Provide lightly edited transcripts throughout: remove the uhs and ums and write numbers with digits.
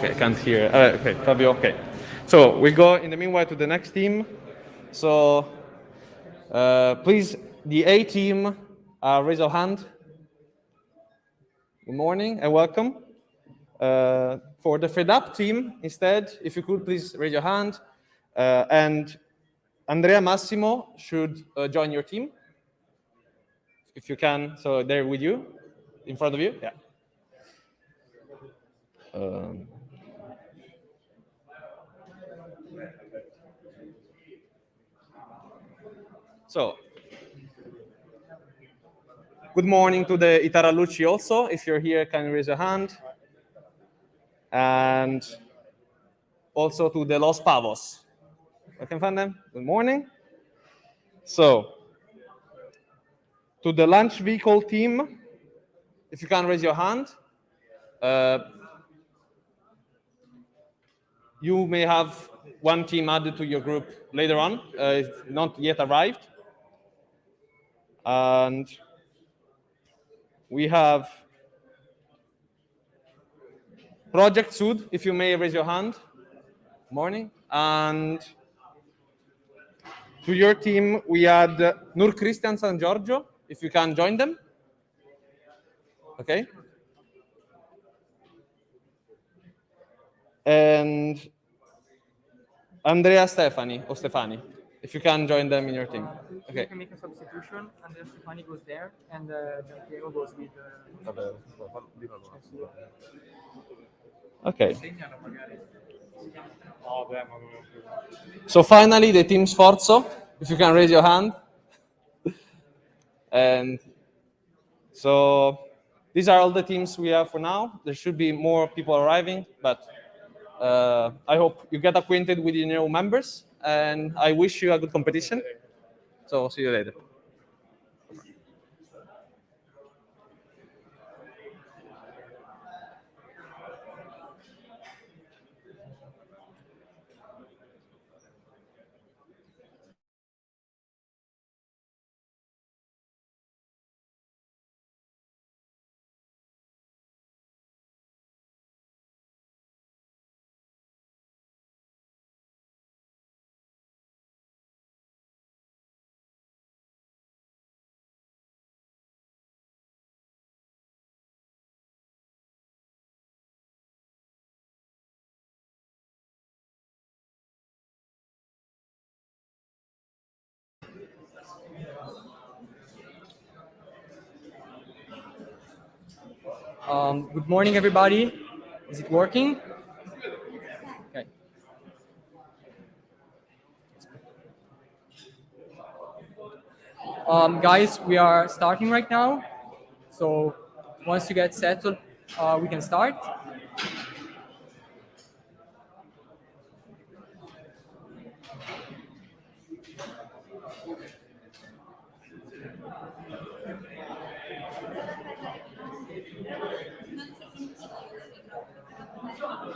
Okay, I can't hear. Okay, Fabio. Okay, so we go in the meanwhile to the next team. So please, the A team, raise your hand. Good morning and welcome. For the Fed Up team, instead, if you could please raise your hand. And Andrea Massimo should join your team, if you can. So they're with you, in front of you. Yeah. So, good morning to the Itaralucci also. If you're here, can you raise your hand? And also to the Los Pavos. I can find them. Good morning. So, to the launch vehicle team, if you can raise your hand. You may have one team added to your group later on. It's not yet arrived. And we have Project Sud, if you may raise your hand. Morning. And to your team, we had Nur Christian San Giorgio, if you can join them. Okay. And Andrea Stefani, or Stefani, if you can join them in your team. Okay. You can make a substitution, and then Stefani goes there, and Gianpiero goes with. Okay. So finally, the team Sforzo, if you can raise your hand. And so these are all the teams we have for now. There should be more people arriving, but I hope you get acquainted with your new members, and I wish you a good competition. So see you later. Good morning, everybody. Is it working? Okay. Guys, we are starting right now. So once you get settled, we can start.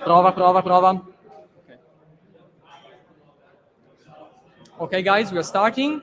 Prova. Okay, guys, we are starting.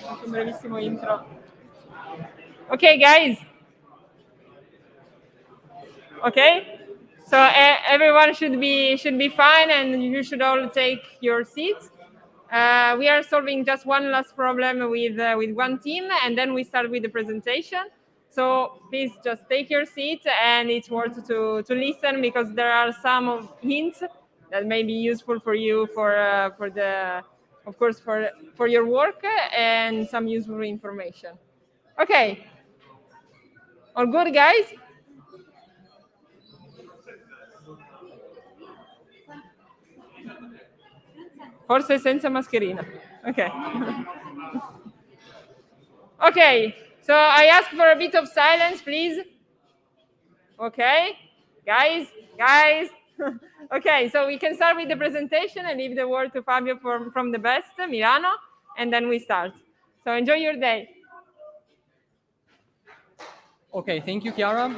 Un brevissimo intro. Okay, guys. Okay, so everyone should be fine, and you should all take your seats. We are solving just one last problem with one team, and then we start with the presentation. So please just take your seat, and it's worth to listen, because there are some of hints that may be useful for you for the, of course, for your work, and some useful information. Okay, all good, guys? Forse senza mascherina. Okay. Okay, so I ask for a bit of silence, please. Okay, guys. Okay, so we can start with the presentation. I leave the word to Fabio from the best, Milano, and then we start. So enjoy your day. Okay, thank you, Chiara.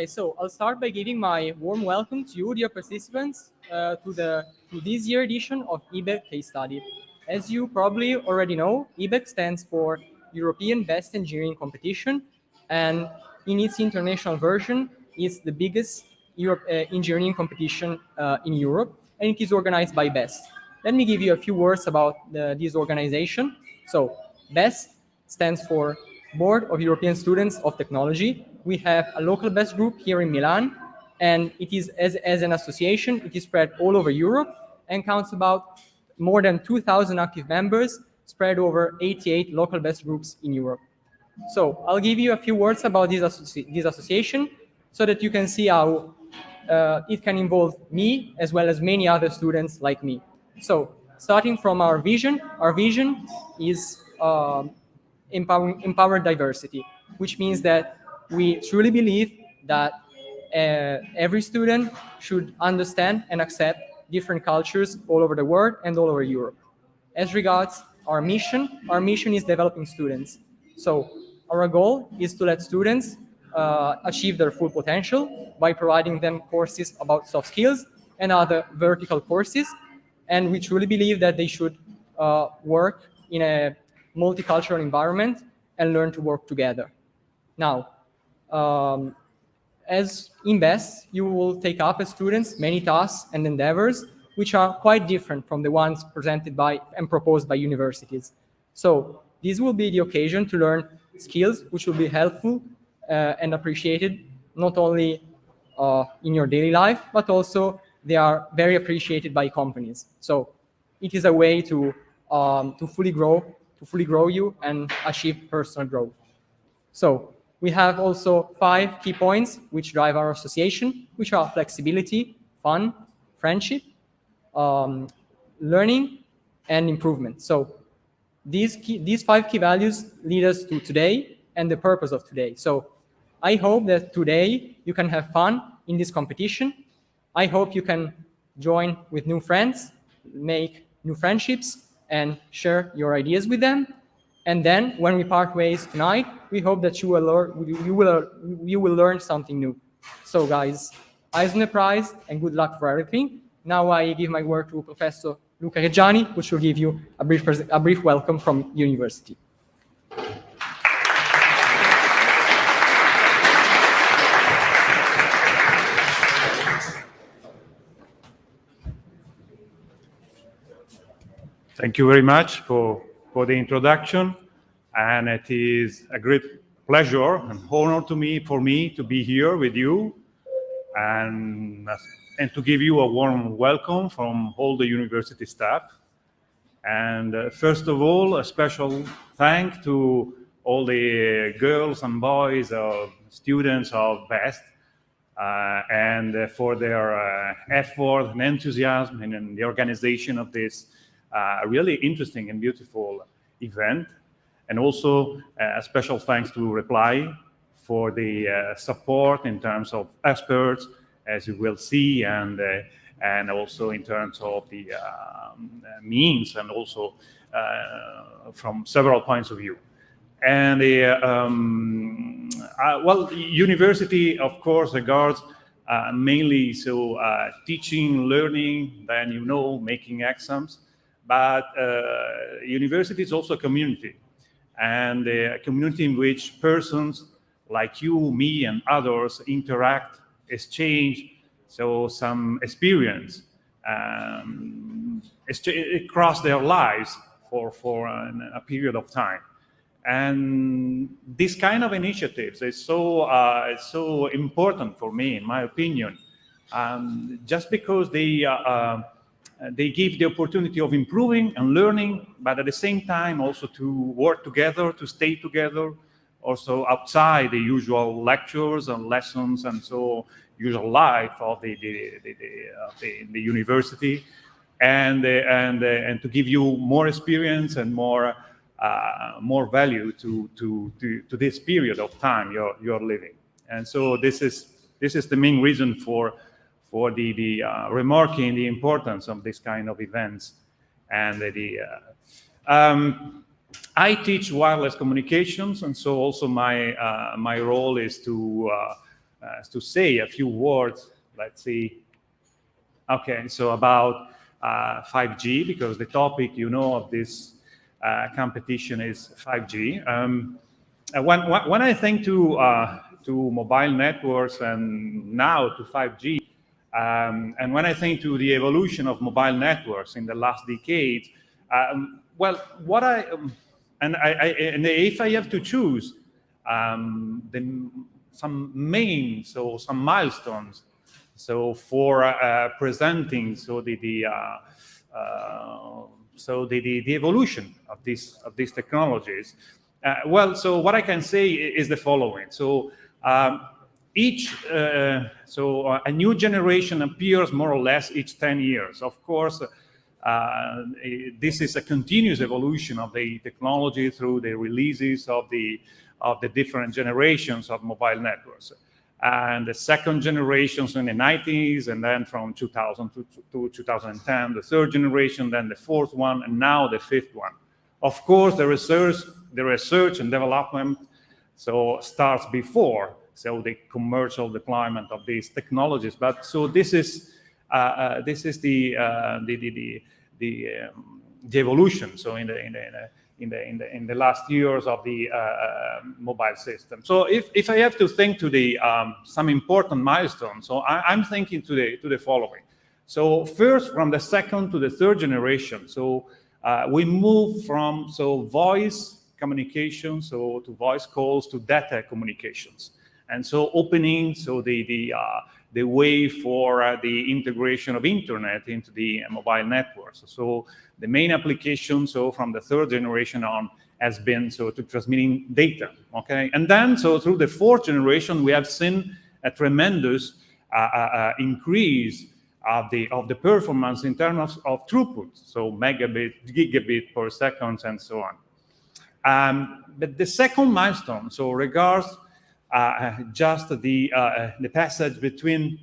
So I'll start by giving my warm welcome to you, dear participants, to this year edition of EBEC Case Study. As you probably already know, EBEC stands for European Best Engineering Competition, and in its international version, is the biggest engineering competition in Europe, and it is organized by BEST. Let me give you a few words about this organization. So, BEST stands for Board of European Students of Technology. We have a local BEST group here in Milan, and it is, as an association, it is spread all over Europe and counts about more than 2,000 active members spread over 88 local BEST groups in Europe. So I'll give you a few words about this association so that you can see how it can involve me as well as many other students like me. So starting from our vision is empower diversity, which means that we truly believe that every student should understand and accept different cultures all over the world and all over Europe. As regards our mission is developing students. So our goal is to let students achieve their full potential by providing them courses about soft skills and other vertical courses. And we truly believe that they should work in a multicultural environment and learn to work together. Now, as in BEST, you will take up as students many tasks and endeavors which are quite different from the ones presented by and proposed by universities. So this will be the occasion to learn skills which will be helpful and appreciated not only in your daily life, but also they are very appreciated by companies. So it is a way to fully grow you and achieve personal growth. So we have also 5 key points which drive our association, which are flexibility, fun, friendship, learning, and improvement. So these 5 key values lead us to today and the purpose of today. So I hope that today you can have fun in this competition. I hope you can join with new friends, make new friendships, and share your ideas with them. And then when we part ways tonight, we hope that you will learn something new. So guys, eyes on the prize and good luck for everything. Now I give my word to Professor Luca Reggiani, which will give you a brief welcome from university. Thank you very much for the introduction, and it is a great pleasure and honor for me to be here with you and to give you a warm welcome from all the university staff. And first of all, a special thanks to all the girls and boys students of BEST and for their effort and enthusiasm in the organization of this really interesting and beautiful event. And also a special thanks to Reply for the support in terms of experts, as you will see, and also in terms of the means, and also from several points of view. And well, university, of course, regards mainly teaching, learning, then making exams. But university is also a community, and a community in which persons like you, me, and others interact, exchange, some experience, across their lives for a period of time. And this kind of initiatives is so important for me, in my opinion, just because they give the opportunity of improving and learning, but at the same time also to work together, to stay together, also outside the usual lectures and lessons and so usual life of the university, and to give you more experience and more value to this period of time you're living. And so this is the main reason for the remarking the importance of this kind of events. And I teach wireless communications, and so also my role is to say a few words. Let's see. Okay, so about 5G, because the topic, of this competition is 5G. When I think to mobile networks and now to 5G, and when I think to the evolution of mobile networks in the last decade, if I have to choose some milestones, so for presenting the evolution of these technologies, so what I can say is the following. So a new generation appears more or less each 10 years. Of course, this is a continuous evolution of the technology through the releases of the different generations of mobile networks. And the second generations in the 90s, and then from 2000 to 2010, the third generation, then the fourth one, and now the fifth one. Of course, the research and development starts before the commercial deployment of these technologies. But so this is the evolution. So in the last years of the mobile system. So if I have to think to the some important milestones, so I'm thinking to the following. So first, from the second to the third generation. So we move from voice communication, to voice calls, to data communications, and so opening the way for the integration of internet into the mobile networks. So the main application, from the third generation on, has been to transmitting data. Okay, and then through the fourth generation, we have seen a tremendous increase of the performance in terms of throughput, so megabit, gigabit per second, and so on. But the second milestone regards just the passage between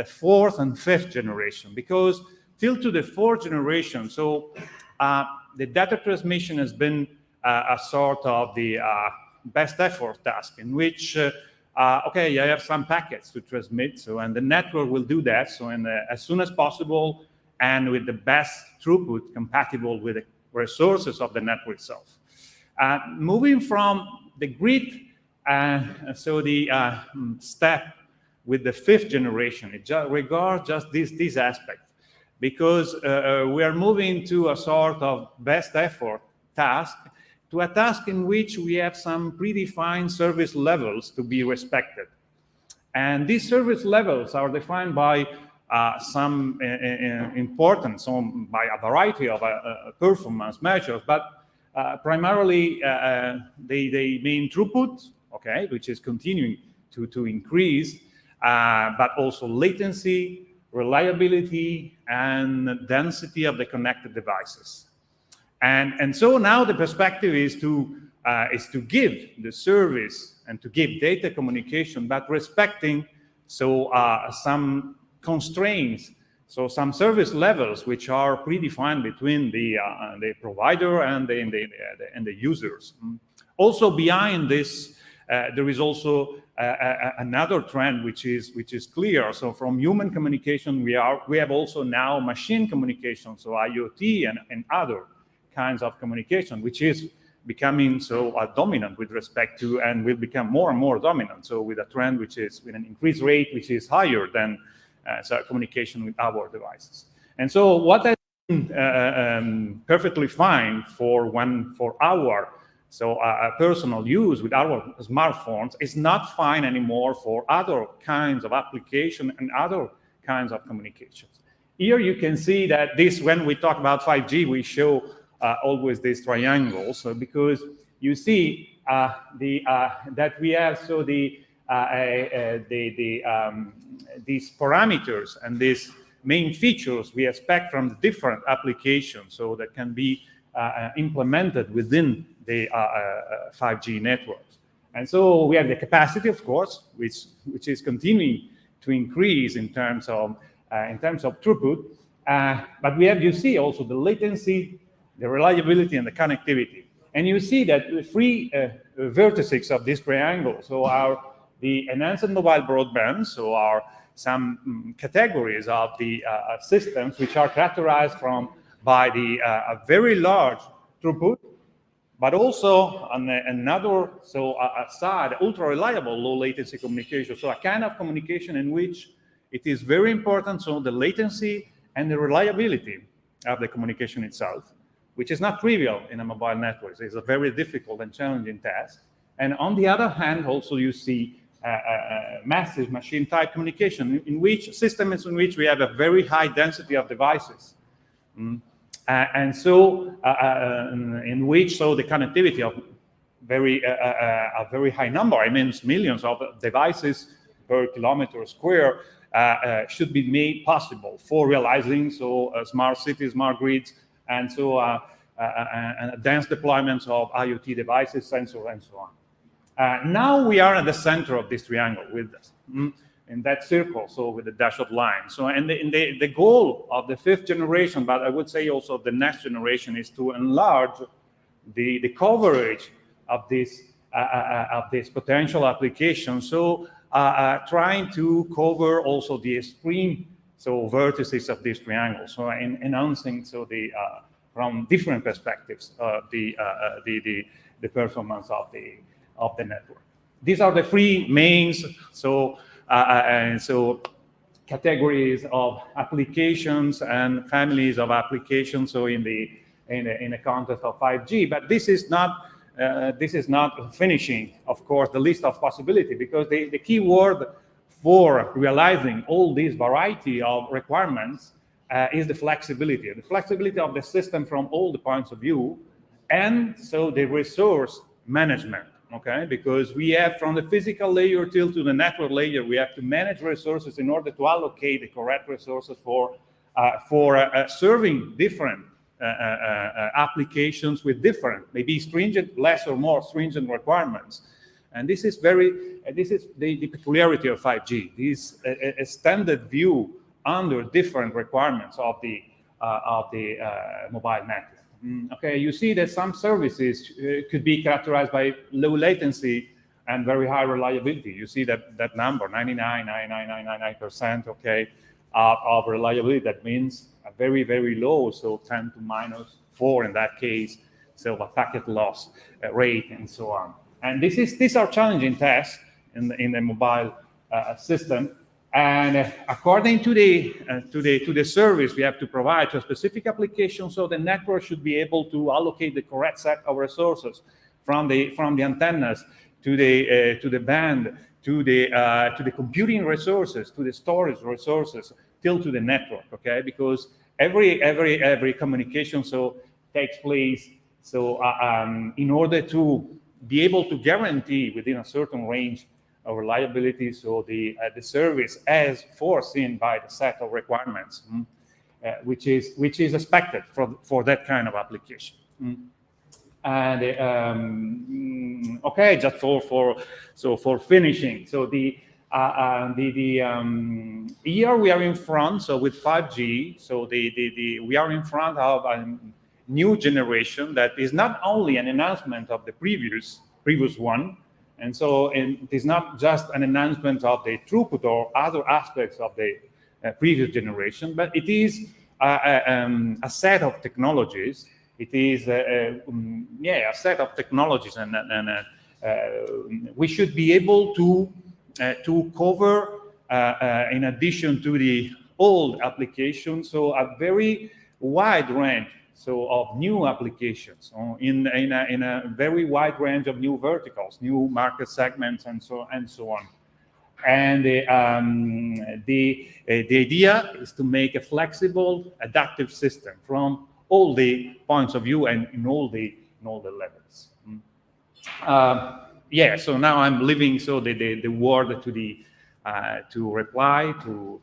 fourth and fifth generation, because till to the fourth generation, the data transmission has been a sort of the best effort task, in which I have some packets to transmit, and the network will do that, as soon as possible and with the best throughput compatible with the resources of the network itself. Moving from the grid, the step with the fifth generation, it regards just this aspect, because we are moving to a sort of best effort task, to a task in which we have some predefined service levels to be respected. And these service levels are defined by some importance, by a variety of performance measures, but primarily they mean throughput, which is continuing to increase, but also latency, reliability, and density of the connected devices. And so now the perspective is to give the service and to give data communication, but respecting some constraints, some service levels which are predefined between the provider and the users. Also behind this, there is also another trend which is clear. So from human communication, we have also now machine communication, so IoT and other kinds of communication, which is becoming dominant with respect to, and will become more and more dominant. So with a trend which is with an increased rate which is higher than communication with our devices. And so what perfectly fine for our personal use with our smartphones, is not fine anymore for other kinds of application and other kinds of communications. Here you can see that this, when we talk about 5G, we show always this triangle. So because you see that we have these parameters and these main features we expect from the different applications, so that can be implemented within the 5G networks. And so we have the capacity, of course, which is continuing to increase in terms of throughput. But we have, you see, also the latency, the reliability, and the connectivity. And you see that the three vertices of this triangle, so are the enhanced mobile broadband, so are some categories of the systems which are characterized by the very large throughput, but also on another side, ultra reliable low latency communication. So a kind of communication in which it is very important, so the latency and the reliability of the communication itself, which is not trivial in a mobile network. It's a very difficult and challenging task. And on the other hand, also you see massive machine type communication in which systems in which we have a very high density of devices. And so in which the connectivity of a very high number, I mean millions of devices per kilometer square, should be made possible for realizing smart cities, smart grids, and advanced deployments of IoT devices, sensors, and so on. Now we are at the center of this triangle with this, in that circle, so with the dashed line. So, and the goal of the 5th generation, but I would say also the next generation, is to enlarge the coverage of this potential application. So, trying to cover also the extreme vertices of this triangle. So, enhancing from different perspectives the performance of the network. These are the three main categories of applications and families of applications. So in the context of 5G, but this is not finishing, of course, the list of possibility, because the key word for realizing all these variety of requirements is the flexibility of the system from all the points of view, and so the resource management. Okay, because we have from the physical layer till to the network layer, we have to manage resources in order to allocate the correct resources for serving different applications with different, maybe stringent, less or more stringent requirements. And this is the peculiarity of 5G. This extended view under different requirements of the mobile network. Okay, you see that some services could be characterized by low latency and very high reliability. You see that number, 99.99999%, okay, of reliability. That means a very, very low, so 10 to -4 in that case, so a packet loss rate and so on. And these are challenging tasks in the mobile system. And according to the service we have to provide to a specific application, so the network should be able to allocate the correct set of resources from the antennas to the band, to the computing resources, to the storage resources, till to the network. Okay, because every communication takes place in order to be able to guarantee within a certain range of reliability, so the service as foreseen by the set of requirements, which is expected for that kind of application. And okay, just for finishing, so here we are in front, so with 5G, so we are in front of a new generation that is not only an enhancement of the previous one. And so it is not just an enhancement of the throughput or other aspects of the previous generation, but it is a set of technologies. It is a set of technologies, and we should be able to cover, in addition to the old applications, so a very wide range of new applications in a very wide range of new verticals, new market segments, and so on. And the idea is to make a flexible, adaptive system from all the points of view and in all the levels. Yeah, so now I'm leaving the word to reply to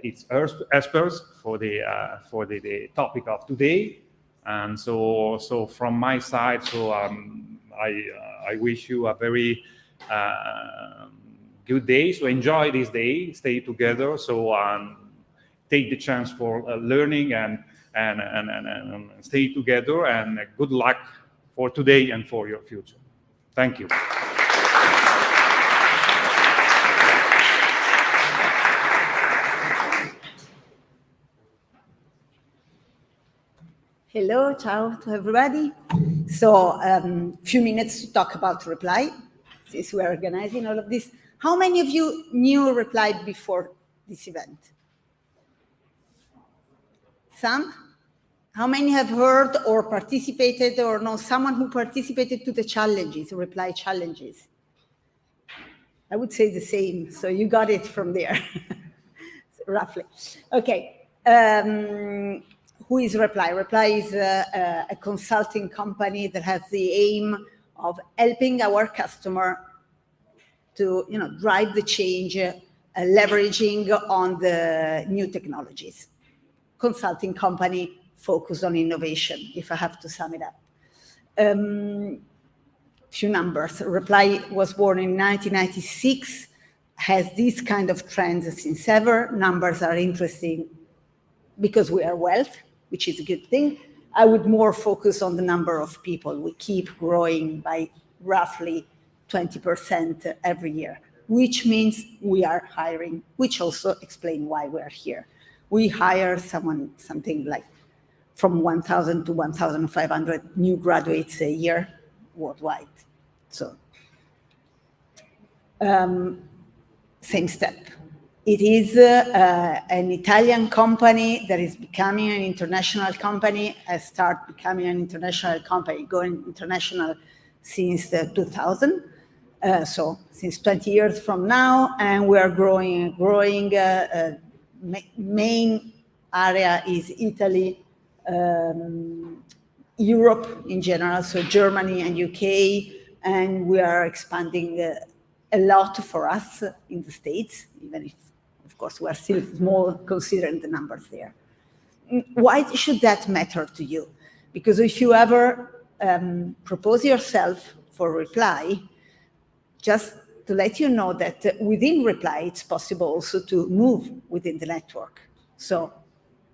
its experts for the topic of today. And so from my side, I wish you a very good day. So enjoy this day, stay together. So take the chance for learning and stay together. And good luck for today and for your future. Thank you. Hello, ciao to everybody. So, few minutes to talk about Reply, since we're organizing all of this. How many of you knew Reply before this event? Some? How many have heard or participated or know someone who participated to the challenges, Reply challenges? I would say the same, so you got it from there, roughly. Okay. Who is Reply? Reply is a consulting company that has the aim of helping our customer to drive the change, leveraging on the new technologies. Consulting company focused on innovation, if I have to sum it up. Few numbers. Reply was born in 1996, has this kind of trends since ever. Numbers are interesting because we are wealth, which is a good thing. I would more focus on the number of people. We keep growing by roughly 20% every year, which means we are hiring, which also explains why we're here. We hire something like from 1,000 to 1,500 new graduates a year worldwide. So, same step. It is an Italian company that is becoming an international company, has started becoming an international company, going international since 2000. So since 20 years from now, and we are growing. Main area is Italy, Europe in general, so Germany and UK, and we are expanding a lot for us in the States, even if, of course, we are still small considering the numbers there. Why should that matter to you? Because if you ever propose yourself for Reply, just to let you know that within Reply, it's possible also to move within the network. So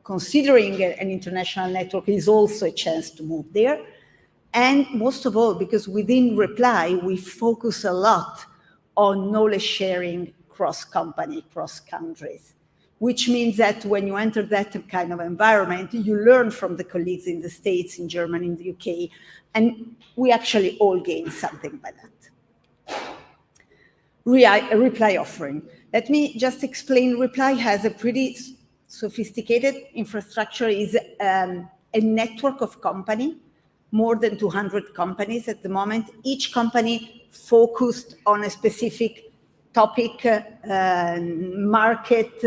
considering an international network is also a chance to move there. And most of all, because within Reply, we focus a lot on knowledge sharing cross-company, cross-countries, which means that when you enter that kind of environment, you learn from the colleagues in the States, in Germany, in the UK, and we actually all gain something by that. Reply offering. Let me just explain. Reply has a pretty sophisticated infrastructure. Is a network of company, more than 200 companies at the moment, each company focused on a specific topic, market,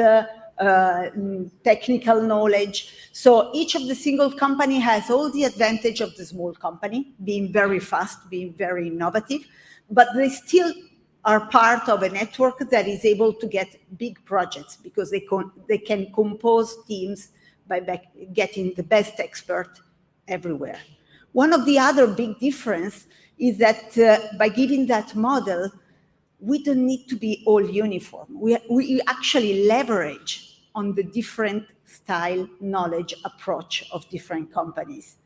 technical knowledge. So each of the single company has all the advantage of the small company, being very fast, being very innovative, but they still are part of a network that is able to get big projects because they can compose teams by getting the best expert everywhere. One of the other big difference is that by giving that model, we don't need to be all uniform. We actually leverage on the different style, knowledge, approach of different companies.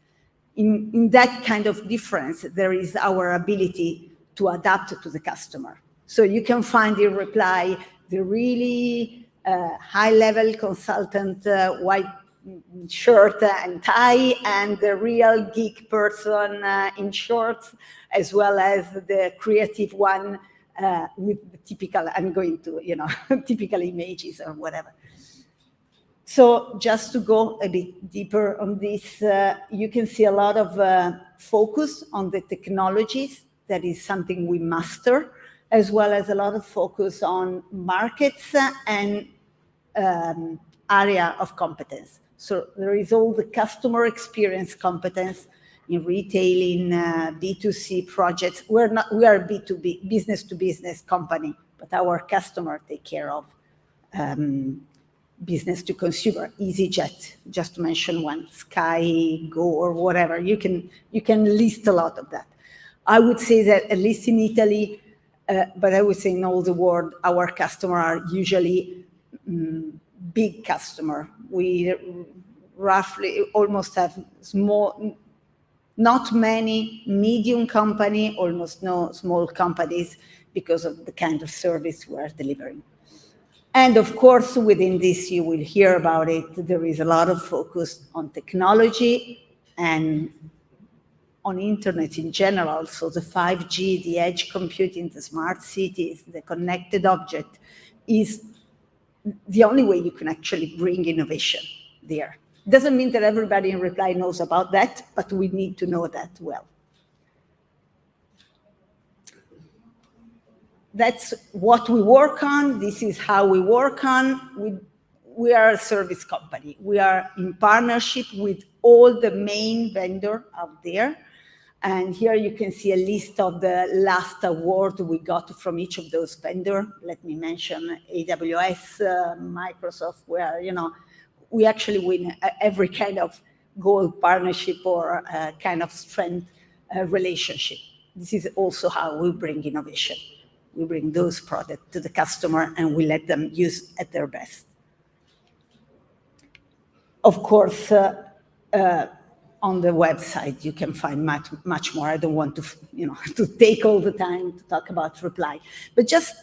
In that kind of difference, there is our ability to adapt to the customer. So you can find in Reply the really high-level consultant, white shirt and tie, and the real geek person in shorts, as well as the creative one with the typical, I'm going to, typical images or whatever. So just to go a bit deeper on this, you can see a lot of focus on the technologies. That is something we master, as well as a lot of focus on markets and area of competence. So there is all the customer experience competence in retailing, B2C projects. We are a B2B, business to business company, but our customer take care of business to consumer, EasyJet, just to mention one, Sky, Go, or whatever. You can list a lot of that. I would say that at least in Italy, but I would say in all the world, our customers are usually big customer. We roughly almost have small, not many medium company, almost no small companies because of the kind of service we are delivering. And of course, within this, you will hear about it. There is a lot of focus on technology and on internet in general. So the 5G, the edge computing, the smart cities, the connected object is the only way you can actually bring innovation there. Doesn't mean that everybody in Reply knows about that, but we need to know that well. That's what we work on. This is how we work on. We are a service company. We are in partnership with all the main vendors out there. And here you can see a list of the last award we got from each of those vendors. Let me mention AWS, Microsoft, where, we actually win every kind of gold partnership or kind of strength relationship. This is also how we bring innovation. We bring those products to the customer and we let them use at their best. Of course, on the website, you can find much more. I don't want to, to take all the time to talk about Reply, but just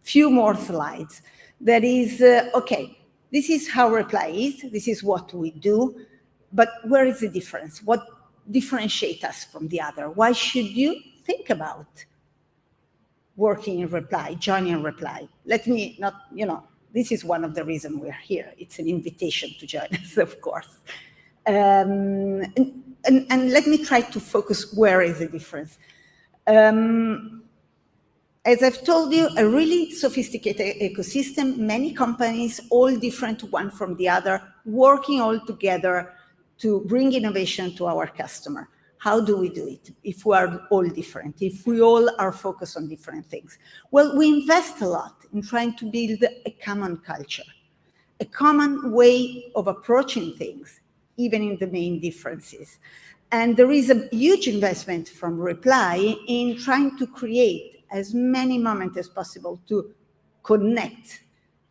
few more slides. That is, okay, this is how Reply is. This is what we do, but where is the difference? What differentiates us from the other? Why should you think about working in Reply, joining Reply? Let me not, this is one of the reasons we're here. It's an invitation to join us, of course. And let me try to focus where is the difference. As I've told you, a really sophisticated ecosystem, many companies, all different one from the other, working all together to bring innovation to our customer. How do we do it if we are all different, if we all are focused on different things? Well, we invest a lot in trying to build a common culture, a common way of approaching things, even in the main differences. And there is a huge investment from Reply in trying to create as many moments as possible to connect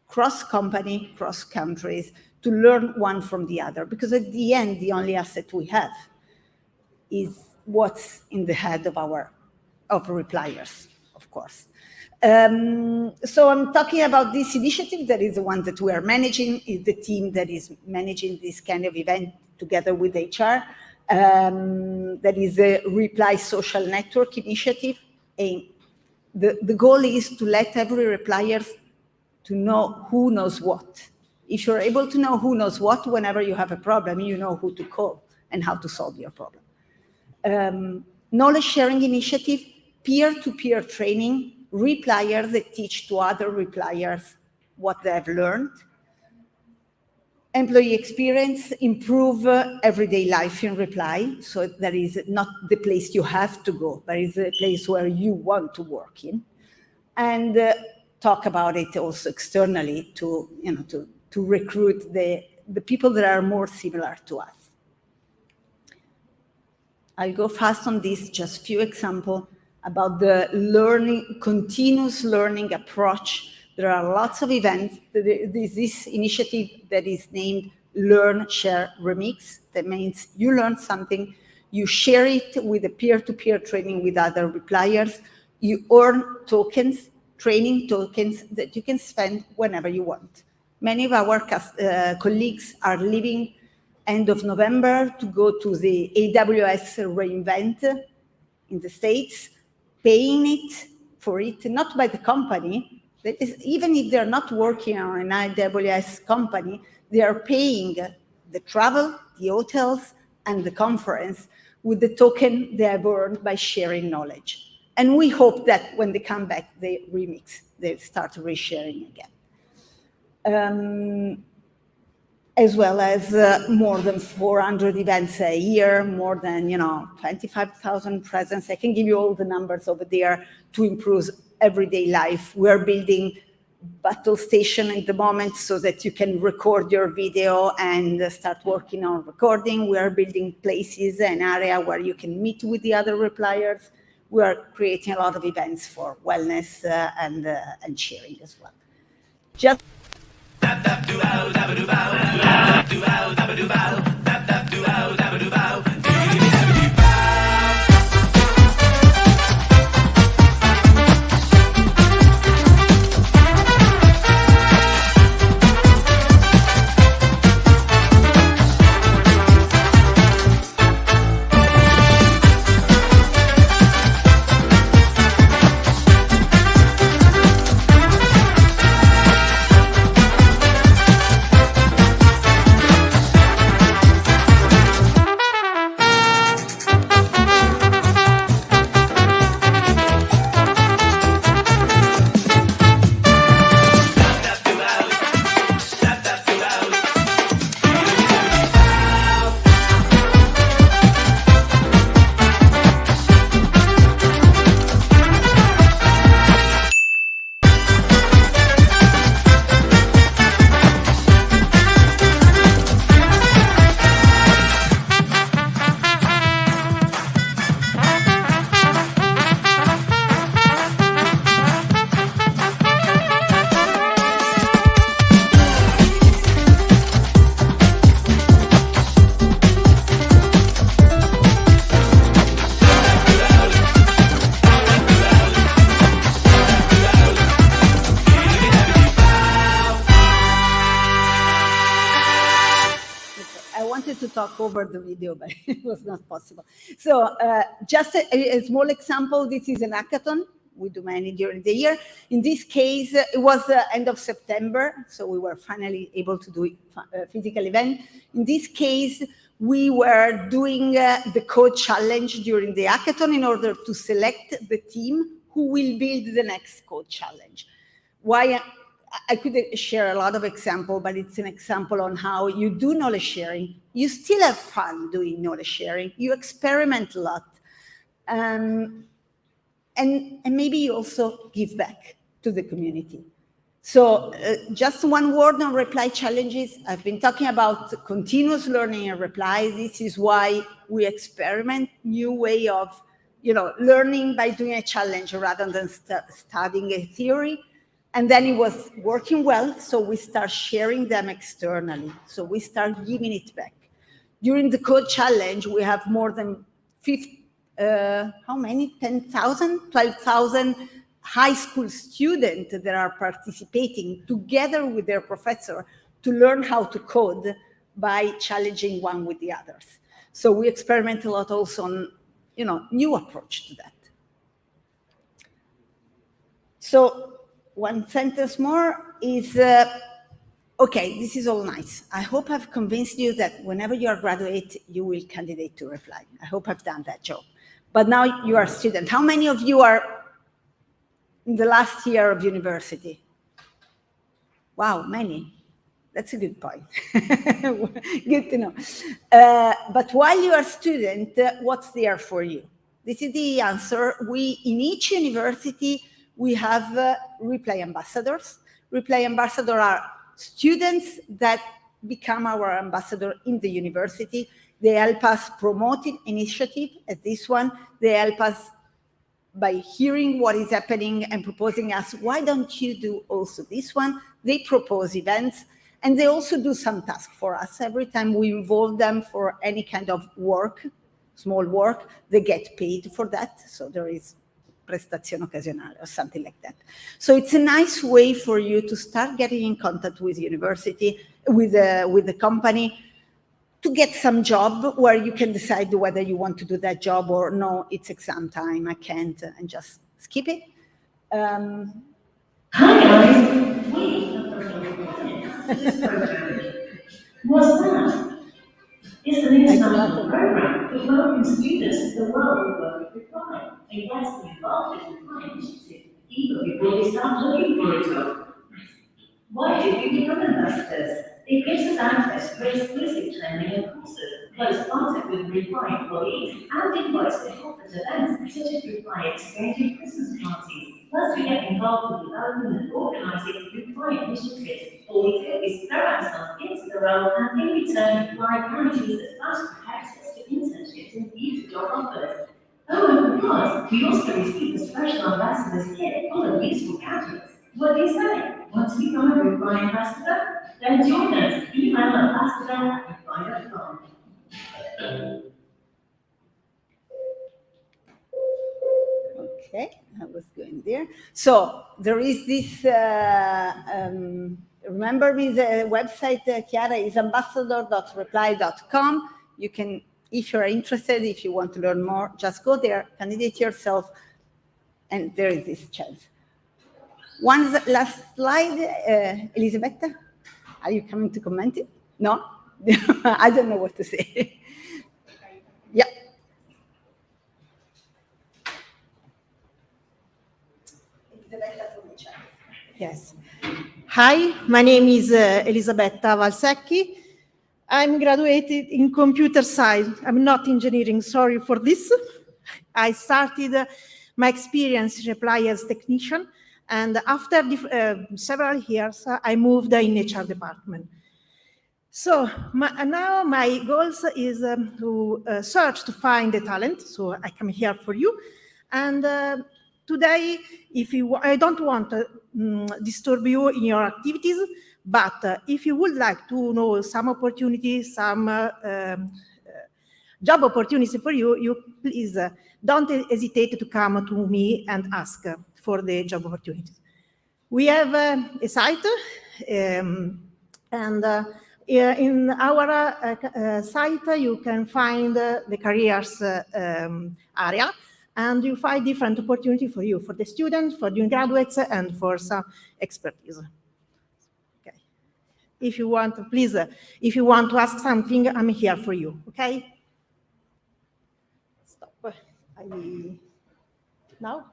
cross-company, cross-countries, to learn one from the other. Because at the end, the only asset we have is what's in the head of Repliers, of course. So I'm talking about this initiative. That is the one that we are managing, is the team that is managing this kind of event together with HR. That is a Reply Social Network initiative. The goal is to let every Replier to know who knows what. If you're able to know who knows what, whenever you have a problem, you know who to call and how to solve your problem. Knowledge sharing initiative, peer-to-peer training, Repliers that teach to other Repliers what they have learned. Employee experience, improve everyday life in Reply. So that is not the place you have to go, but it's a place where you want to work in. And talk about it also externally to recruit the people that are more similar to us. I'll go fast on this, just a few examples about the continuous learning approach. There are lots of events. There's this initiative that is named Learn, Share, Remix. That means you learn something, you share it with a peer-to-peer training with other Repliers, you earn tokens, training tokens that you can spend whenever you want. Many of our colleagues are leaving end of November to go to the AWS reInvent in the States, paying it for it, not by the company, Even if they're not working on an AWS company, they are paying the travel, the hotels, and the conference with the token they have earned by sharing knowledge. And we hope that when they come back, they remix, they start resharing again. As well as more than 400 events a year, more than 25,000 presents. I can give you all the numbers over there to improve everyday life. We're building battle station at the moment so that you can record your video and start working on recording. We are building places, an area where you can meet with the other repliers. We are creating a lot of events for wellness and sharing as well. Just to talk over the video, but it was not possible. So just a small example, this is an hackathon. We do many during the year. In this case, it was the end of September, so we were finally able to do a physical event. In this case, we were doing the code challenge during the hackathon in order to select the team who will build the next code challenge. Why? I could share a lot of examples, but it's an example on how you do knowledge sharing. You still have fun doing knowledge sharing. You experiment a lot. And maybe you also give back to the community. So just one word on reply challenges. I've been talking about continuous learning and reply. This is why we experiment new way of learning by doing a challenge rather than studying a theory. And then it was working well, so we start sharing them externally. So we start giving it back. During the code challenge, we have more than 10,000, 12,000 high school students that are participating together with their professor to learn how to code by challenging one with the others. So we experiment a lot also on, new approach to that. So one sentence more is, okay, this is all nice. I hope I've convinced you that whenever you are graduate, you will candidate to reply. I hope I've done that job. But now you are a student. How many of you are in the last year of university? Wow, many. That's a good point. Good to know. But while you are a student, what's there for you? This is the answer. In each university, we have reply ambassadors. Reply ambassadors are students that become our ambassador in the university. They help us promote an initiative as this one. They help us by hearing what is happening and proposing us, why don't you do also this one? They propose events, and they also do some tasks for us. Every time we involve them for any kind of work, small work, they get paid for that. So there is prestazione occasionale or something like that. So it's a nice way for you to start getting in contact with university, with the company, to get some job where you can decide whether you want to do that job or no, it's exam time, I can't, and just skip it. we have this program. What's that? It's an international program that welcomes students to the world of work with Reply, a Western involved with Reply initiative, even before they start looking for a job. Why do we become ambassadors? It gives us access to exclusive training and courses, close contact with Reply employees, and invites to help at events such as Reply Exchange and Christmas parties. Plus, we get involved with development and organising Reply initiatives. All we do is throw ourselves into the role, and in return, Reply guarantees us fast access to internships and future job offers. Oh, and of course, we also receive a special ambassador's kit full of useful gadgets. What do you say? Want to become a Reply ambassador? Then join us. Email ambassador@reply.com. Okay, I was going there. So there is this, remember me, the website, Chiara, is ambassador.reply.com. You can, if you're interested, if you want to learn more, just go there, candidate yourself, and there is this chance. One last slide, Elisabetta, are you coming to comment it? No? I don't know what to say. Yeah. Yes. Hi, my name is Elisabetta Valsecchi. I'm graduated in computer science. I'm not engineering, sorry for this. I started my experience in Reply as technician, and after several years, I moved in HR department. So now my goals is to search to find the talent. So I come here for you, and today, I don't want to disturb you in your activities, but if you would like to know some opportunities, some job opportunities for you, you please don't hesitate to come to me and ask for the job opportunities. We have a site, and in our site you can find the careers area, and you find different opportunities for you, for the students, for new graduates, and for some expertise. Okay. If you want, please, if you want to ask something, I'm here for you, okay? Stop. Now?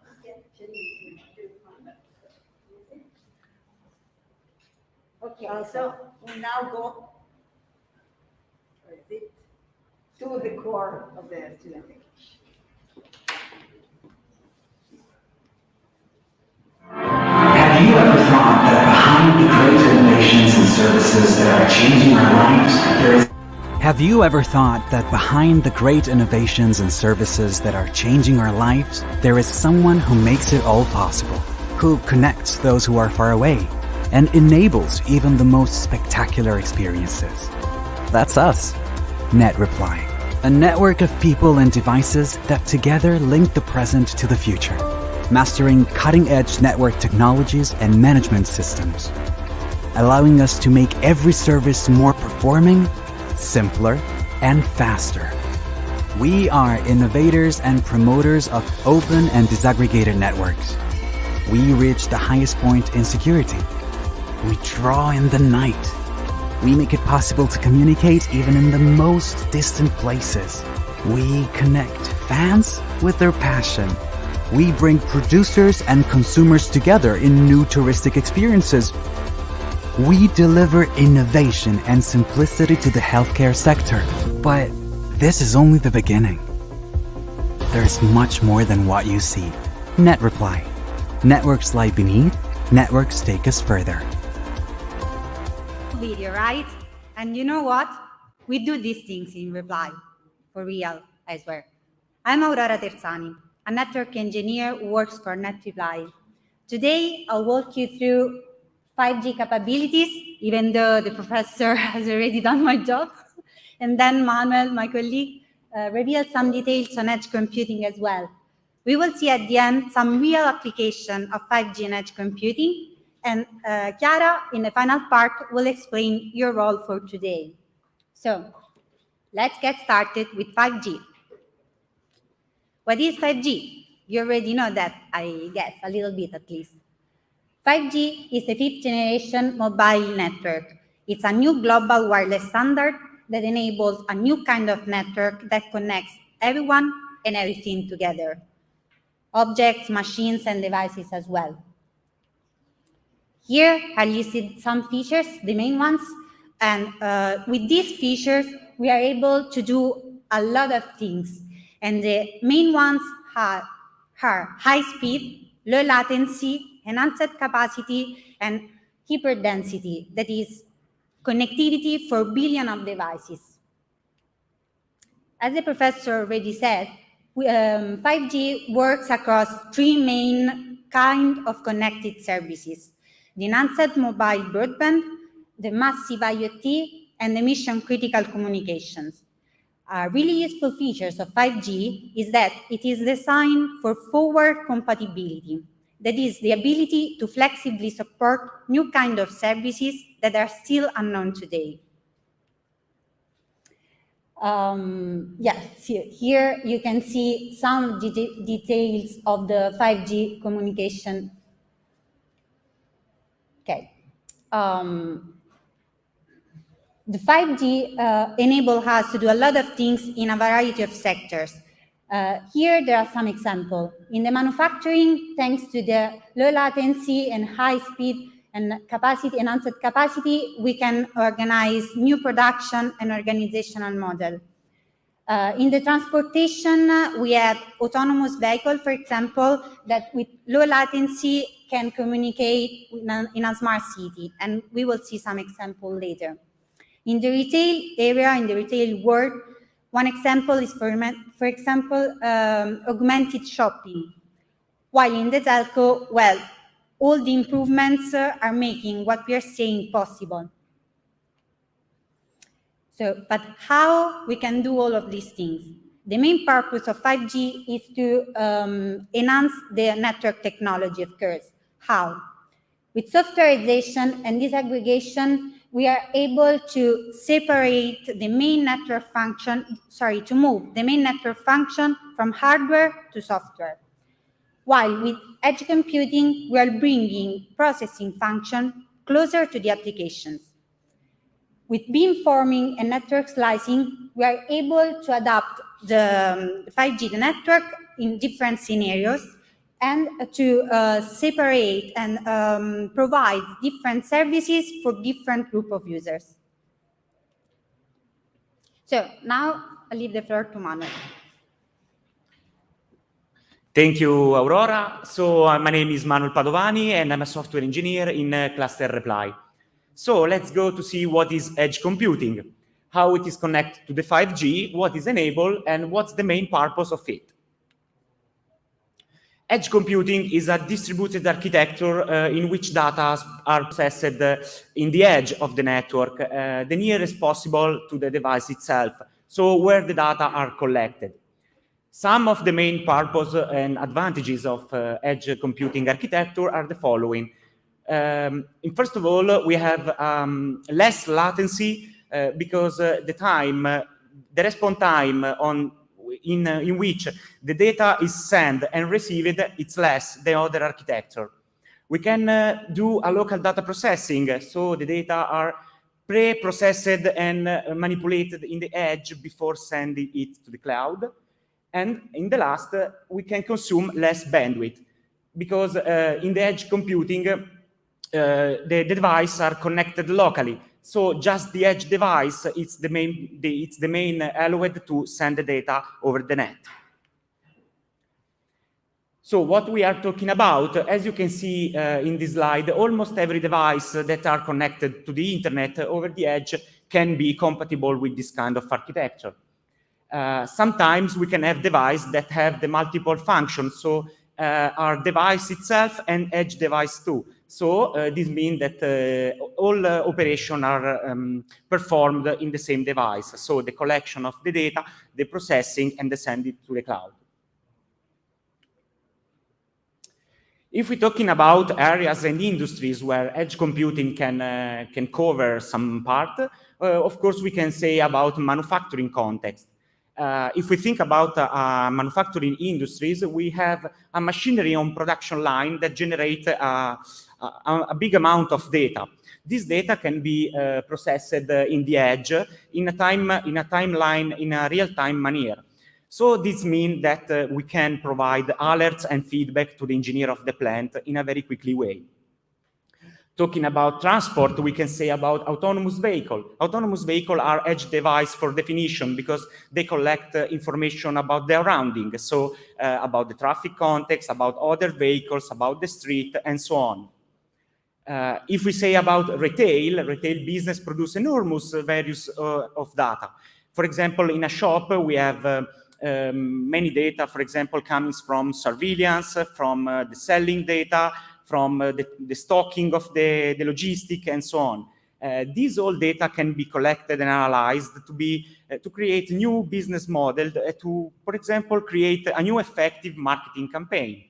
Okay, so we now go to the core of the student engagement. Have you ever thought that behind the great innovations and services that are changing our lives, there is... Have you ever thought that behind the great innovations and services that are changing our lives, there is someone who makes it all possible, who connects those who are far away, and enables even the most spectacular experiences? That's us, NetReply, a network of people and devices that together link the present to the future, mastering cutting-edge network technologies and management systems, allowing us to make every service more performing, simpler, and faster. We are innovators and promoters of open and disaggregated networks. We reach the highest point in security. We draw in the night. We make it possible to communicate even in the most distant places. We connect fans with their passion. We bring producers and consumers together in new touristic experiences. We deliver innovation and simplicity to the healthcare sector. But this is only the beginning. There's much more than what you see. NetReply. Networks lie beneath, networks take us further. Video, right? And you know what? We do these things in Reply. For real, I swear. I'm Aurora Terzani, a network engineer who works for NetReply. Today, I'll walk you through 5G capabilities, even though the professor has already done my job. And then Manuel, my colleague, revealed some details on edge computing as well. We will see at the end some real application of 5G and edge computing. And Chiara, in the final part, will explain your role for today. So let's get started with 5G. What is 5G? You already know that, I guess, a little bit at least. 5G is the fifth generation mobile network. It's a new global wireless standard that enables a new kind of network that connects everyone and everything together, objects, machines, and devices as well. Here are listed some features, the main ones, and with these features, we are able to do a lot of things. And the main ones are high speed, low latency, enhanced capacity, and hyperdensity, that is connectivity for billions of devices. As the professor already said, 5G works across three main kinds of connected services: the enhanced mobile broadband, the massive IoT, and the mission-critical communications. Really useful features of 5G is that it is designed for forward compatibility. That is, the ability to flexibly support new kinds of services that are still unknown today. Here you can see some details of the 5G communication. Okay. The 5G enables us to do a lot of things in a variety of sectors. Here there are some examples. In the manufacturing, thanks to the low latency and high speed and capacity, enhanced capacity, we can organize new production and organizational model. In the transportation, we have autonomous vehicle, for example, that with low latency can communicate in a smart city, and we will see some example later. In the retail area, in the retail world, one example is, for example, augmented shopping. While in the telco, well, all the improvements are making what we are saying possible. So, but how we can do all of these things? The main purpose of 5G is to enhance the network technology, of course. How? With softwareization and disaggregation, we are able to separate the main network function, to move the main network function from hardware to software. While with edge computing, we are bringing processing function closer to the applications. With beamforming and network slicing, we are able to adapt the 5G network in different scenarios and to separate and provide different services for different group of users. So now I leave the floor to Manuel. Thank you, Aurora. So my name is Manuel Padovani, and I'm a software engineer in Cluster Reply. So let's go to see what is edge computing, how it is connected to the 5G, what is enabled, and what's the main purpose of it. Edge computing is a distributed architecture in which data are processed in the edge of the network, the nearest possible to the device itself, so where the data are collected. Some of the main purpose and advantages of edge computing architecture are the following. First of all, we have less latency because the response time in which the data is sent and received, it's less than other architecture. We can do a local data processing, so the data are pre-processed and manipulated in the edge before sending it to the cloud. And in the last, we can consume less bandwidth because in the edge computing, the devices are connected locally. So just the edge device, it's the main allowed to send the data over the net. So what we are talking about, as you can see in this slide, almost every device that are connected to the internet over the edge can be compatible with this kind of architecture. Sometimes we can have devices that have the multiple functions, so our device itself and edge device too. So this means that all operations are performed in the same device. So the collection of the data, the processing, and the send it to the cloud. If we're talking about areas and industries where edge computing can cover some part, of course we can say about manufacturing context. If we think about manufacturing industries, we have a machinery on production line that generates a big amount of data. This data can be processed in the edge in a real-time manner. So this means that we can provide alerts and feedback to the engineer of the plant in a very quickly way. Talking about transport, we can say about autonomous vehicle. Autonomous vehicles are edge device for definition because they collect information about their surrounding, so about the traffic context, about other vehicles, about the street, and so on. If we say about retail business produce enormous values of data. For example, in a shop, we have many data, for example, coming from surveillance, from the selling data, from the stocking of the logistic, and so on. These all data can be collected and analyzed to create new business model, to, for example, create a new effective marketing campaign.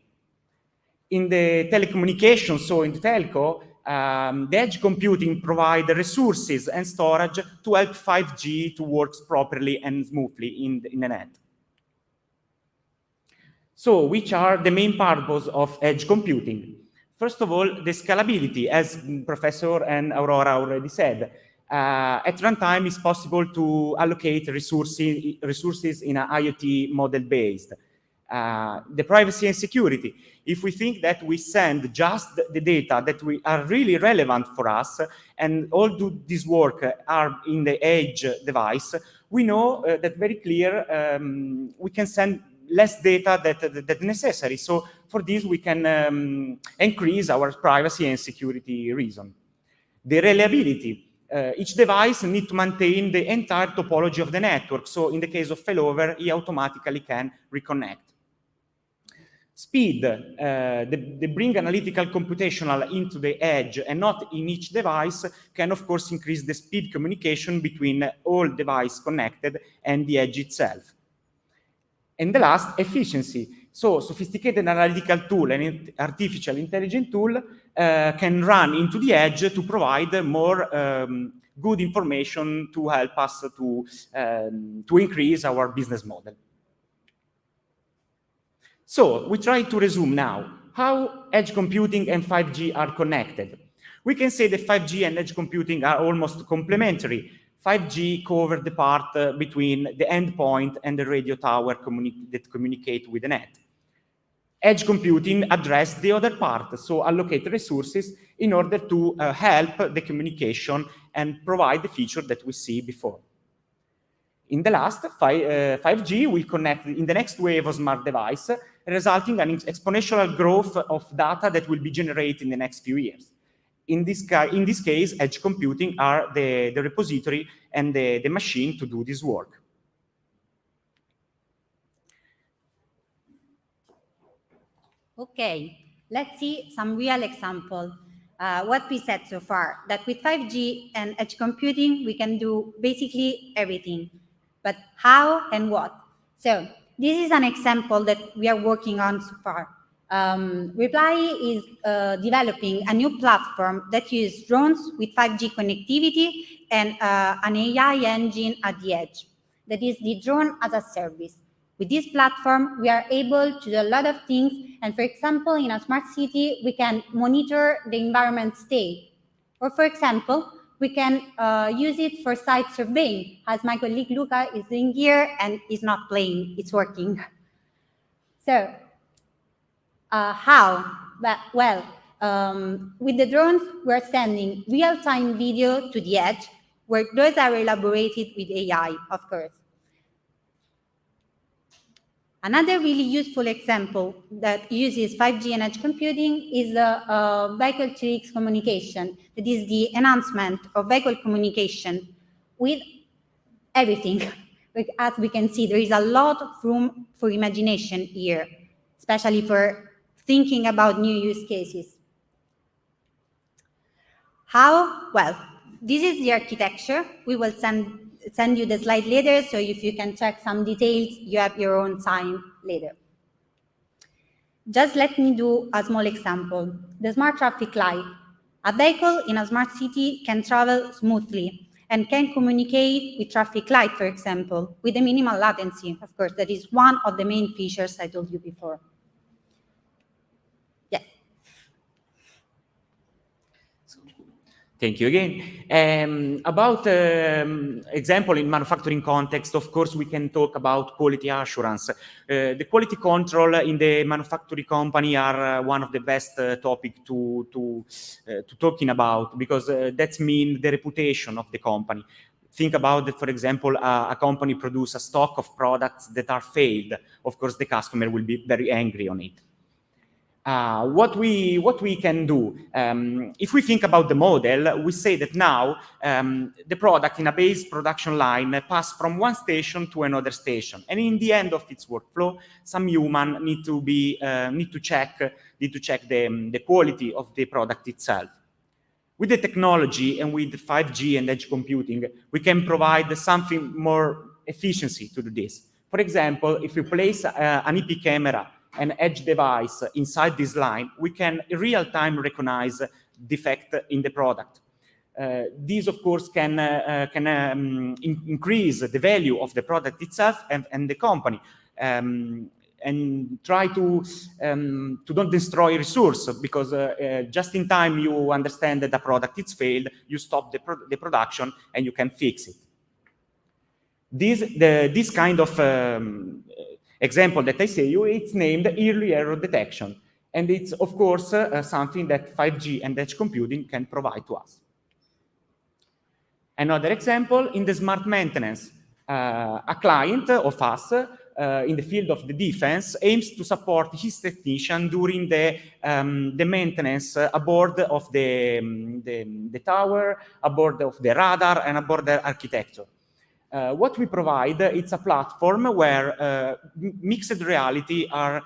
In the telecommunications, so in the telco, the edge computing provide resources and storage to help 5G to work properly and smoothly in the net. So which are the main purposes of edge computing? First of all, the scalability, as Professor and Aurora already said. At runtime, it's possible to allocate resources in an IoT model-based. The privacy and security. If we think that we send just the data that are really relevant for us, and all this work are in the edge device, we know that very clear we can send less data than necessary. So for this, we can increase our privacy and security reason. The reliability. Each device needs to maintain the entire topology of the network. So in the case of failover, it automatically can reconnect. Speed. They bring analytical computational into the edge and not in each device can, of course, increase the speed communication between all devices connected and the edge itself. And the last, efficiency. So sophisticated analytical tool and artificial intelligence tool can run into the edge to provide more good information to help us to increase our business model. So we try to resume now how edge computing and 5G are connected. We can say that 5G and edge computing are almost complementary. 5G covers the part between the endpoint and the radio tower that communicate with the net. Edge computing addresses the other part, so allocate resources in order to help the communication and provide the feature that we see before. In the last, 5G will connect in the next wave of smart device, resulting in an exponential growth of data that will be generated in the next few years. In this case, edge computing are the repository and the machine to do this work. Okay, let's see some real example. What we said so far, that with 5G and edge computing, we can do basically everything. But how and what? So this is an example that we are working on so far. Reply is developing a new platform that uses drones with 5G connectivity and an AI engine at the edge. That is the drone as a service. With this platform, we are able to do a lot of things. And for example, in a smart city, we can monitor the environment state. Or for example, we can use it for site surveying, as my colleague Luca is doing here and is not playing, it's working. So, how? Well, with the drones, we're sending real-time video to the edge, where those are elaborated with AI, of course. Another really useful example that uses 5G and edge computing is the vehicle-to-X communication. That is the enhancement of vehicle communication with everything. As we can see, there is a lot of room for imagination here, especially for thinking about new use cases. How? Well, this is the architecture. We will send you the slide later, so if you can check some details, you have your own time later. Just let me do a small example. The smart traffic light. A vehicle in a smart city can travel smoothly, and can communicate with traffic light, for example, with a minimal latency. Of course, that is one of the main features I told you before. Yes. Thank you again. About example in manufacturing context, of course, we can talk about quality assurance. The quality control in the manufacturing company are one of the best topic to talking about, because that means the reputation of the company. Think about that, for example, a company produce a stock of products that are failed. Of course, the customer will be very angry on it. What we can do, if we think about the model, we say that now the product in a base production line pass from one station to another station, and in the end of its workflow, some human need to check the quality of the product itself. With the technology and with 5G and edge computing, we can provide something more efficiency to do this. For example, if you place an IP camera, an edge device inside this line, we can in real time recognize defect in the product. These, of course, can increase the value of the product itself and the company, and try to don't destroy resource, because just in time you understand that the product is failed, you stop the production and you can fix it. This kind of example that I say you, it's named early error detection. And it's, of course, something that 5G and edge computing can provide to us. Another example, in the smart maintenance, a client of us in the field of the defense aims to support his technician during the maintenance aboard of the tower, aboard of the radar, and aboard the architecture. What we provide, it's a platform where mixed reality are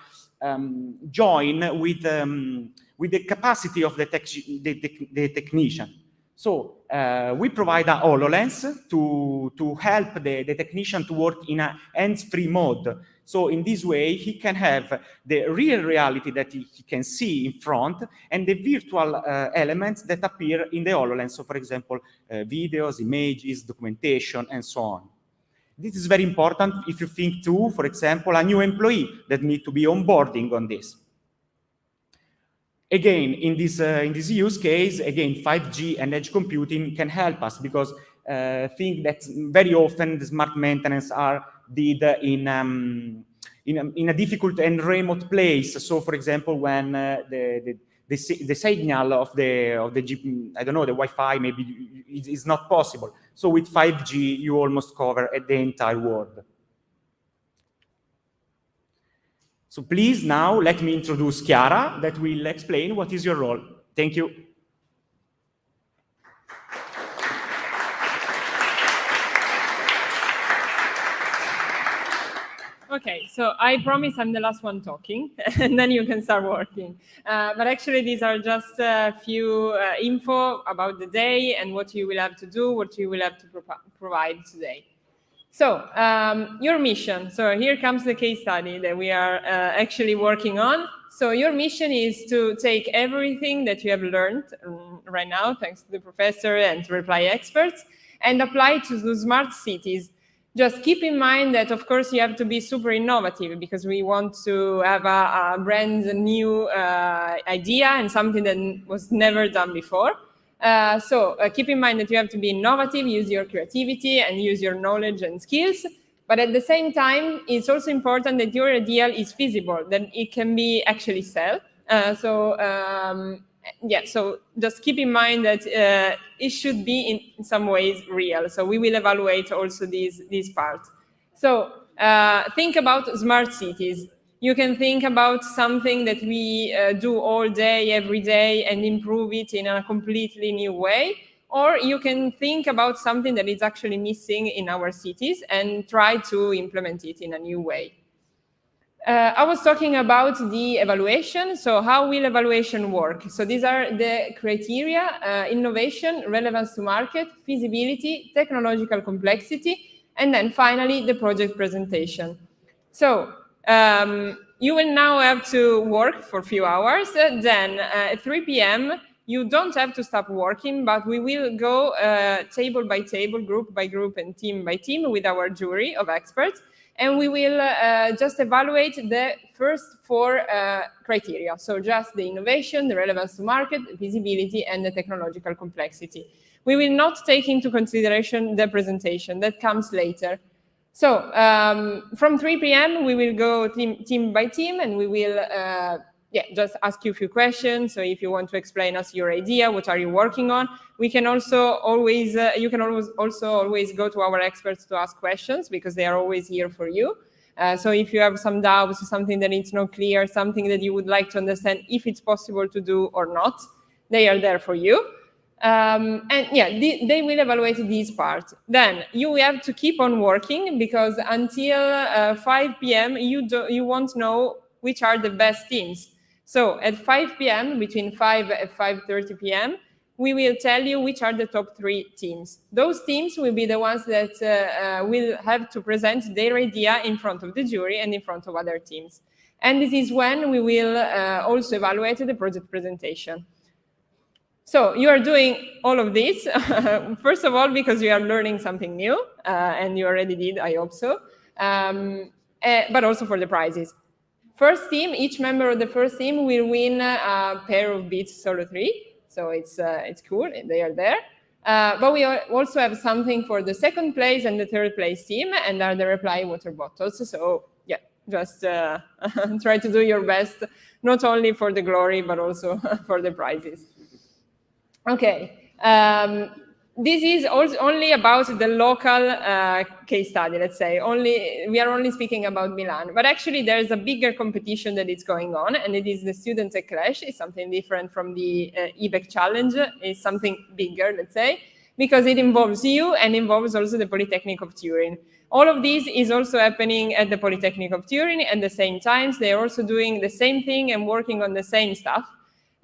joined with the capacity of the technician. So we provide a HoloLens to help the technician to work in a hands-free mode. So in this way, he can have the real reality that he can see in front and the virtual elements that appear in the HoloLens. So for example, videos, images, documentation, and so on. This is very important if you think to, for example, a new employee that need to be onboarding on this. Again, in this use case, again, 5G and edge computing can help us, because think that very often the smart maintenance are did in a difficult and remote place. So, for example, when the signal of the I don't know, the Wi-Fi maybe is not possible. So with 5G, you almost cover the entire world. So please now let me introduce Chiara, that will explain what is your role. Thank you. Okay, so I promise I'm the last one talking, and then you can start working. But actually, these are just a few info about the day and what you will have to do, what you will have to provide today. So your mission. So here comes the case study that we are actually working on. So your mission is to take everything that you have learned right now, thanks to the professor and to Reply experts, and apply it to the smart cities. Just keep in mind that, of course, you have to be super innovative, because we want to have a brand new idea and something that was never done before. So keep in mind that you have to be innovative, use your creativity and use your knowledge and skills. But at the same time, it's also important that your idea is feasible, that it can be actually sold. So just keep in mind that it should be in some ways real. So we will evaluate also these parts. So think about smart cities. You can think about something that we do all day, every day, and improve it in a completely new way. Or you can think about something that is actually missing in our cities and try to implement it in a new way. I was talking about the evaluation. So how will evaluation work? So these are the criteria: innovation, relevance to market, feasibility, technological complexity, and then finally the project presentation. So you will now have to work for a few hours. Then at 3 p.m., you don't have to stop working, but we will go table by table, group by group, and team by team with our jury of experts, and we will just evaluate the first 4 criteria. So just the innovation, the relevance to market, visibility, and the technological complexity. We will not take into consideration the presentation, that comes later. So from 3 p.m. we will go team by team, and we will just ask you a few questions. So if you want to explain us your idea, what are you working on? We can also always, you can always go to our experts to ask questions, because they are always here for you. So if you have some doubts, something that is not clear, something that you would like to understand if it's possible to do or not, they are there for you. They will evaluate this part. Then you have to keep on working, because until 5 p.m. you won't know which are the best teams. So at 5 p.m., between 5 and 5:30 p.m., we will tell you which are the top 3 teams. Those teams will be the ones that will have to present their idea in front of the jury and in front of other teams. And this is when we will also evaluate the project presentation. So you are doing all of this, first of all, because you are learning something new, and you already did, I hope so, but also for the prizes. First team, each member of the first team will win a pair of Beats Solo 3. So it's cool, they are there. But we also have something for the second place and the third place team, and are the reply water bottles. So yeah, just try to do your best, not only for the glory, but also for the prizes. Okay. This is only about the local case study, let's say. We are only speaking about Milan. But actually, there's a bigger competition that is going on, and it is the Student Tech Clash. It's something different from the EBEC Challenge. It's something bigger, let's say, because it involves you and involves also the Politecnico of Turin. All of this is also happening at the Politecnico of Turin at the same time. They are also doing the same thing and working on the same stuff.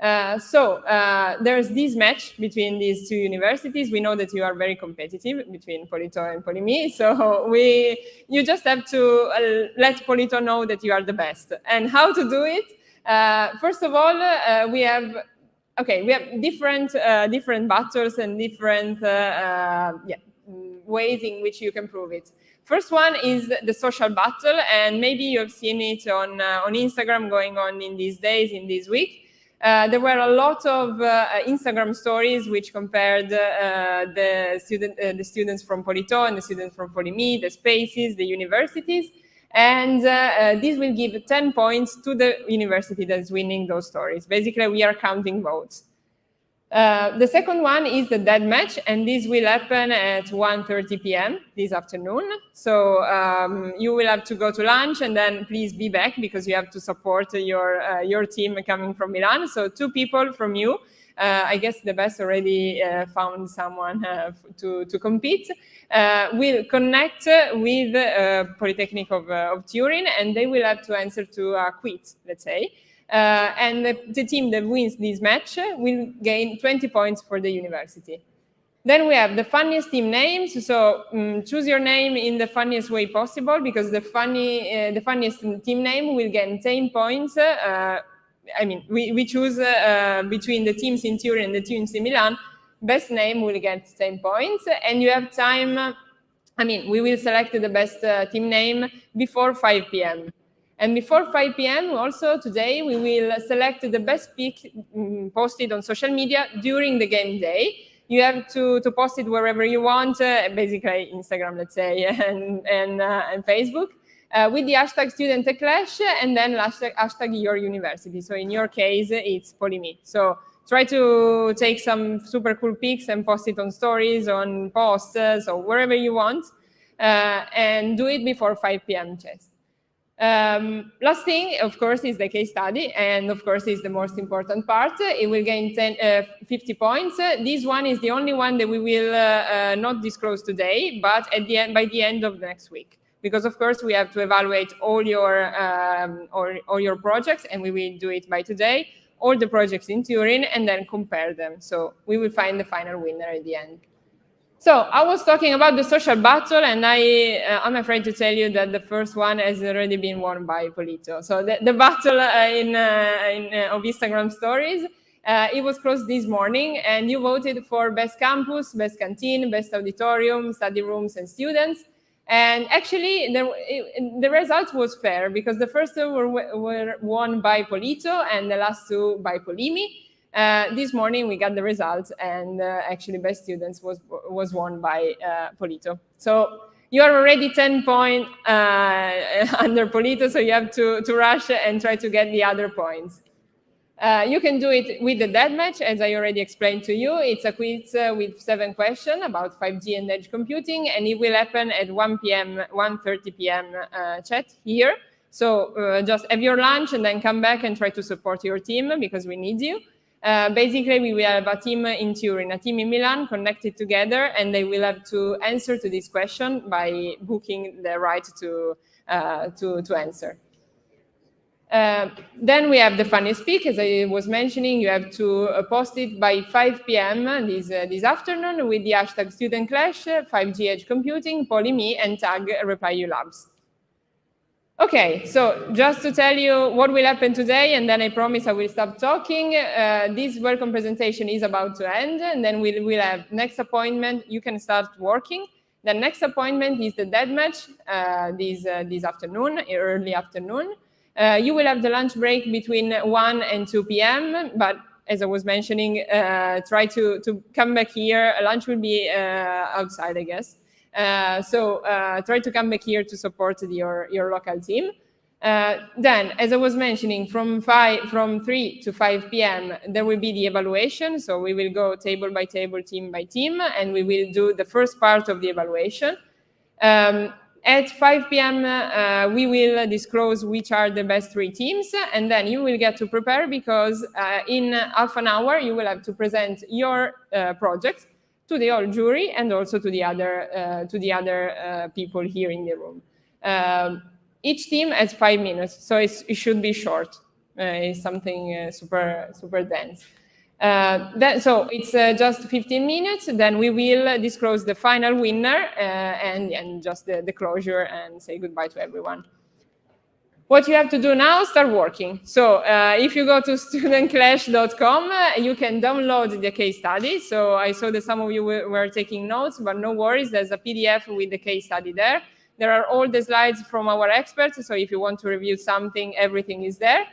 There's this match between these 2 universities. We know that you are very competitive between Polito and PoliMi, so you just have to let Polito know that you are the best. And how to do it? First of all, we have different battles and different ways in which you can prove it. First one is the social battle, and maybe you have seen it on Instagram going on in these days, in this week. There were a lot of Instagram stories which compared the students from Polito and the students from PoliMi, the spaces, the universities, and this will give 10 points to the university that's winning those stories. Basically, we are counting votes. The second one is the dead match, and this will happen at 1:30 p.m. this afternoon. So you will have to go to lunch, and then please be back, because you have to support your team coming from Milan. So 2 people from you, I guess the best already found someone to compete, will connect with Politecnico of Turin, and they will have to answer to a quiz, let's say. And the team that wins this match will gain 20 points for the university. Then we have the funniest team names. So choose your name in the funniest way possible, because the funniest team name will gain 10 points. We choose between the teams in Turin and the teams in Milan. Best name will get 10 points, and you have time. We will select the best team name before 5 p.m. And before 5 p.m. also today, we will select the best pick posted on social media during the game day. You have to post it wherever you want, basically Instagram, let's say, and Facebook, with the hashtag Student Tech Clash, and then hashtag your university. So in your case, it's PoliMi. So try to take some super cool pics and post it on stories, on posts, or wherever you want, and do it before 5 p.m. chess. Last thing, of course, is the case study, and of course is the most important part. It will gain 50 points. This one is the only one that we will not disclose today, but by the end of next week, because of course we have to evaluate all your projects, and we will do it by today, all the projects in Turin, and then compare them. So we will find the final winner at the end. So I was talking about the social battle, and I'm afraid to tell you that the first one has already been won by Polito. So the battle of Instagram stories It was closed this morning, and you voted for best campus, best canteen, best auditorium, study rooms, and students. And actually, the result was fair because the first two were won by Polito and the last two by PoliMi. This morning we got the results, and actually best students was won by Polito. So you are already 10 points under Polito, so you have to rush and try to get the other points. You can do it with the dead match, as I already explained to you. It's a quiz with 7 questions about 5G and edge computing, and it will happen at 1 p.m., 1:30 p.m. Chat here. So just have your lunch and then come back and try to support your team because we need you. Basically, we will have a team in Turin, a team in Milan connected together, and they will have to answer to this question by booking the right to answer. Then we have the funny speak, as I was mentioning. You have to post it by 5 p.m. This afternoon with the hashtag Student Clash, 5G Edge Computing, PoliMi, and tag ReplyU Labs. Okay, so just to tell you what will happen today, and then I promise I will stop talking. This welcome presentation is about to end, and then we'll have next appointment. You can start working. The next appointment is the dead match this afternoon, early afternoon. You will have the lunch break between 1 and 2 p.m., but as I was mentioning, try to come back here. Lunch will be outside, I guess. So try to come back here to support your local team. Then, as I was mentioning, from 3 to 5 p.m., there will be the evaluation. So we will go table by table, team by team, and we will do the first part of the evaluation. At 5 p.m., we will disclose which are the best 3 teams, and then you will get to prepare because in half an hour, you will have to present your project to the whole jury and also to the other people here in the room. Each team has 5 minutes, so it should be short. It's something super dense. So it's just 15 minutes, then we will disclose the final winner and just the closure and say goodbye to everyone. What you have to do now, start working. So if you go to studentclash.com, you can download the case study. So I saw that some of you were taking notes, but no worries, there's a PDF with the case study there. There are all the slides from our experts, so if you want to review something, everything is there.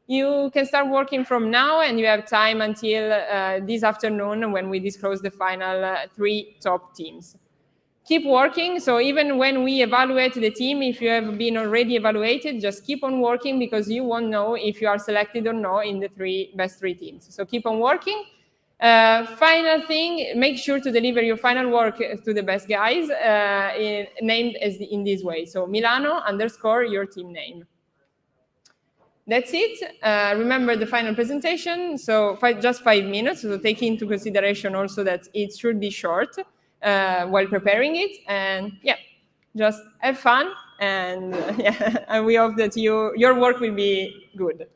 You can start working from now, and you have time until this afternoon when we disclose the final 3 top teams. Keep working. So even when we evaluate the team, if you have been already evaluated, just keep on working because you won't know if you are selected or not in the best 3 teams. So keep on working. Final thing, make sure to deliver your final work to the best guys, named in this way. So Milano _ your team name. That's it. Remember the final presentation. So just 5 minutes. So take into consideration also that it should be short while preparing it. And yeah, just have fun. And yeah, and we hope that your work will be good.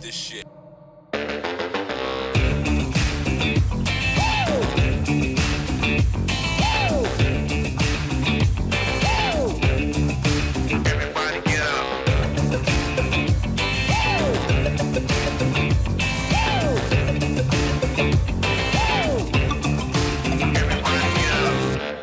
this shit. Everybody get up. Everybody get up.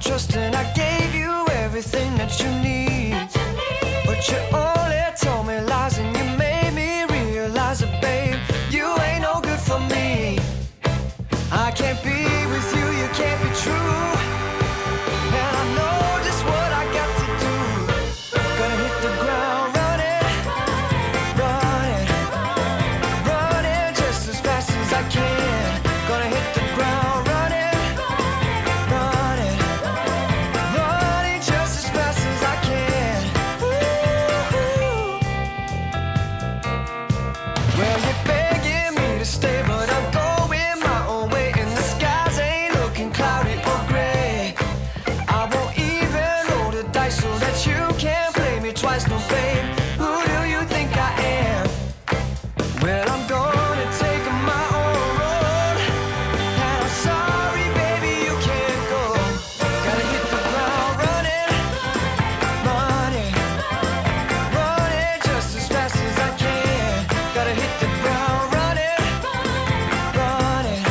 trust and I gave you everything that you need. But you only told me lies and you made me realize that, babe, you ain't no good for me. I can't be with you, you can't be true. And I know just what I got to do. Gonna hit the ground running, running, running just as fast as I can. Gonna hit the ground running, running, running just as fast as I can. Ooh. Well, you're begging me to stay, but I'm going my own way, and the skies ain't looking cloudy or gray. I won't even roll the dice so that you can't play me twice, no babe. Who do you think I am? Well, I'm gonna take my own road, and I'm sorry, baby, you can't go. Gotta hit the ground running, running, running just as fast as I can. Gotta hit the ground running, running,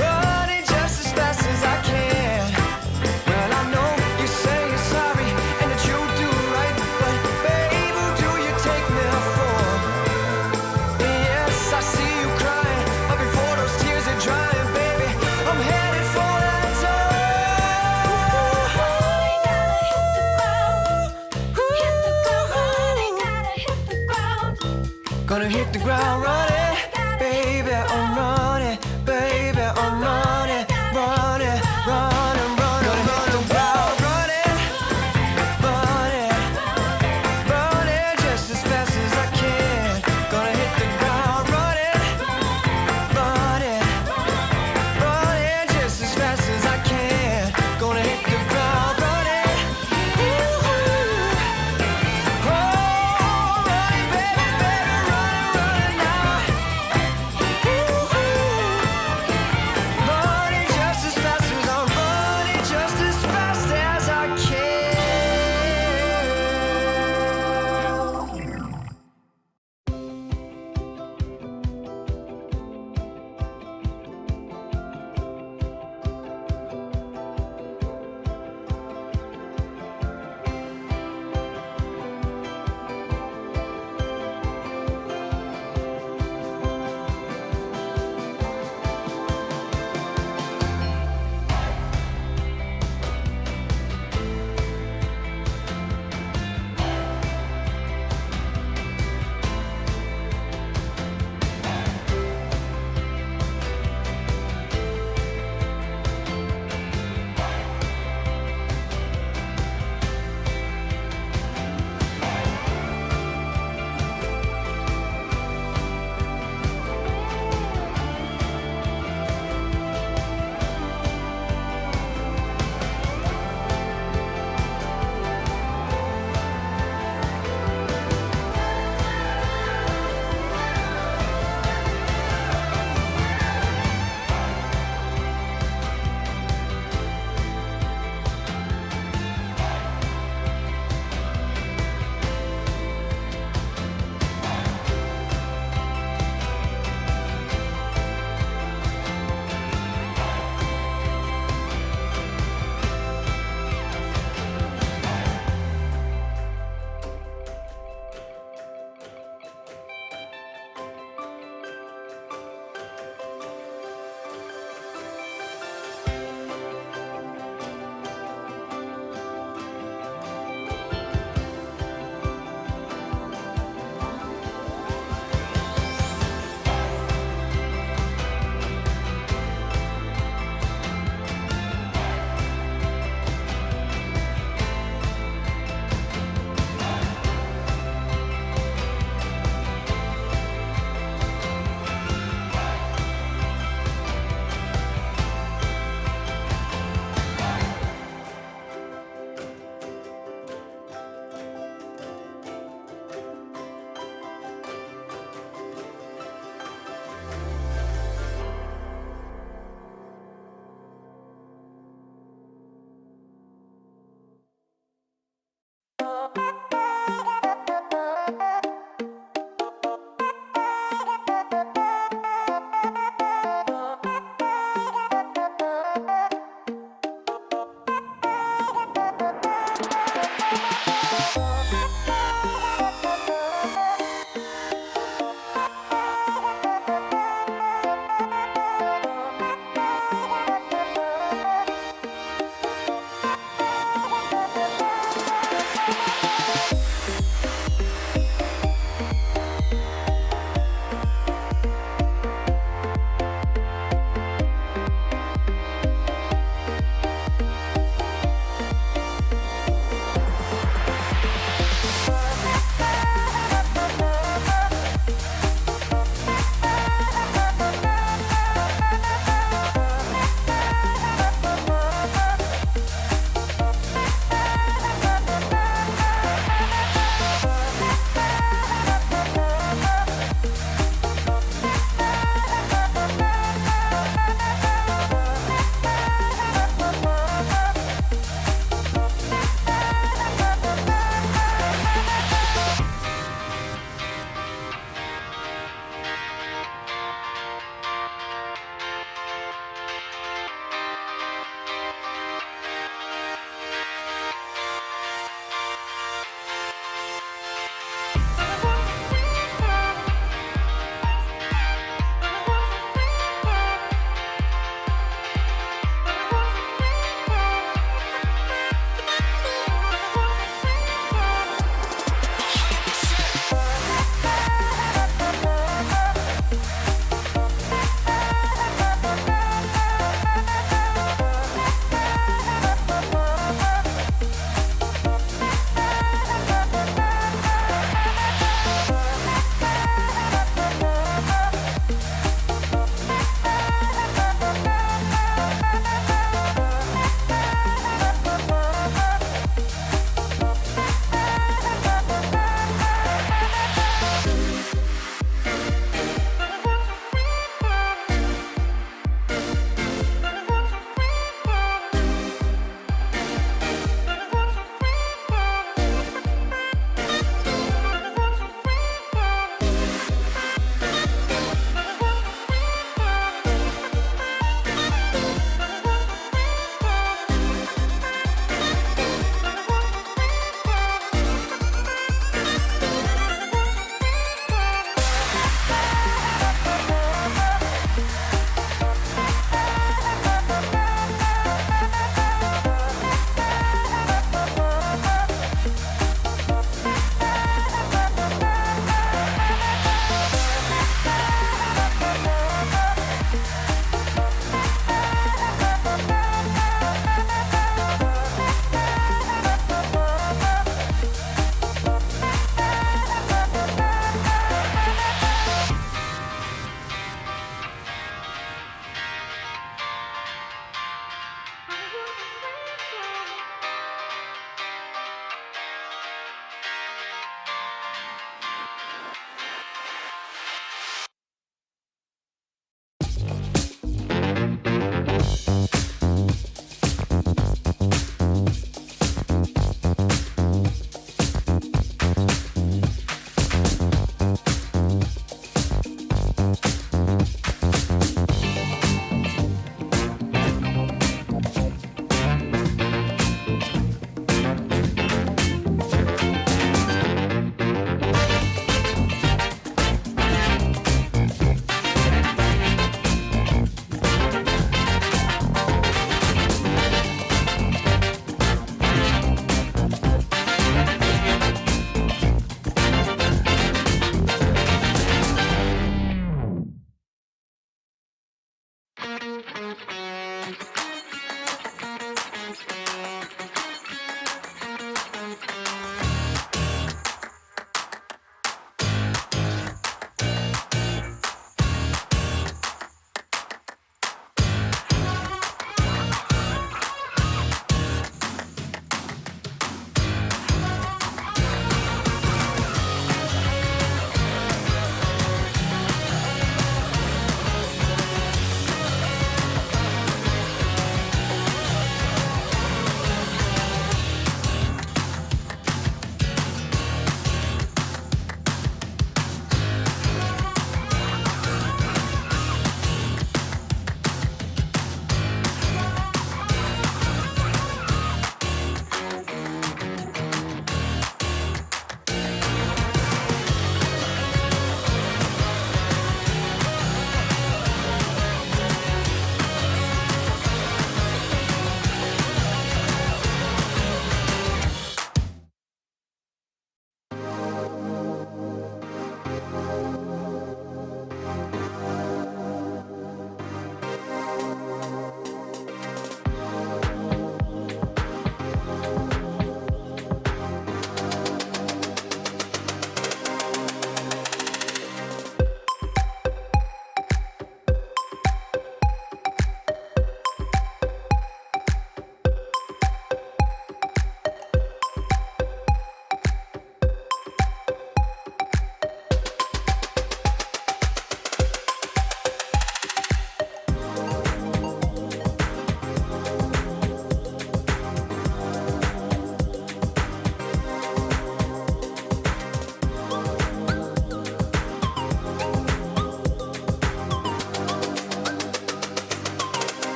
running just as fast as I can. Well, I know you say you're sorry and that you do right, but babe, who do you take me for? Yes, I see you crying, but before those tears are drying, baby, I'm headed for that door. Gonna hit the ground running, baby, I'm running, baby, I'm running, running, running, running. Gonna hit the ground running, running, running just as fast as I can. Gonna hit the ground running, running, running just as fast as I can. Gonna hit the ground running. Ooh. Oh, running, baby, baby, running, running now. Ooh.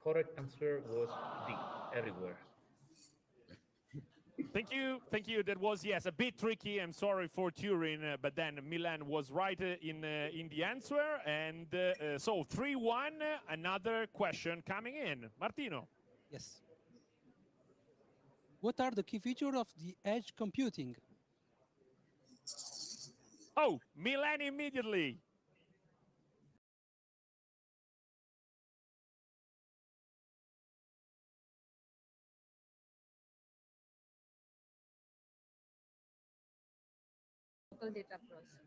correct answer was D, everywhere. Thank you. Thank you. That was, yes, a bit tricky. I'm sorry for Turin, but then Milan was right in the answer. And so 3-1, another question coming in. Martino. Yes. What are the key features of the edge computing? Oh, Milan immediately. Local data processing.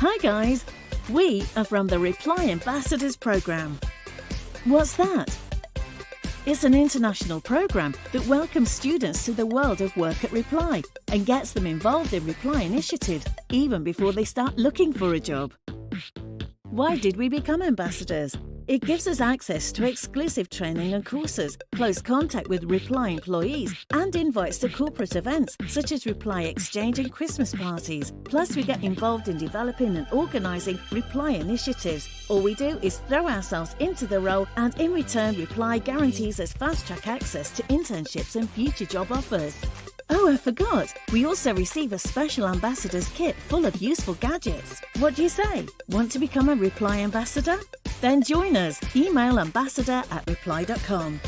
Hi guys, we are from the Reply Ambassadors Programme. What's that? It's an international programme that welcomes students to the world of work at Reply and gets them involved in Reply initiatives even before they start looking for a job. Why did we become ambassadors? It gives us access to exclusive training and courses, close contact with Reply employees, and invites to corporate events such as Reply Exchange and Christmas parties. Plus, we get involved in developing and organising Reply initiatives. All we do is throw ourselves into the role, and in return, Reply guarantees us fast-track access to internships and future job offers. Oh, I forgot. We also receive a special ambassador's kit full of useful gadgets. What do you say? Want to become a Reply ambassador? Then join us. Email ambassador@reply.com.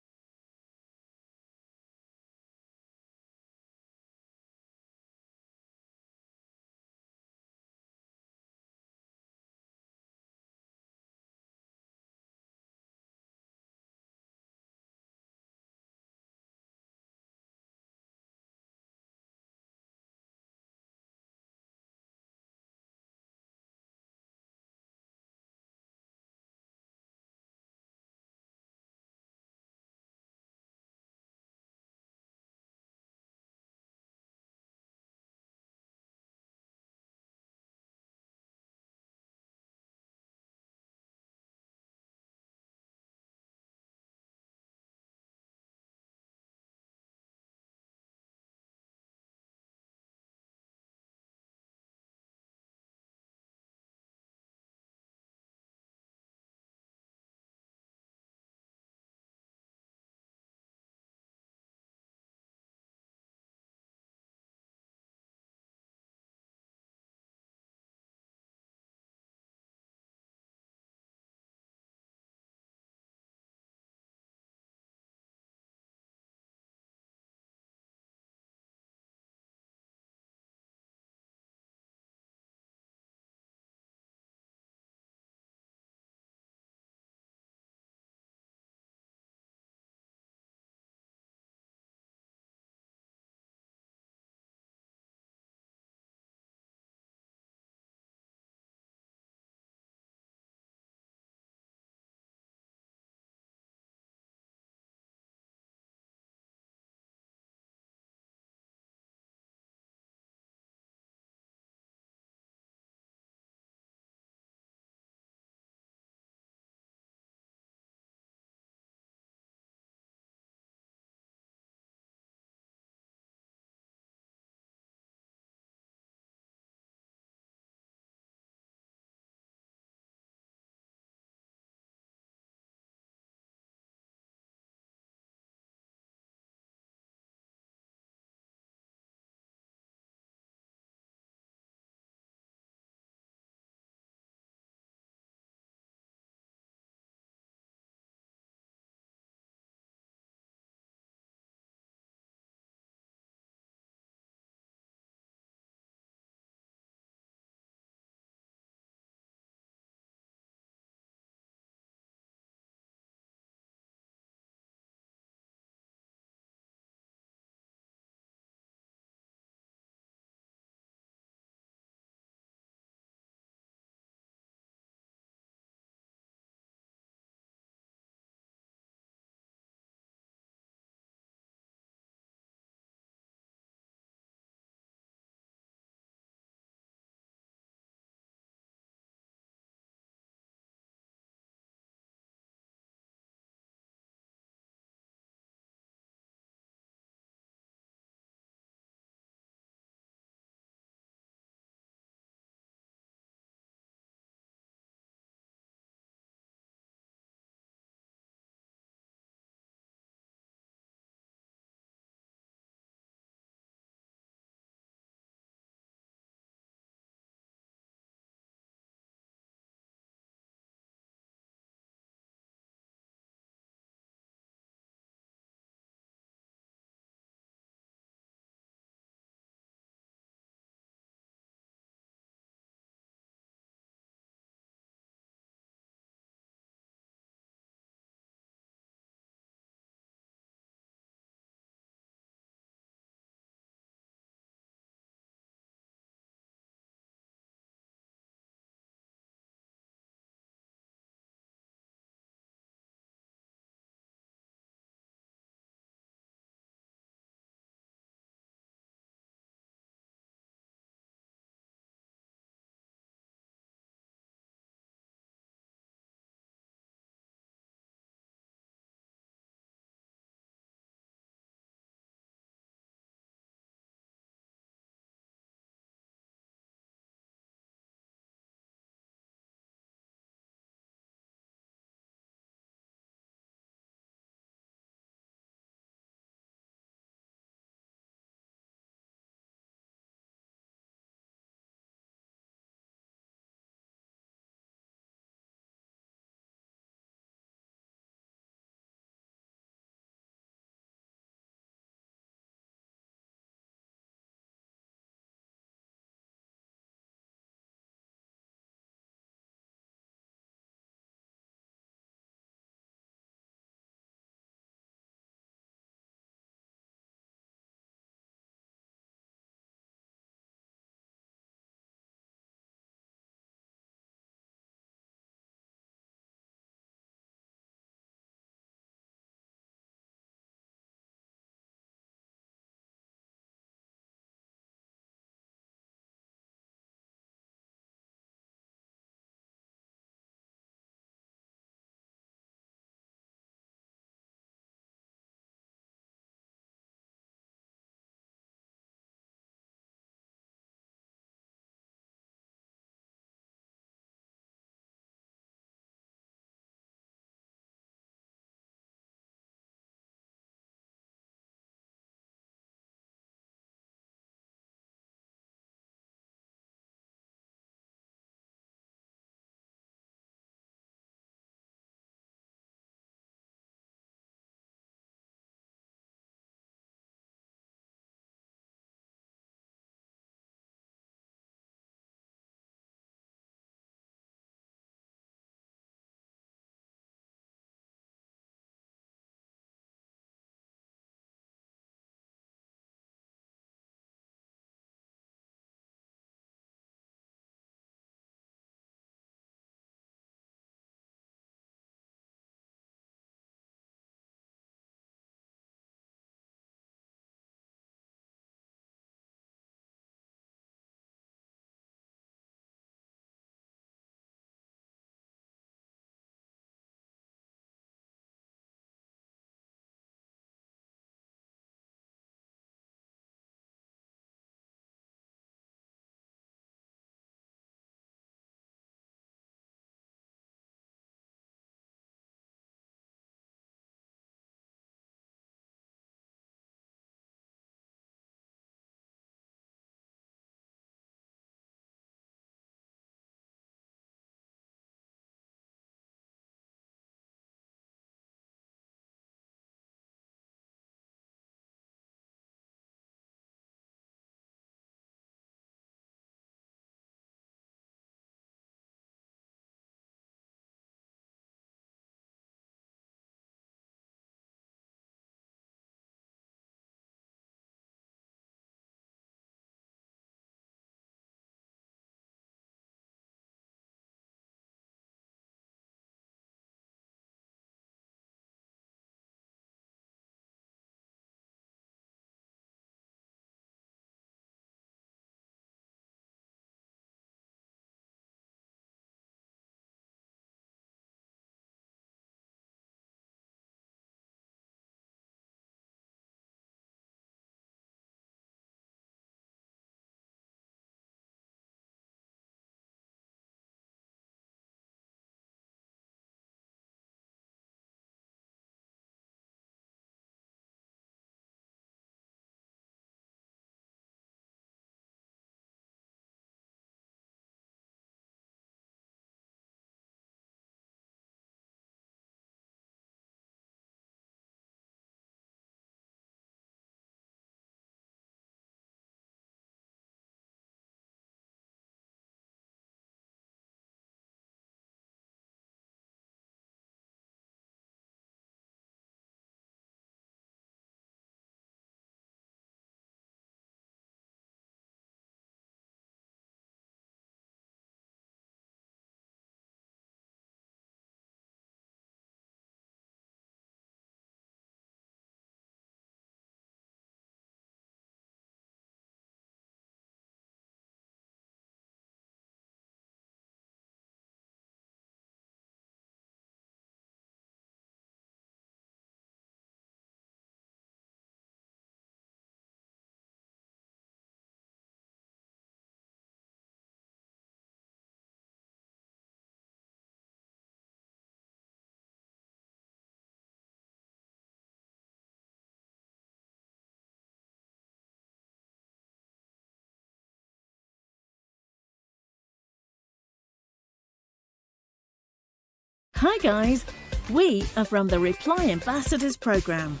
Hi guys, we are from the Reply Ambassadors program.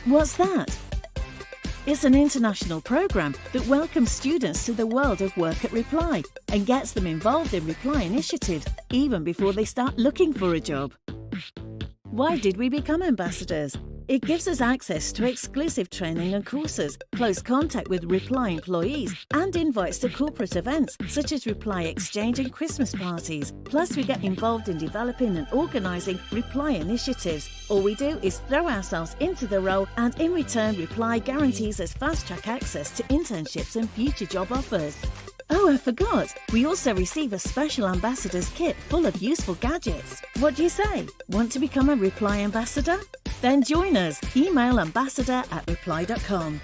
What's that? It's an international program that welcomes students to the world of work at Reply and gets them involved in Reply initiatives even before they start looking for a job. Why did we become ambassadors? It gives us access to exclusive training and courses, close contact with Reply employees, and invites to corporate events such as Reply Exchange and Christmas parties. Plus, we get involved in developing and organising Reply initiatives. All we do is throw ourselves into the role, and in return, Reply guarantees us fast-track access to internships and future job offers. Oh, I forgot! We also receive a special ambassador's kit full of useful gadgets. What do you say? Want to become a Reply ambassador? Then join us. Email ambassador@reply.com.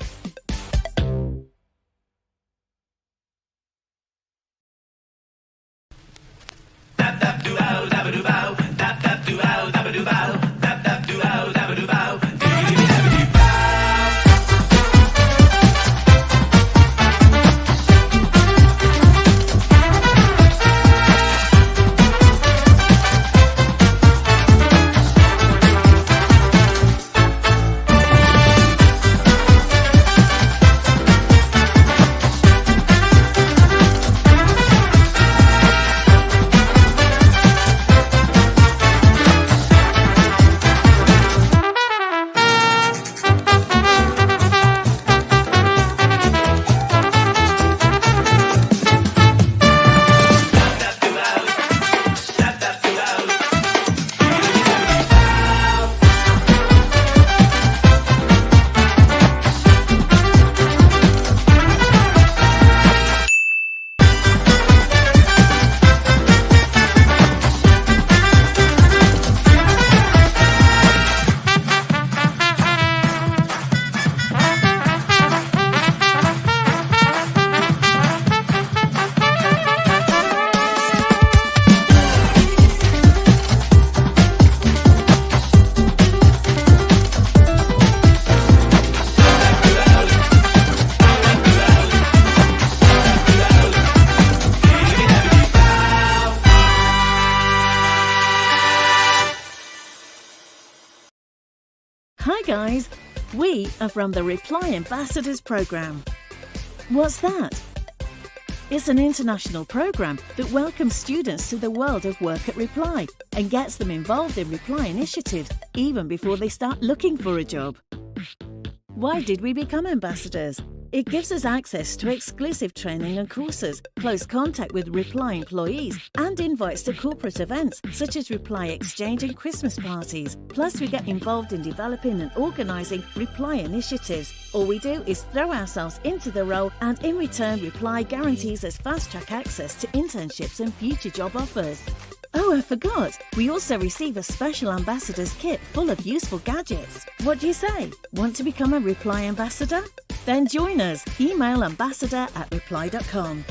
Hi guys, we are from the Reply Ambassadors program. What's that? It's an international program that welcomes students to the world of work at Reply and gets them involved in Reply initiatives even before they start looking for a job. Why did we become ambassadors? It gives us access to exclusive training and courses, close contact with Reply employees, and invites to corporate events such as Reply Exchange and Christmas parties. Plus, we get involved in developing and organising Reply initiatives. All we do is throw ourselves into the role, and in return, Reply guarantees us fast-track access to internships and future job offers. Oh, I forgot! We also receive a special ambassador's kit full of useful gadgets. What do you say? Want to become a Reply ambassador? Then join us. Email ambassador@reply.com.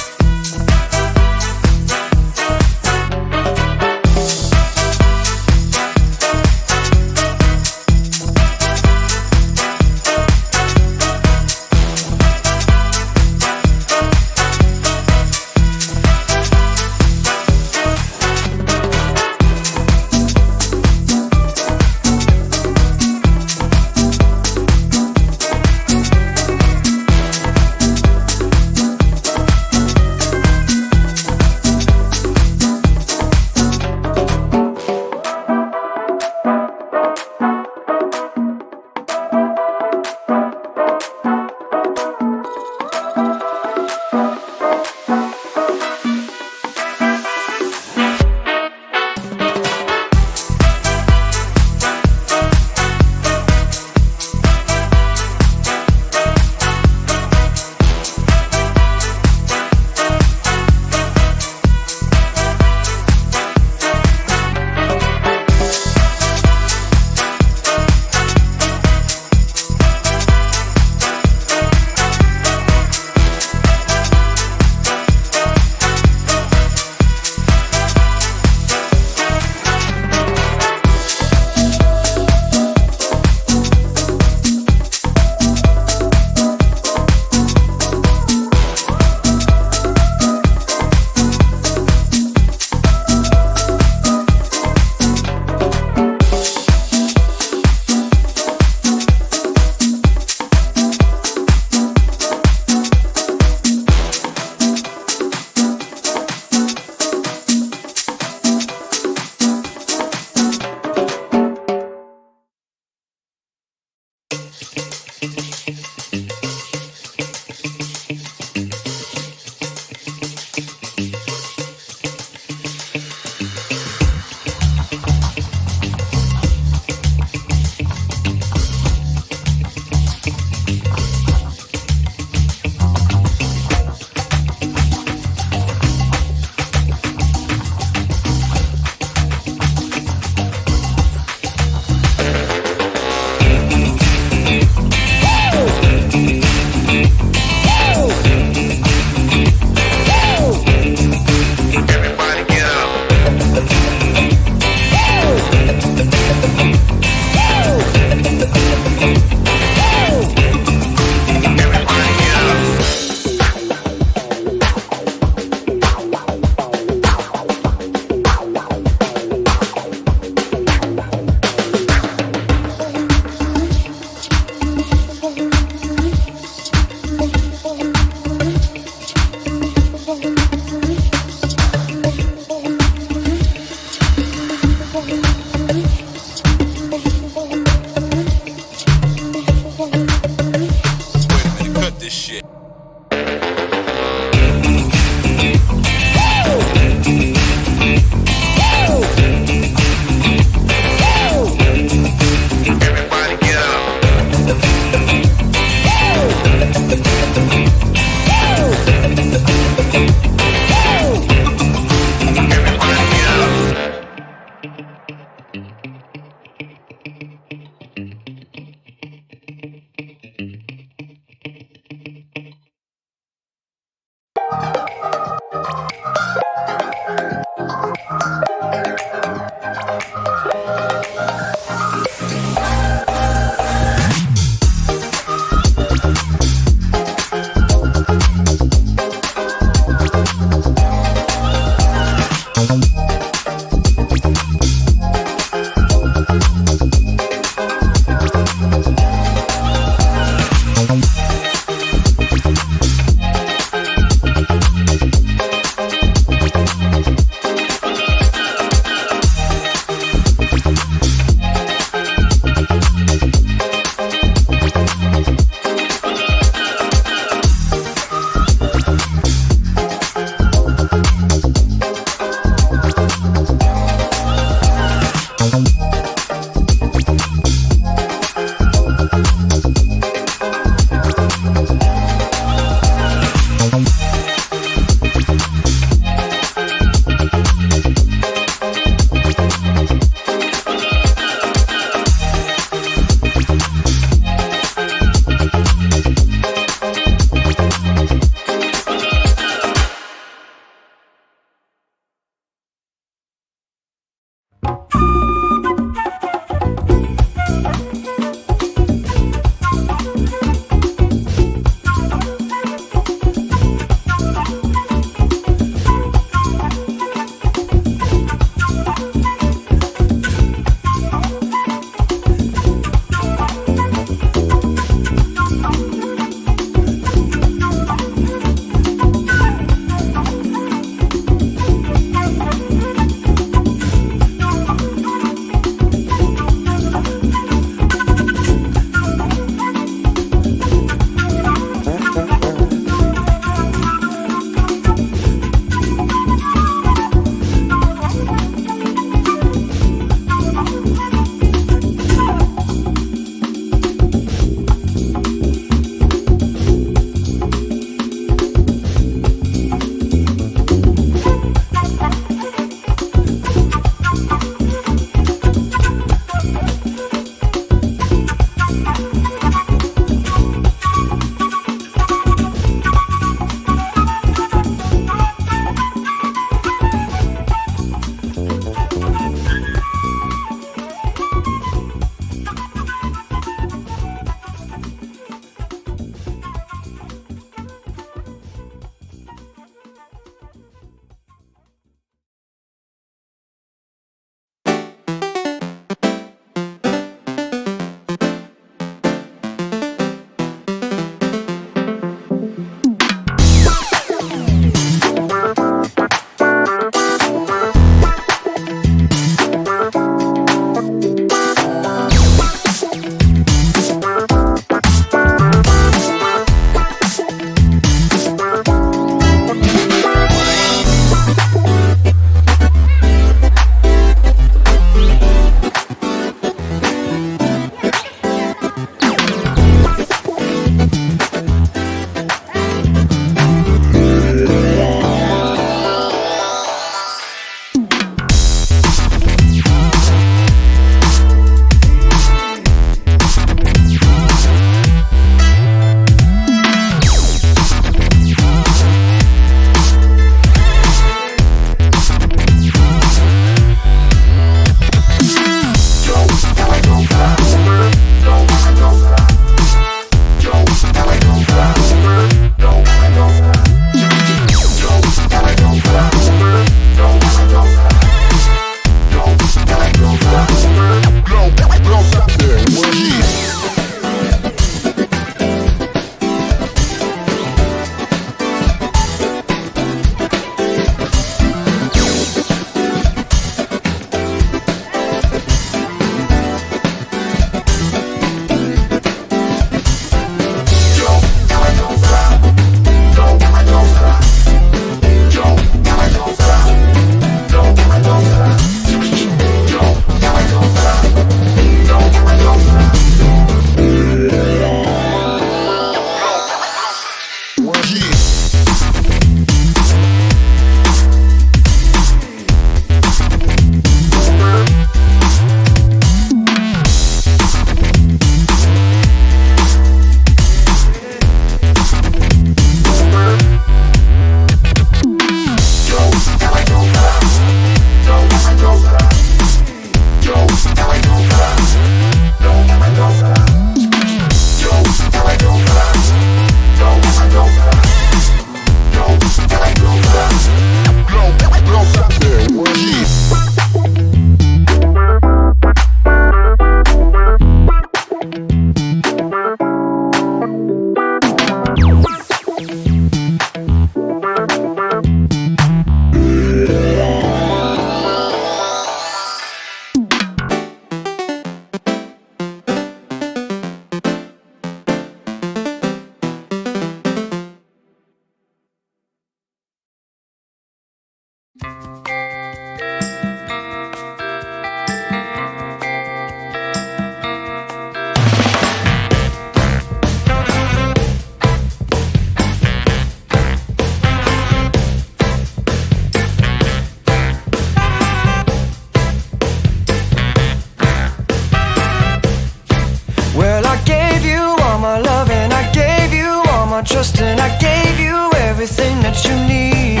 my trust and I gave you everything that you need.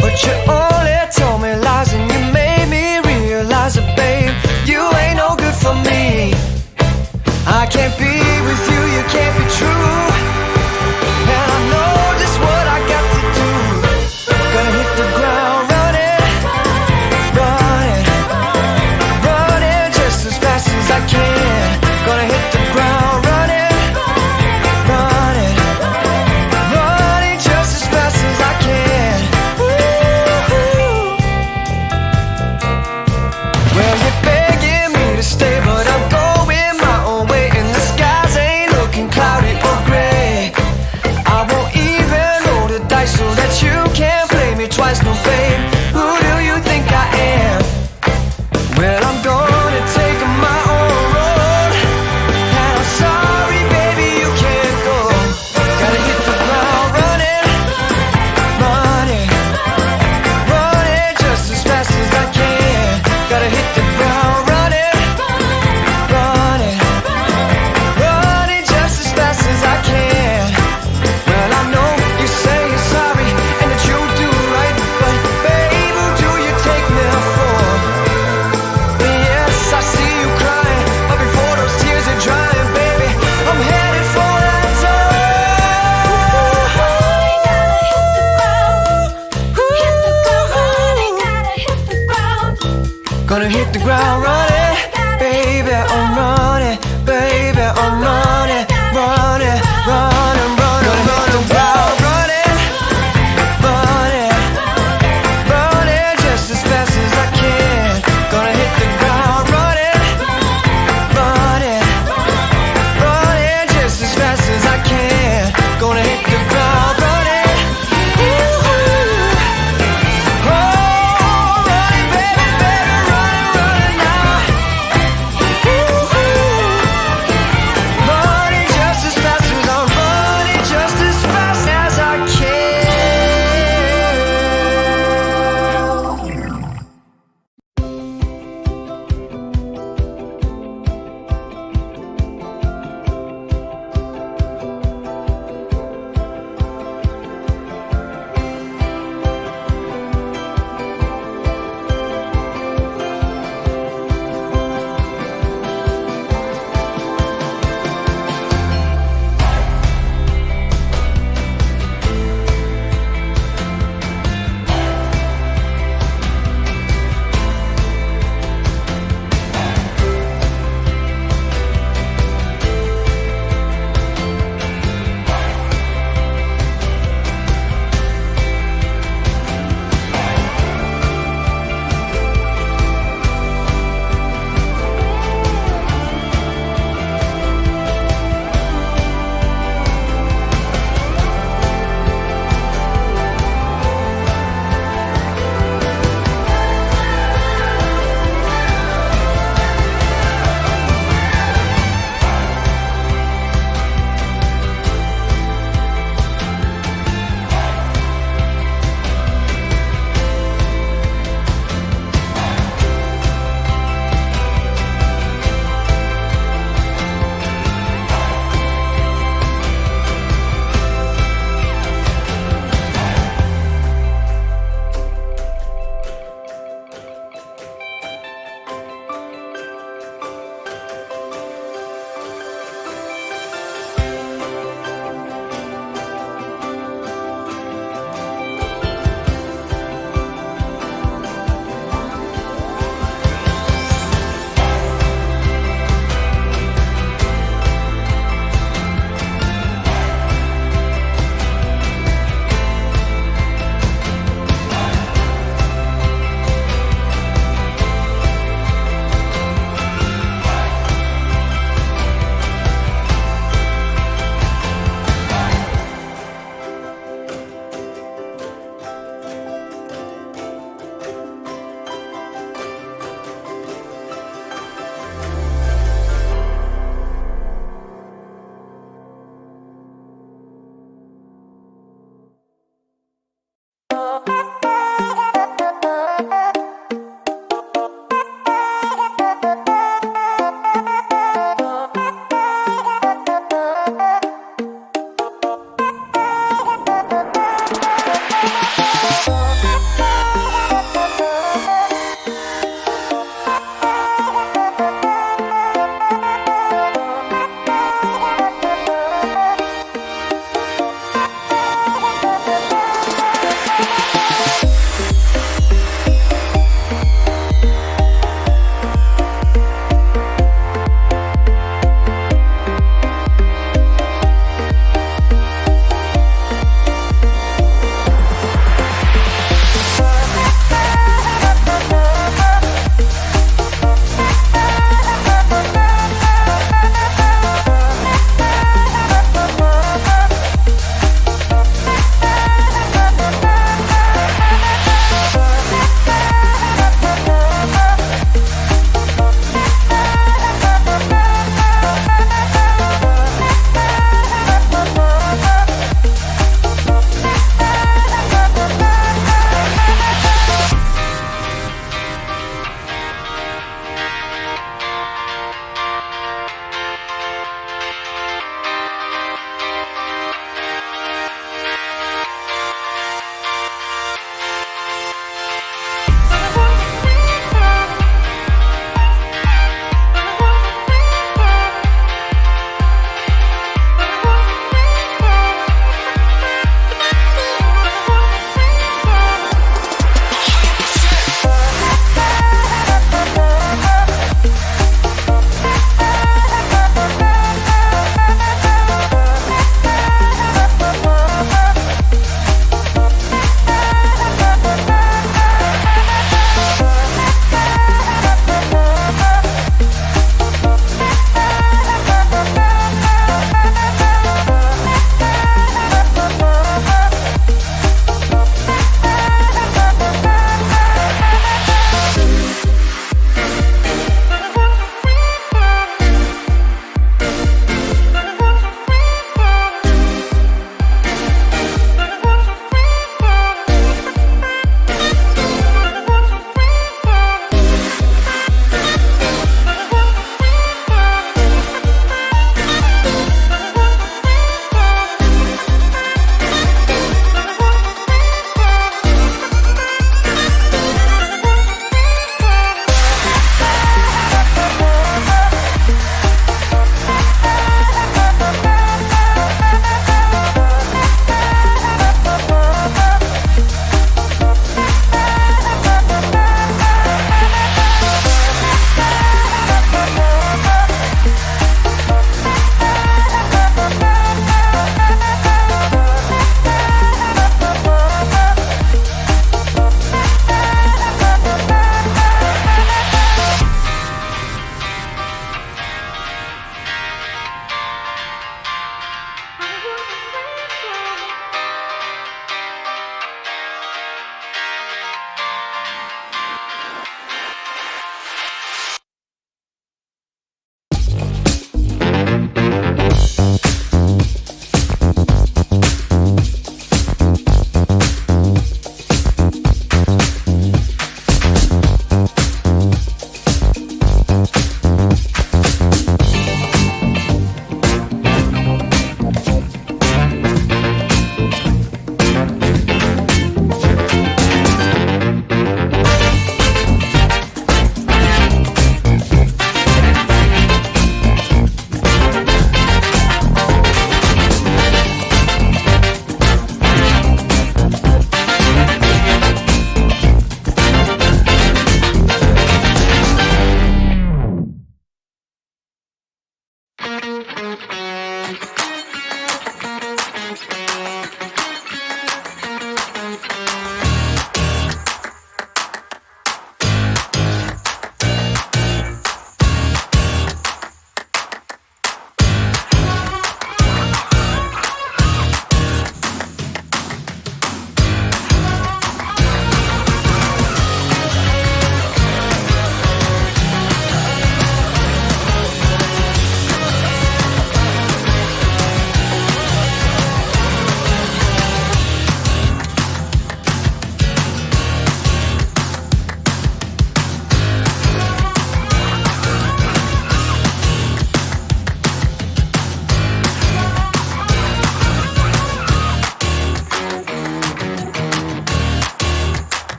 But you only told me lies and you made me realize that, babe, you ain't no good for me. I can't be with you, you can't be true. And I know just what I got to do. Gonna hit the ground running, running, running just as fast as I can. Gonna hit the ground running, running, running just as fast as I can. Ooh.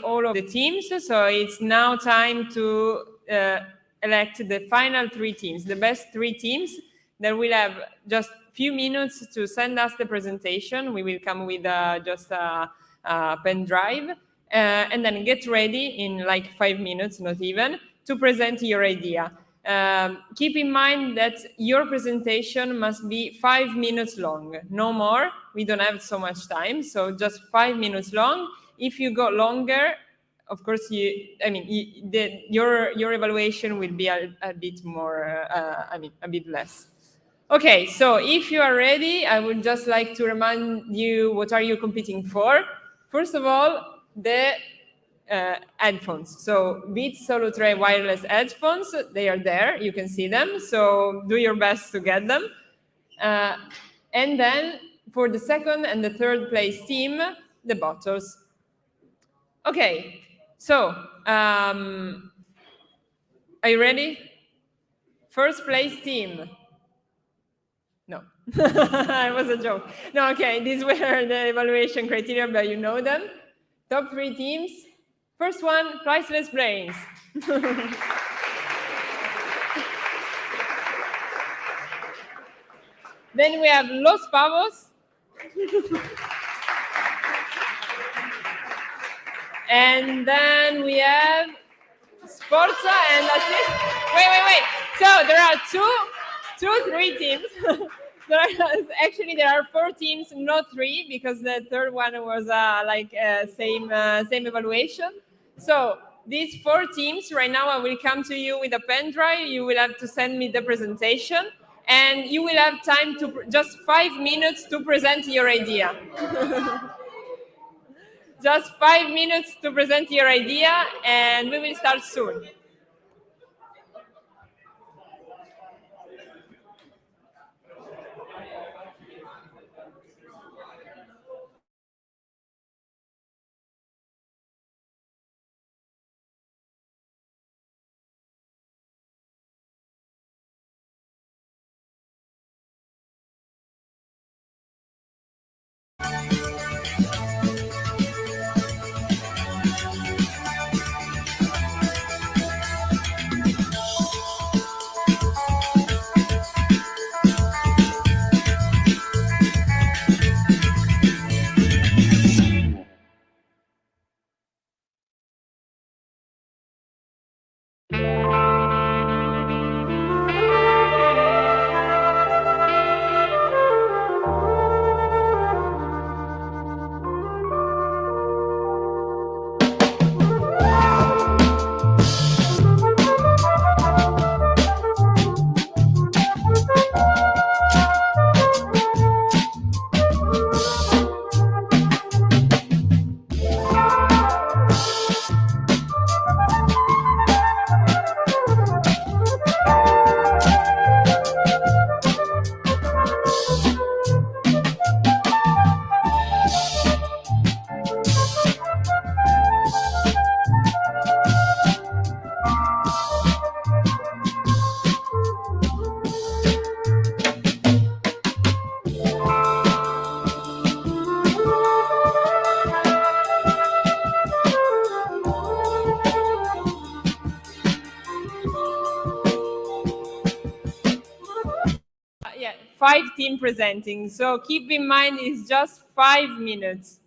all of the teams. So it's now time to elect the final 3 teams, the best 3 teams. Then we'll have just a few minutes to send us the presentation. We will come with just a pen drive. And then get ready in like 5 minutes, not even, to present your idea. Keep in mind that your presentation must be 5 minutes long, no more. We don't have so much time, so just 5 minutes long. If you go longer, of course, your evaluation will be a bit more, a bit less. Okay, so if you are ready, I would just like to remind you what are you competing for. First of all, the headphones. So Beats Solo 3 wireless headphones, they are there, you can see them. So do your best to get them. And then for the second and the third place team, the bottles. Okay, so are you ready? First place team. No, it was a joke. No, okay, these were the evaluation criteria, but you know them. Top 3 teams. First one, Priceless Brains. Then we have Los Pavos. And then we have Sforza and that's it. Wait. So there are three teams. There are 4 teams, not 3, because the third one was same evaluation. So these 4 teams, right now I will come to you with a pen drive. You will have to send me the presentation, and you will have time to just 5 minutes to present your idea. Just 5 minutes to present your idea, and we will start soon. Yeah, 5 team presenting. So keep in mind it's just 5 minutes.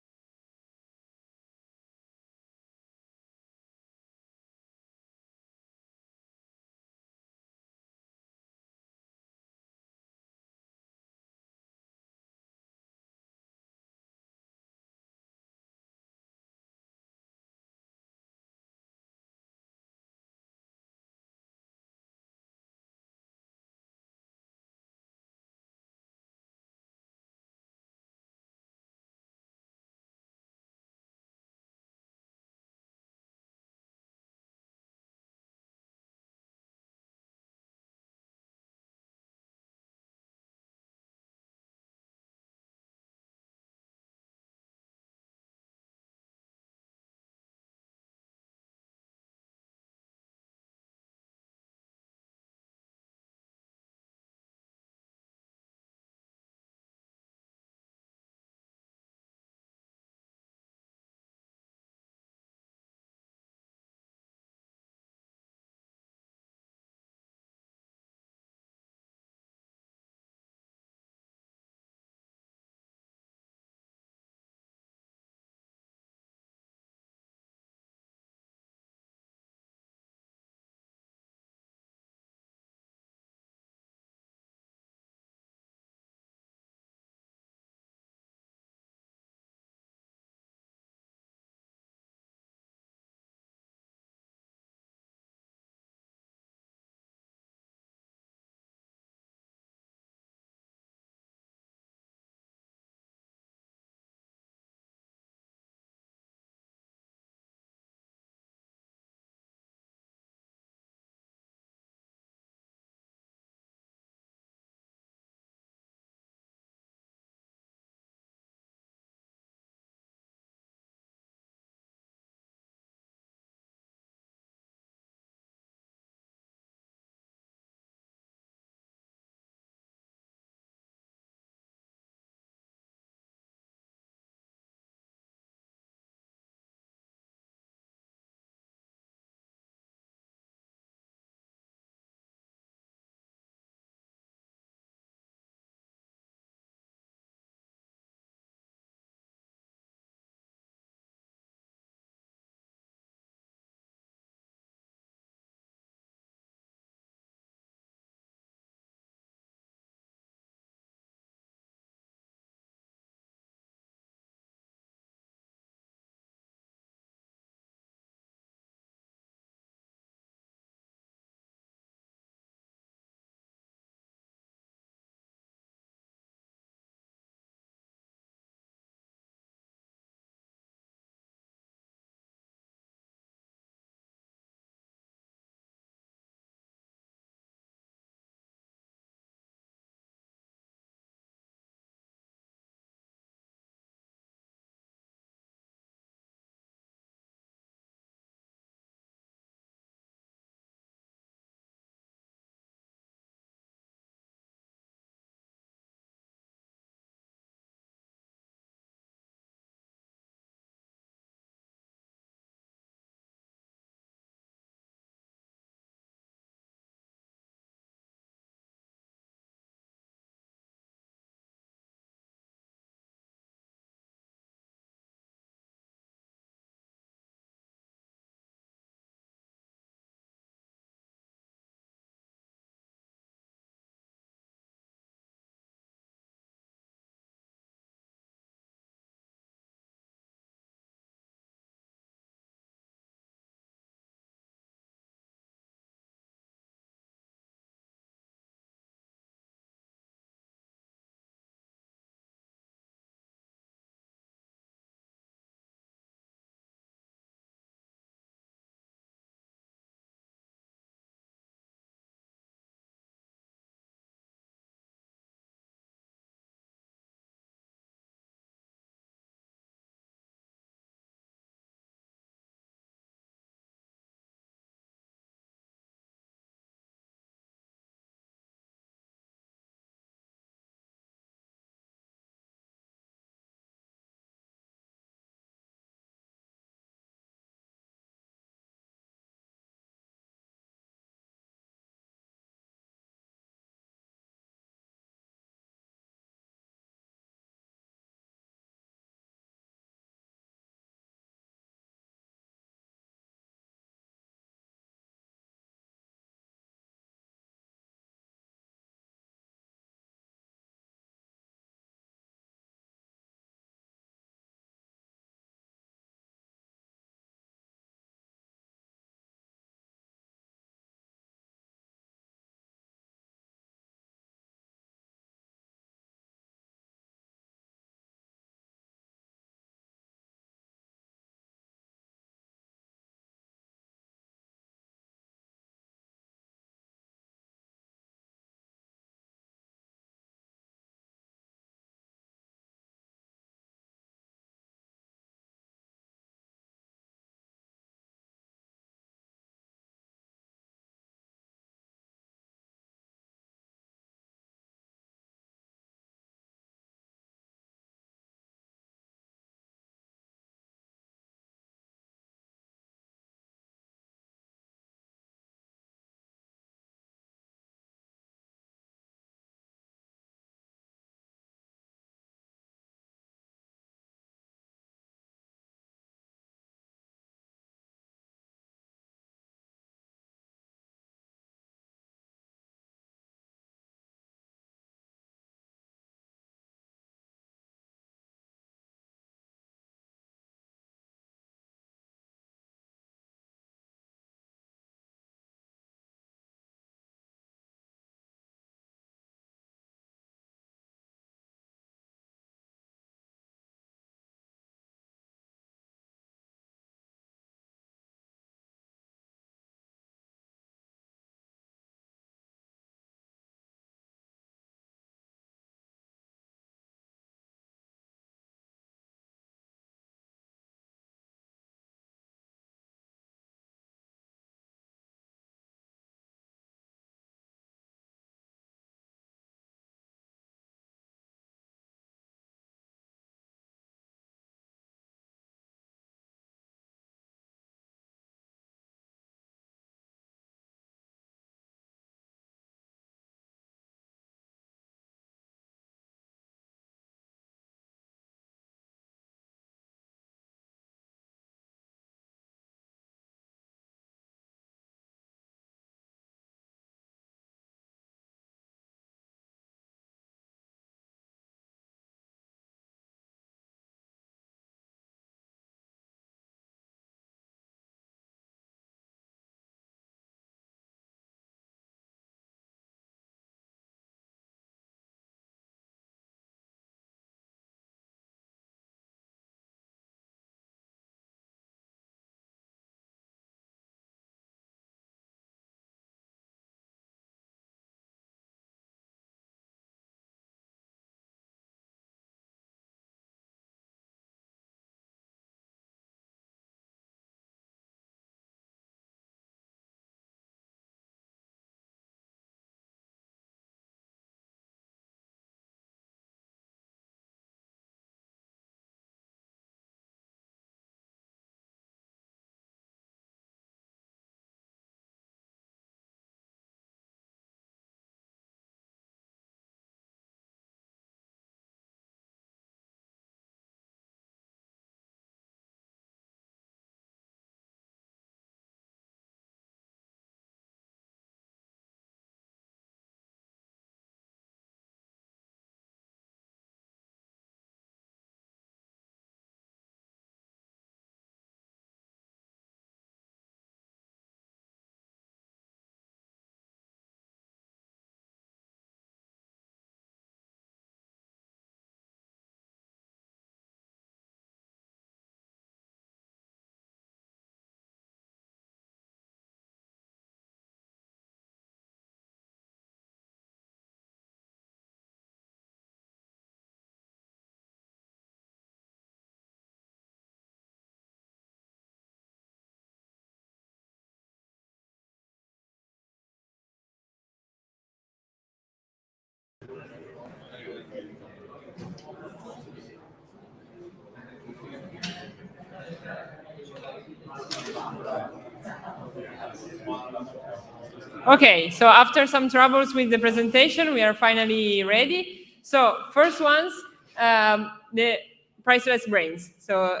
Okay, so after some troubles with the presentation, we are finally ready. So first ones, the priceless brains. So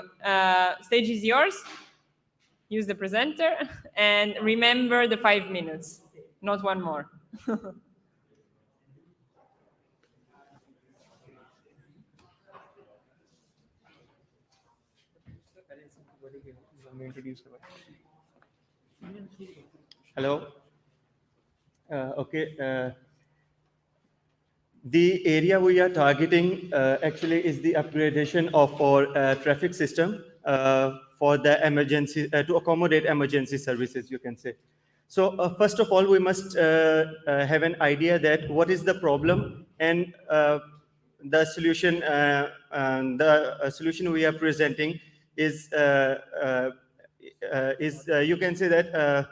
stage is yours. Use the presenter and remember the 5 minutes, not one more. Hello. The area we are targeting actually is the upgradation of our traffic system for the emergency, to accommodate emergency services, you can say. So first of all, we must have an idea that what is the problem and the solution. The solution we are presenting is you can say that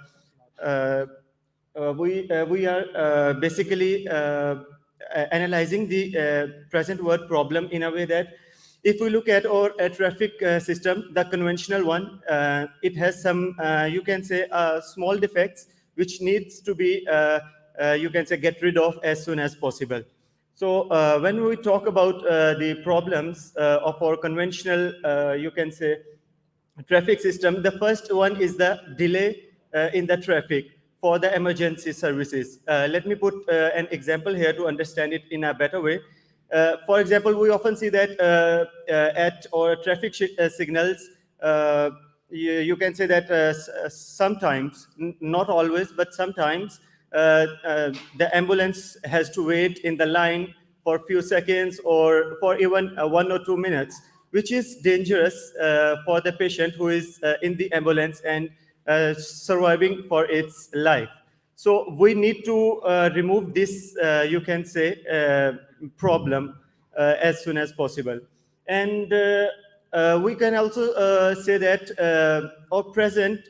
we are basically analyzing the present world problem in a way that if we look at our traffic system, the conventional one, it has some, you can say, small defects which needs to be, you can say, get rid of as soon as possible. So when we talk about the problems of our conventional, you can say, traffic system, the first one is the delay in the traffic for the emergency services. Let me put an example here to understand it in a better way. For example, we often see that at our traffic signals, you can say that sometimes, not always, but sometimes, the ambulance has to wait in the line for a few seconds or for even 1 or 2 minutes, which is dangerous for the patient who is in the ambulance and surviving for its life. So we need to remove this, you can say, problem as soon as possible. And we can also say that our present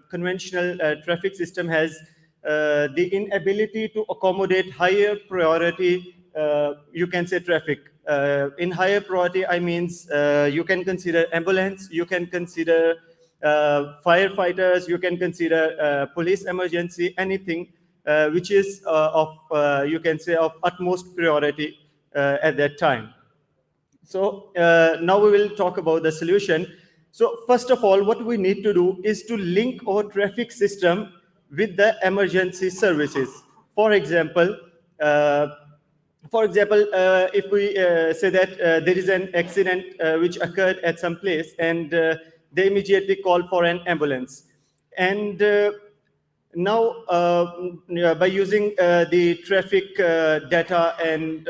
conventional traffic system has the inability to accommodate higher priority, you can say, traffic. In higher priority, I means you can consider ambulance, you can consider firefighters, you can consider police emergency, anything which is of, you can say, of utmost priority at that time. So now we will talk about the solution. So first of all, what we need to do is to link our traffic system with the emergency services. For example, if we say that there is an accident which occurred at some place and they immediately call for an ambulance. And now, by using the traffic data and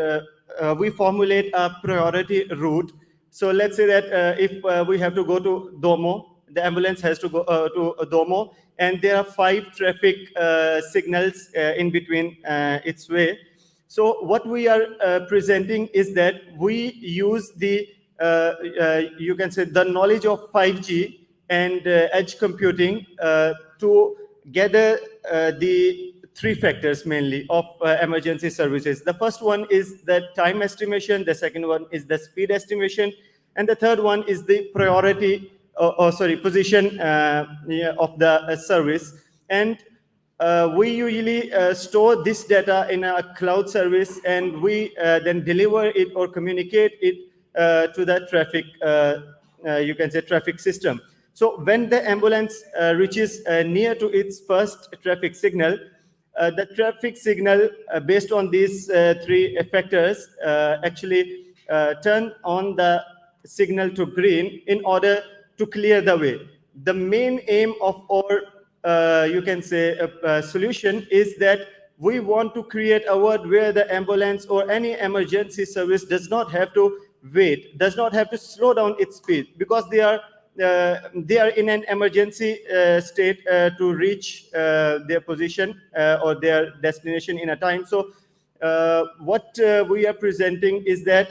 we formulate a priority route. So let's say that if we have to go to Domo, the ambulance has to go to Domo, and there are 5 traffic signals in between its way. So what we are presenting is that we use the, you can say, the knowledge of 5G and edge computing to gather the 3 factors mainly of emergency services. The first one is the time estimation, the second one is the speed estimation, and the third one is the priority, position of the service. And we usually store this data in a cloud service, and we then deliver it or communicate it to the traffic, you can say, traffic system. So when the ambulance reaches near to its first traffic signal, the traffic signal based on these 3 factors actually turn on the signal to green in order to clear the way. The main aim of our, you can say, solution is that we want to create a world where the ambulance or any emergency service does not have to wait, does not have to slow down its speed, because they are in an emergency state to reach their position or their destination in a time. So what we are presenting is that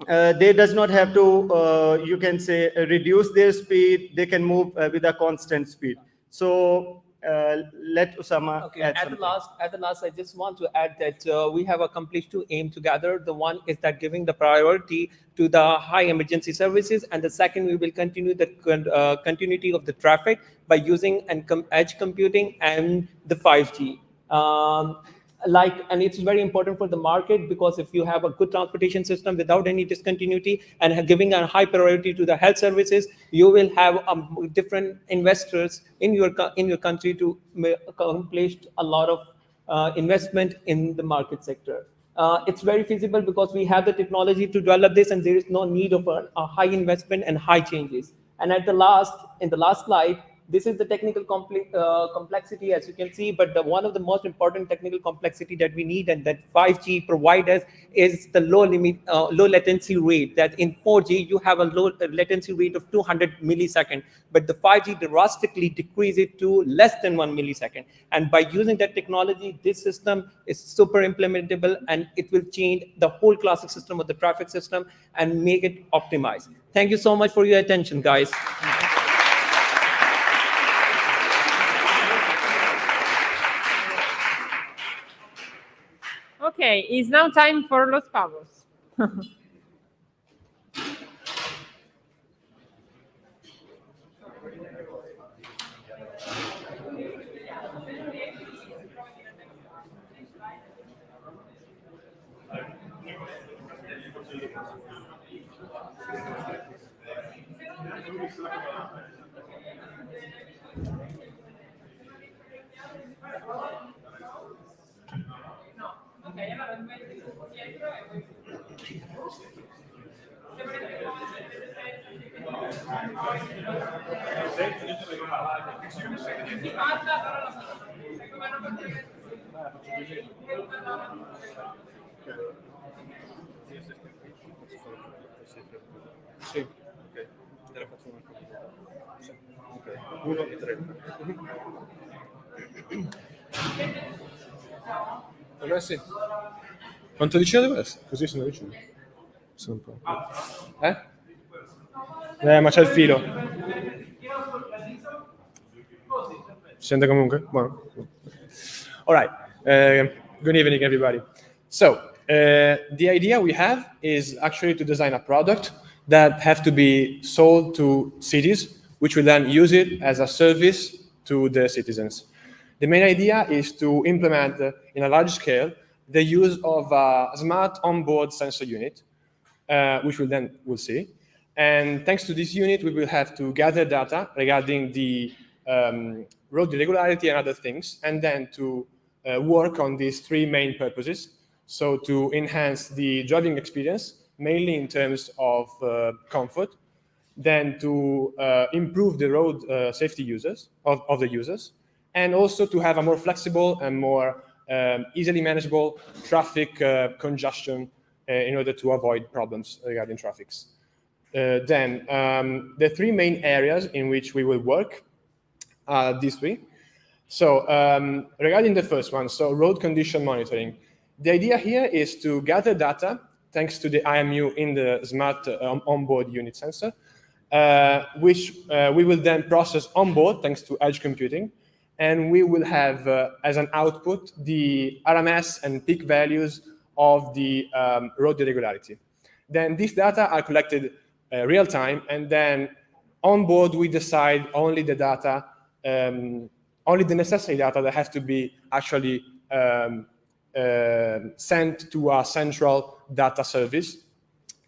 they does not have to, you can say, reduce their speed. They can move with a constant speed. So let Usama add something. At the last, I just want to add that we have accomplished 2 aims together. The one is that giving the priority to the high emergency services, and the second, we will continue the continuity of the traffic by using edge computing and the 5G. And it's very important for the market, because if you have a good transportation system without any discontinuity and giving a high priority to the health services, you will have different investors in your country to accomplish a lot of investment in the market sector. It's very feasible because we have the technology to develop this, and there is no need of a high investment and high changes. And in the last slide, this is the technical complexity, as you can see, but one of the most important technical complexity that we need and that 5G provides us is the low latency rate. That in 4G, you have a low latency rate of 200 milliseconds, but the 5G drastically decreases it to less than 1 millisecond. And by using that technology, this system is super implementable, and it will change the whole classic system of the traffic system and make it optimized. Thank you so much for your attention, guys. Okay, it's now time for Los Pavos. Sì, ok. Te la faccio una cosa. Sì. Ok. 1 e 30. Allora sì. Quanto vicino deve essere? Così sono vicino. Sono un po'. Ma c'è il filo. Si sente comunque? Buono. All right. Good evening, everybody. So, the idea we have is actually to design a product that have to be sold to cities, which will then use it as a service to the citizens. The main idea is to implement in a large scale the use of a smart onboard sensor unit, which we'll see. And thanks to this unit, we will have to gather data regarding the road irregularity and other things, and then to work on these 3 main purposes. So to enhance the driving experience, mainly in terms of comfort, then to improve the road safety of the users, and also to have a more flexible and more easily manageable traffic congestion in order to avoid problems regarding traffics. Then the 3 main areas in which we will work are these 3. So regarding the first one, so road condition monitoring, the idea here is to gather data thanks to the IMU in the smart onboard unit sensor, which we will then process onboard thanks to edge computing, and we will have as an output the RMS and peak values of the road irregularity. Then these data are collected real time, and then on board we decide only the data, only the necessary data that has to be actually sent to a central data service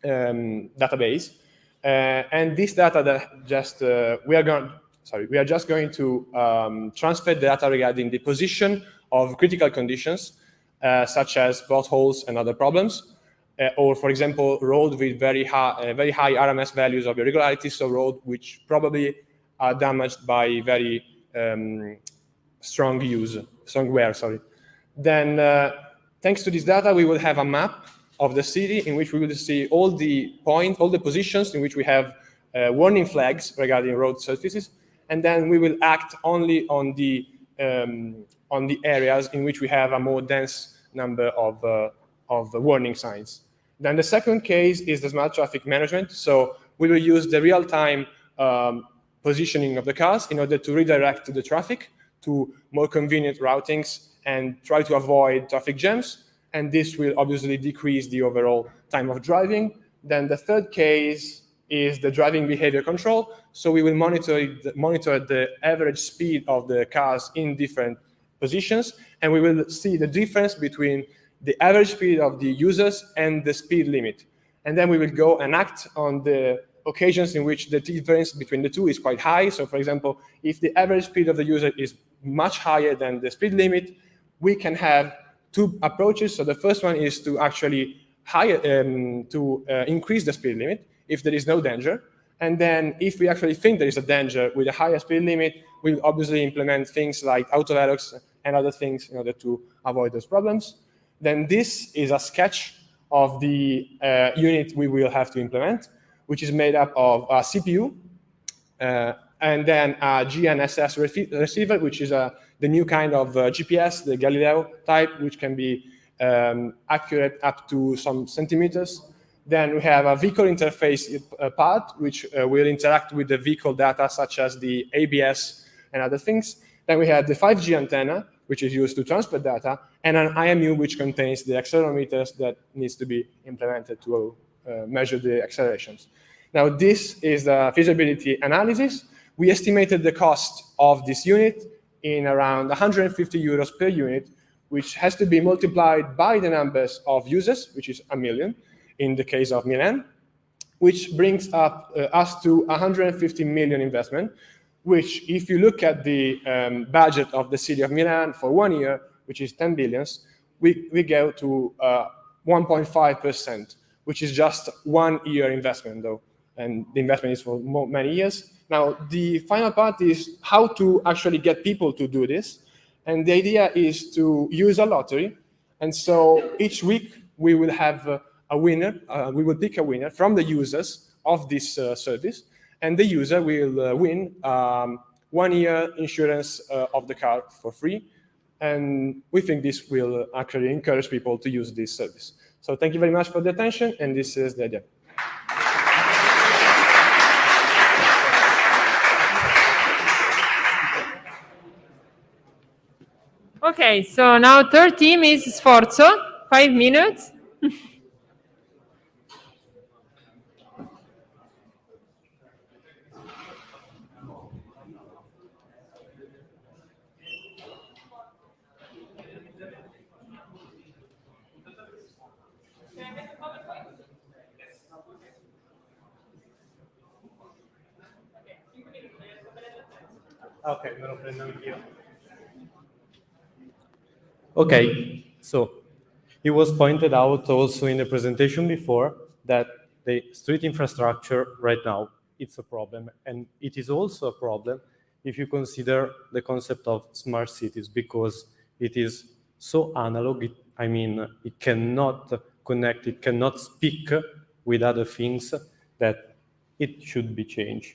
database, and this data that just we are just going to transfer data regarding the position of critical conditions, such as potholes and other problems, or for example, road with very high RMS values of irregularity, so road which probably are damaged by very strong wear. Then, thanks to this data, we will have a map of the city in which we will see all the positions in which we have warning flags regarding road surfaces, and then we will act only on the areas in which we have a more dense number of warning signs. Then the second case is the smart traffic management. So we will use the real-time positioning of the cars in order to redirect the traffic to more convenient routings and try to avoid traffic jams. And this will obviously decrease the overall time of driving. Then the third case is the driving behavior control. So we will monitor the average speed of the cars in different positions, and we will see the difference between the average speed of the users and the speed limit. And then we will go and act on the occasions in which the difference between the two is quite high. So for example, if the average speed of the user is much higher than the speed limit, we can have two approaches. So the first one is to actually increase the speed limit if there is no danger. And then if we actually think there is a danger with a higher speed limit, we'll obviously implement things like autovelox and other things in order to avoid those problems. Then this is a sketch of the unit we will have to implement, which is made up of a CPU, and then a GNSS receiver, which is the new kind of GPS, the Galileo type, which can be accurate up to some centimeters. Then we have a vehicle interface part, which will interact with the vehicle data, such as the ABS and other things. Then we have the 5G antenna, which is used to transfer data, and an IMU, which contains the accelerometers that needs to be implemented to measure the accelerations. Now, this is the feasibility analysis. We estimated the cost of this unit in around 150 euros per unit, which has to be multiplied by the numbers of users, which is 1 million in the case of Milan, which brings up us to 150 million investment, which if you look at the budget of the city of Milan for 1 year, which is 10 billions, we go to 1.5%, which is just 1 year investment though. And the investment is for many years. Now, the final part is how to actually get people to do this. And the idea is to use a lottery. And so each week we will have a winner. We will pick a winner from the users of this service. And the user will win 1 year insurance of the car for free. And we think this will actually encourage people to use this service. So thank you very much for the attention. And this is the idea. Okay, so now third team is Sforzo, 5 minutes. Ok, me lo prendo anch'io. Okay, so it was pointed out also in the presentation before that the street infrastructure right now, it's a problem. And it is also a problem if you consider the concept of smart cities, because it is so analog. It cannot connect, it cannot speak with other things, that it should be changed.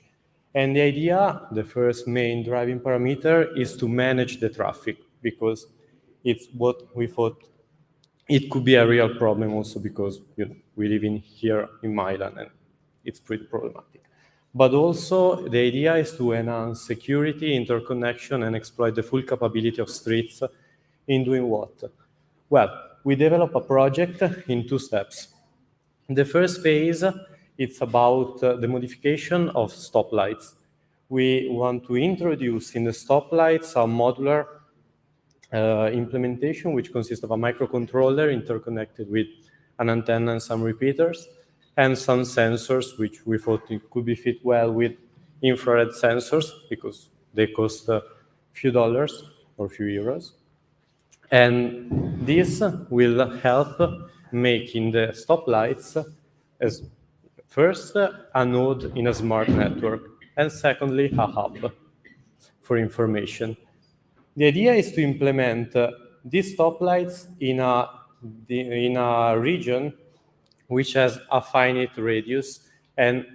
And the idea, the first main driving parameter, is to manage the traffic, because it's what we thought it could be a real problem also because we live here in Milan and it's pretty problematic. But also the idea is to enhance security, interconnection, and exploit the full capability of streets in doing what? Well, we develop a project in 2 steps. The first phase, it's about the modification of stoplights. We want to introduce in the stoplights a modular implementation, which consists of a microcontroller interconnected with an antenna and some repeaters, and some sensors, which we thought it could be fit well with infrared sensors, because they cost a few dollars or a few euros. And this will help making the stoplights as first a node in a smart network, and secondly a hub for information. The idea is to implement these stoplights in a region which has a finite radius, and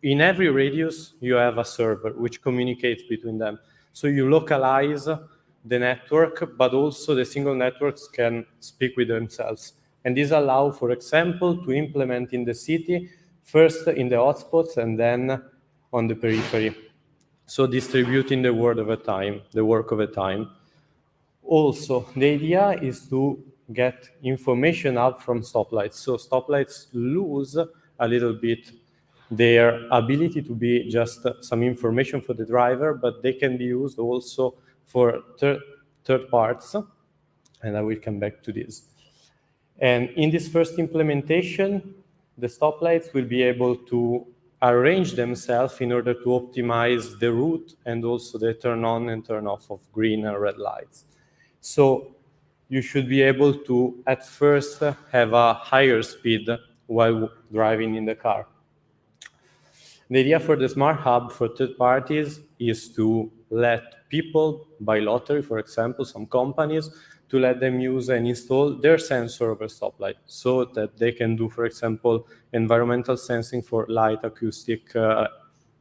in every radius you have a server which communicates between them. So you localize the network, but also the single networks can speak with themselves. And this allows, for example, to implement in the city, first in the hotspots and then on the periphery. So distributing the work over time. Also, the idea is to get information out from stoplights. So stoplights lose a little bit their ability to be just some information for the driver, but they can be used also for third parts, and I will come back to this. And in this first implementation, the stoplights will be able to arrange themselves in order to optimize the route and also the turn on and turn off of green and red lights. So you should be able to, at first, have a higher speed while driving in the car. The idea for the smart hub for third parties is to let people, by lottery, for example, some companies, to let them use and install their sensor over stoplight so that they can do, for example, environmental sensing for light, acoustic,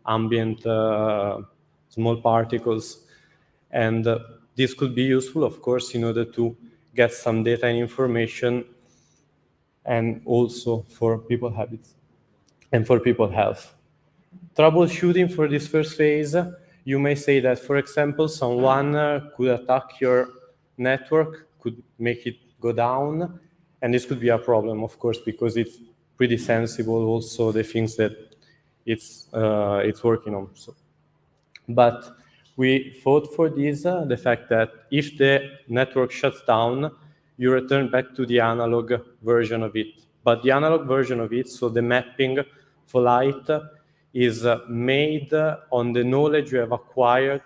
ambient, small particles. And this could be useful, of course, in order to get some data and information, and also for people habits and for people health. Troubleshooting for this first phase, you may say that, for example, someone could attack your network, could make it go down, and this could be a problem, of course, because it's pretty sensible also the things that it's working on. So, but we thought for this the fact that if the network shuts down, you return back to the analog version of it. But the analog version of it, so the mapping for light, is made on the knowledge you have acquired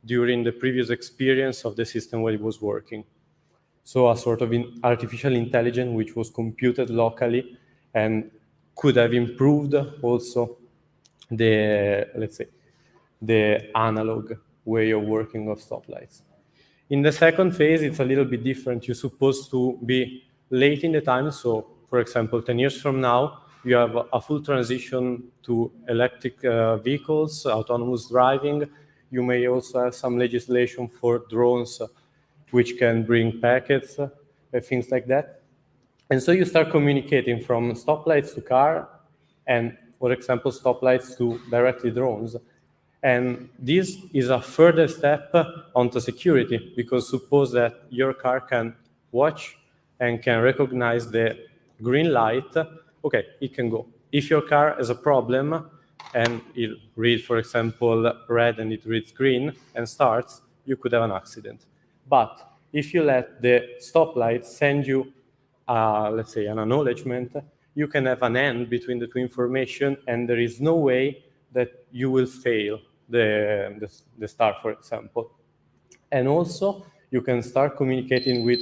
during the previous experience of the system where it was working. So a sort of artificial intelligence which was computed locally and could have improved also the, let's say, the analog way of working of stoplights. In the second phase, it's a little bit different. You're supposed to be late in the time. So, for example, 10 years from now, you have a full transition to electric vehicles, autonomous driving. You may also have some legislation for drones which can bring packets, things like that. And so you start communicating from stoplights to car and, for example, stoplights to directly drones. And this is a further step onto security, because suppose that your car can watch and can recognize the green light, okay, it can go. If your car has a problem and it reads, for example, red and it reads green and starts, you could have an accident. But if you let the stoplight send you, let's say, an acknowledgement, you can have an end between the two information, and there is no way that you will fail the start, for example. And also, you can start communicating with,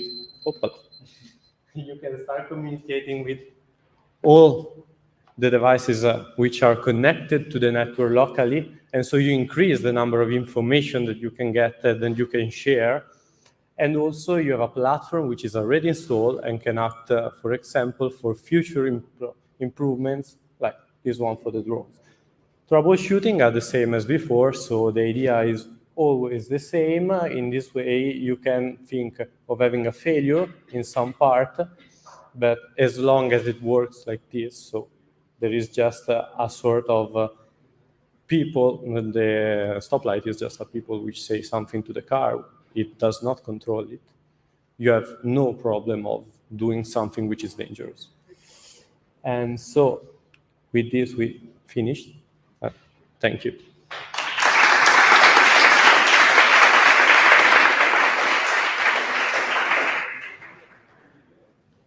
you can start communicating with all the devices which are connected to the network locally, and so you increase the number of information that you can get and you can share. And also you have a platform which is already installed and can act, for example, for future improvements, like this one for the drones. Troubleshooting are the same as before, so the idea is always the same. In this way, you can think of having a failure in some part, but as long as it works like this, so there is just a sort of people, the stoplight is just a people which say something to the car, it does not control it. You have no problem of doing something which is dangerous. And so with this, we finished. Thank you.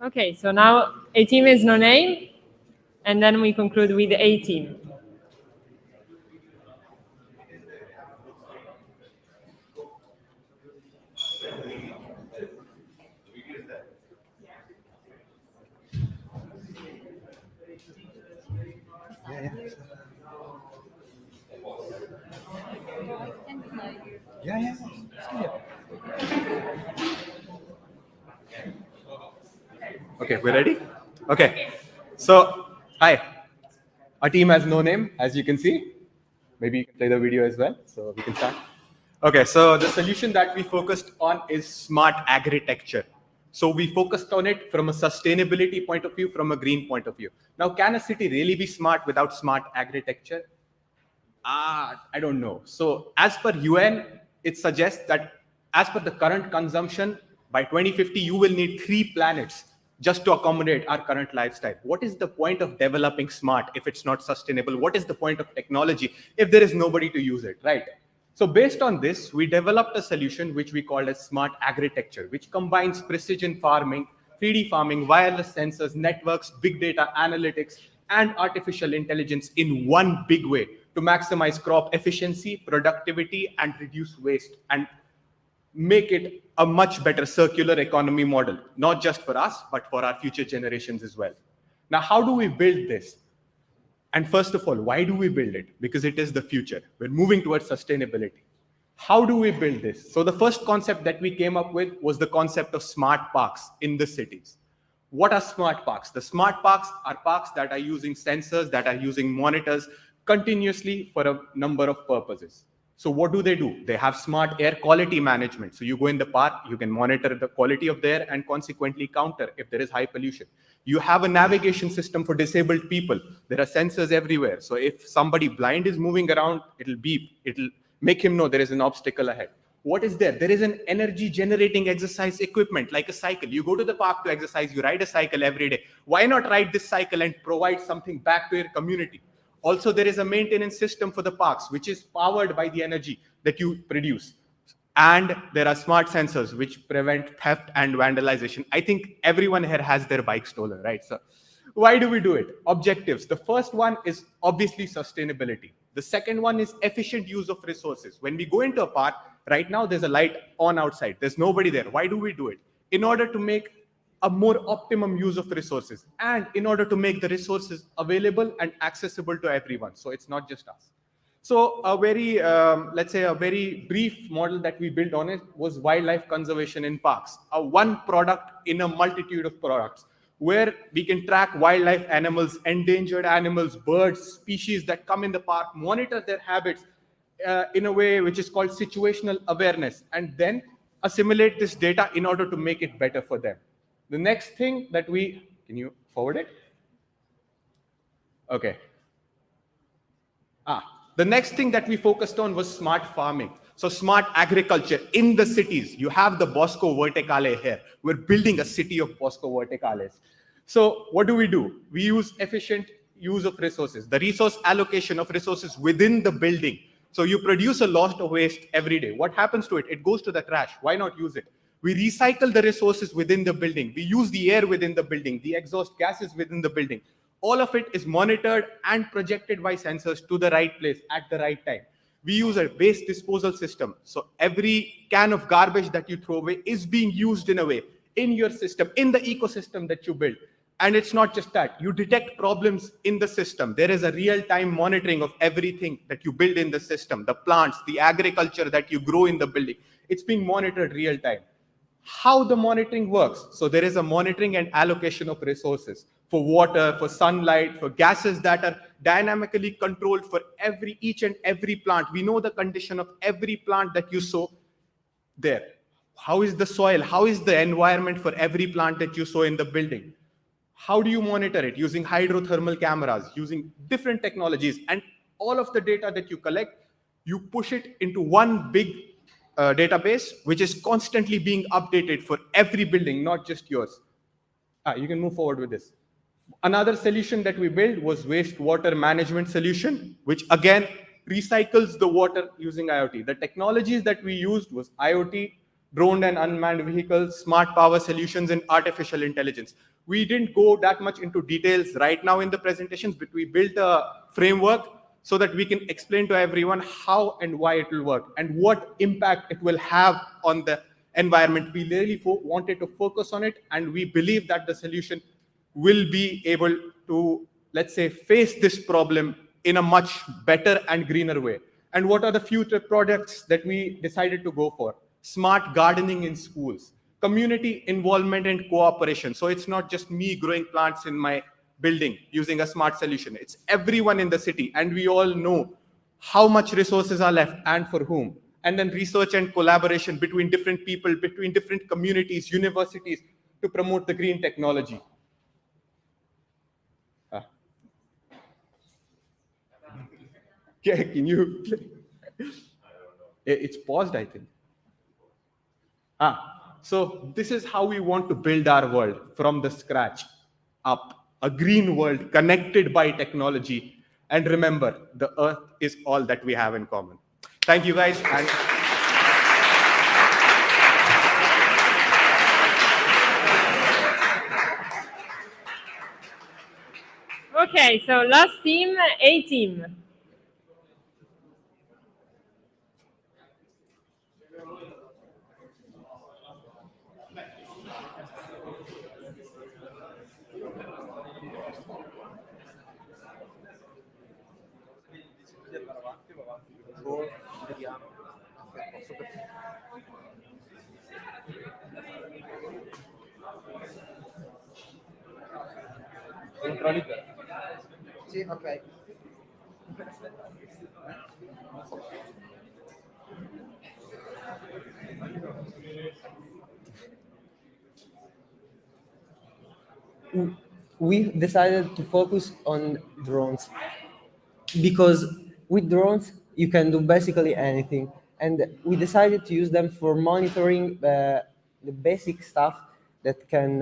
Okay, so now A team is no name, and then we conclude with A team. Yeah. Okay, we're ready? Okay. So, hi. Our team has no name, as you can see. Maybe you can play the video as well, so we can start. Okay, so the solution that we focused on is smart agritecture. So we focused on it from a sustainability point of view, from a green point of view. Now, can a city really be smart without smart agritecture? I don't know. So as per UN, it suggests that as per the current consumption, by 2050, you will need 3 planets just to accommodate our current lifestyle. What is the point of developing smart if it's not sustainable? What is the point of technology if there is nobody to use it, right? So based on this, we developed a solution which we called as smart agritecture, which combines precision farming, 3D farming, wireless sensors, networks, big data analytics, and artificial intelligence in one big way to maximize crop efficiency, productivity, and reduce waste, and make it a much better circular economy model, not just for us, but for our future generations as well. Now, how do we build this? And first of all, why do we build it? Because it is the future. We're moving towards sustainability. How do we build this? So the first concept that we came up with was the concept of smart parks in the cities. What are smart parks? The smart parks are parks that are using sensors, that are using monitors continuously for a number of purposes. So what do? They have smart air quality management. So you go in the park, you can monitor the quality of the air and consequently counter if there is high pollution. You have a navigation system for disabled people. There are sensors everywhere. So if somebody blind is moving around, it'll beep. It'll make him know there is an obstacle ahead. What is there? There is an energy generating exercise equipment like a cycle. You go to the park to exercise, you ride a cycle every day. Why not ride this cycle and provide something back to your community? Also, there is a maintenance system for the parks, which is powered by the energy that you produce. And there are smart sensors which prevent theft and vandalization. I think everyone here has their bike stolen, right? So why do we do it? Objectives. The first one is obviously sustainability. The second one is efficient use of resources. When we go into a park, right now there's a light on outside. There's nobody there. Why do we do it? In order to make a more optimum use of resources and in order to make the resources available and accessible to everyone. So it's not just us. So a very, let's say a very brief model that we built on it was wildlife conservation in parks. A one product in a multitude of products where we can track wildlife animals, endangered animals, birds, species that come in the park, monitor their habits in a way which is called situational awareness, and then assimilate this data in order to make it better for them. The next thing that can you forward it? Okay. The next thing that we focused on was smart farming. So smart agriculture in the cities. You have the Bosco Verticale here. We're building a city of Bosco Verticales. So what do? We use efficient use of resources, the resource allocation of resources within the building. So you produce a lot of waste every day. What happens to it? It goes to the trash. Why not use it? We recycle the resources within the building. We use the air within the building, the exhaust gases within the building. All of it is monitored and projected by sensors to the right place at the right time. We use a waste disposal system. So every can of garbage that you throw away is being used in a way in your system, in the ecosystem that you build. And it's not just that. You detect problems in the system. There is a real-time monitoring of everything that you build in the system, the plants, the agriculture that you grow in the building. It's being monitored real-time. How the monitoring works? So there is a monitoring and allocation of resources for water, for sunlight, for gases that are dynamically controlled for each and every plant. We know the condition of every plant that you sow there. How is the soil? How is the environment for every plant that you sow in the building? How do you monitor it? Using hydrothermal cameras, using different technologies, and all of the data that you collect, you push it into one big database, which is constantly being updated for every building, not just yours. You can move forward with this. Another solution that we built was wastewater management solution, which again recycles the water using IoT. The technologies that we used was IoT, drone and unmanned vehicles, smart power solutions, and artificial intelligence. We didn't go that much into details right now in the presentations, but we built a framework so that we can explain to everyone how and why it will work and what impact it will have on the environment. We really wanted to focus on it, and we believe that the solution will be able to, let's say, face this problem in a much better and greener way. And what are the future products that we decided to go for? Smart gardening in schools, community involvement and cooperation. So it's not just me growing plants in my building using a smart solution. It's everyone in the city, and we all know how much resources are left and for whom. And then research and collaboration between different people, between different communities, universities, to promote the green technology. Can you play? It's paused, I think. So this is how we want to build our world from the scratch up. A green world connected by technology. And remember, the earth is all that we have in common. Thank you, guys. And Okay, so last team, A team. Sì, ok. We decided to focus on drones because with drones you can do basically anything, and we decided to use them for monitoring the basic stuff that can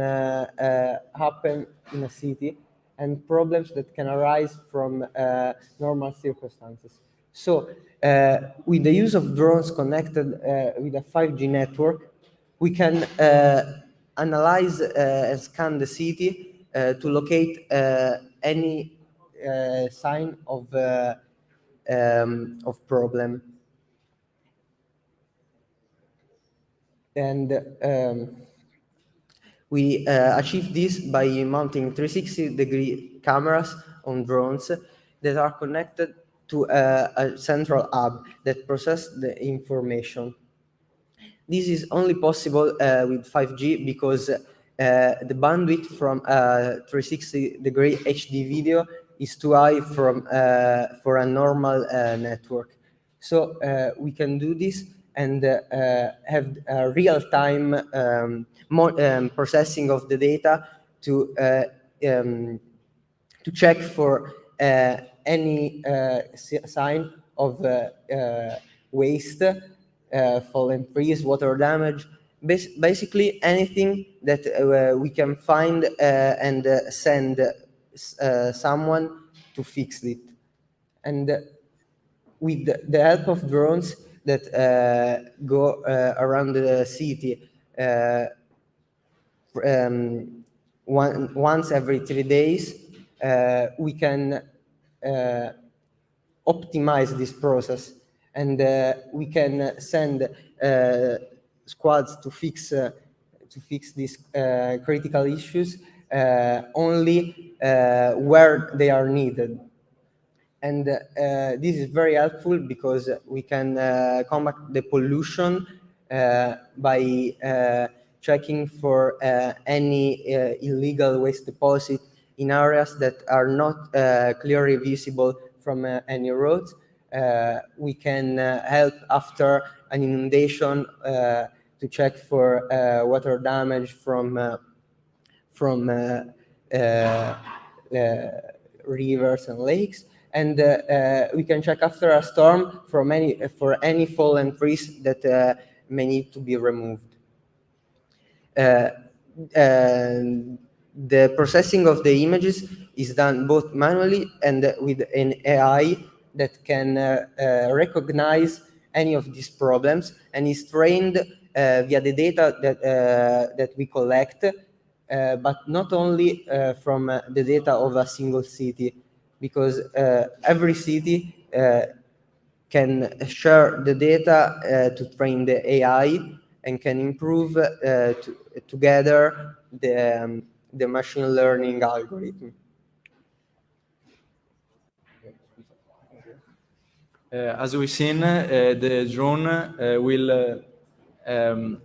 happen in a city and problems that can arise from normal circumstances. So with the use of drones connected with a 5G network, we can analyze and scan the city to locate any sign of problem. And we achieve this by mounting 360-degree cameras on drones that are connected to a central hub that processes the information. This is only possible with 5G because the bandwidth from 360-degree HD video is too high for a normal network. So we can do this and have real-time processing of the data to check for any sign of waste, fallen trees, water damage, basically anything that we can find and send someone to fix it. And with the help of drones that go around the city once every 3 days, we can optimize this process, and we can send squads to fix these critical issues only where they are needed. And this is very helpful because we can combat the pollution by checking for any illegal waste deposit in areas that are not clearly visible from any roads. We can help after an inundation to check for water damage from rivers and lakes. And we can check after a storm for any fallen trees that may need to be removed. The processing of the images is done both manually and with an AI that can recognize any of these problems and is trained via the data that we collect, but not only from the data of a single city, because every city can share the data to train the AI and can improve together the machine learning algorithm. As we've seen, the drone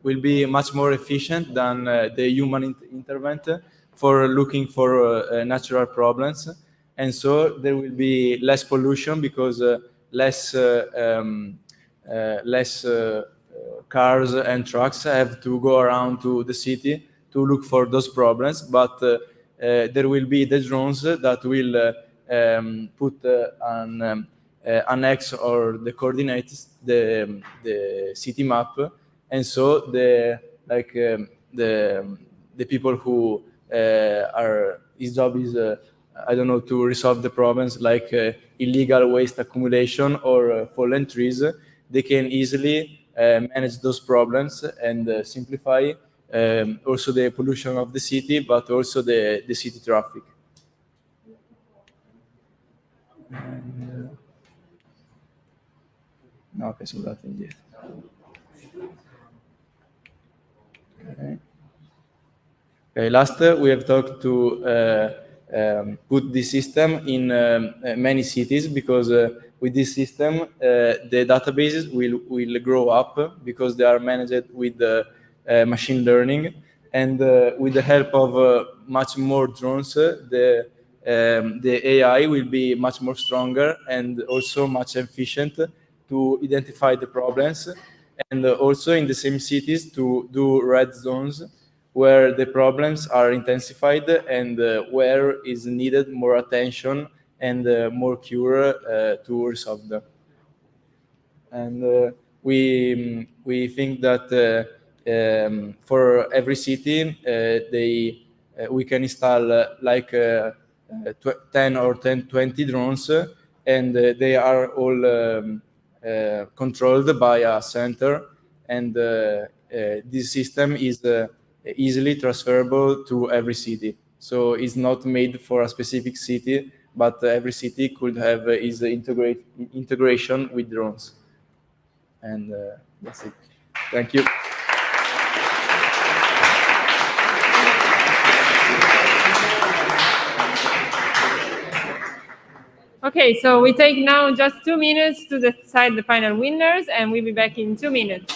will be much more efficient than the human intervent for looking for natural problems. And so there will be less pollution because less cars and trucks have to go around to the city to look for those problems. But there will be the drones that will put an X or the coordinates, the city map, and so the people who his job is I don't know, to resolve the problems like illegal waste accumulation or fallen trees, they can easily manage those problems and simplify also the pollution of the city, but also the city traffic. No, ok, scusate, indietro. Okay. Okay, last, we have talked to put this system in many cities because with this system, the databases will grow up because they are managed with machine learning. And with the help of much more drones, the AI will be much more stronger and also much efficient to identify the problems. And also in the same cities to do red zones where the problems are intensified and where is needed more attention and more cure to resolve them. And we think that for every city, we can install 10 or 20 drones, and they are all controlled by a center, and this system is easily transferable to every city. So it's not made for a specific city, but every city could have its integration with drones. And that's it. Thank you. Okay, so we take now just 2 minutes to decide the final winners, and we'll be back in 2 minutes.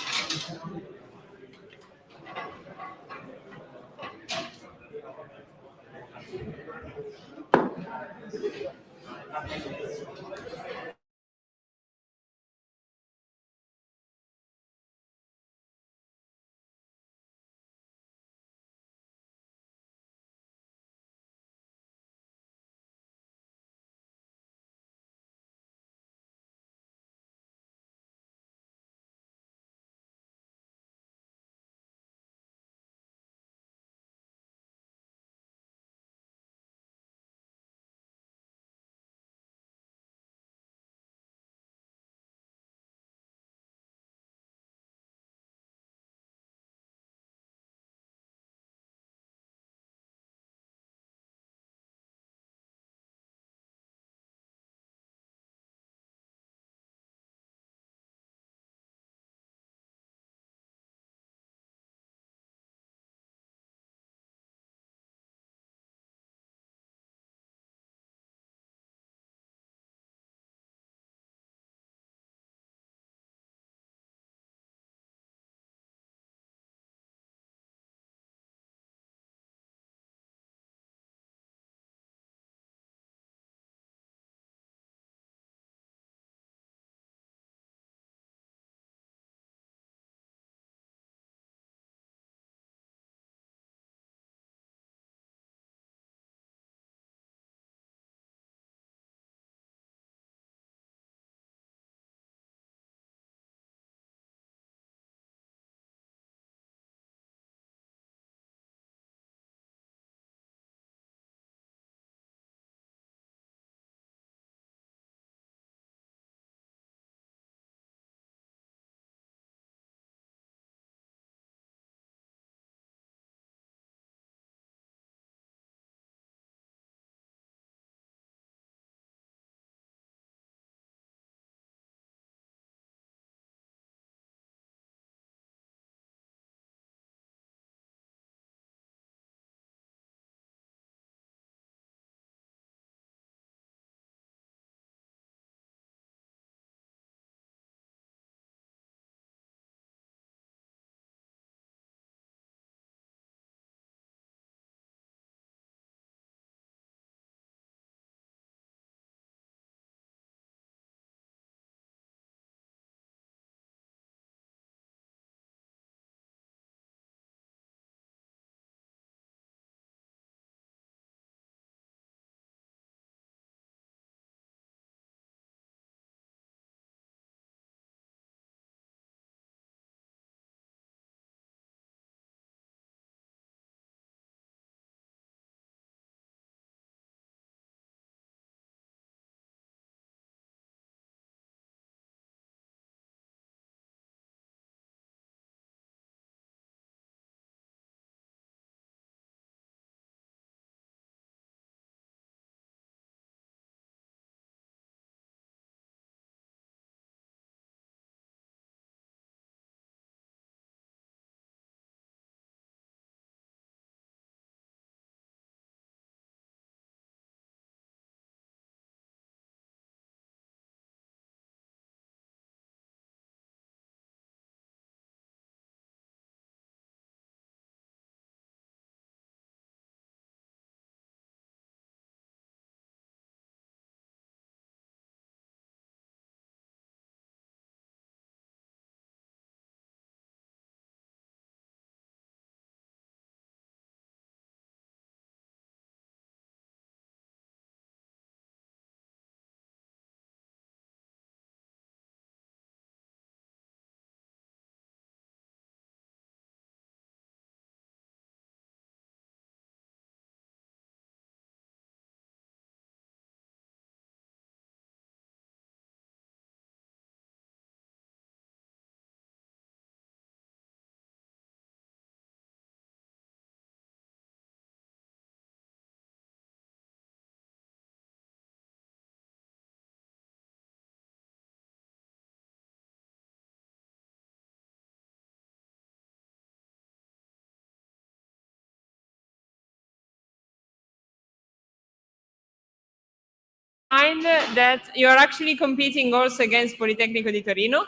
mind that you're actually competing also against Politecnico di Torino.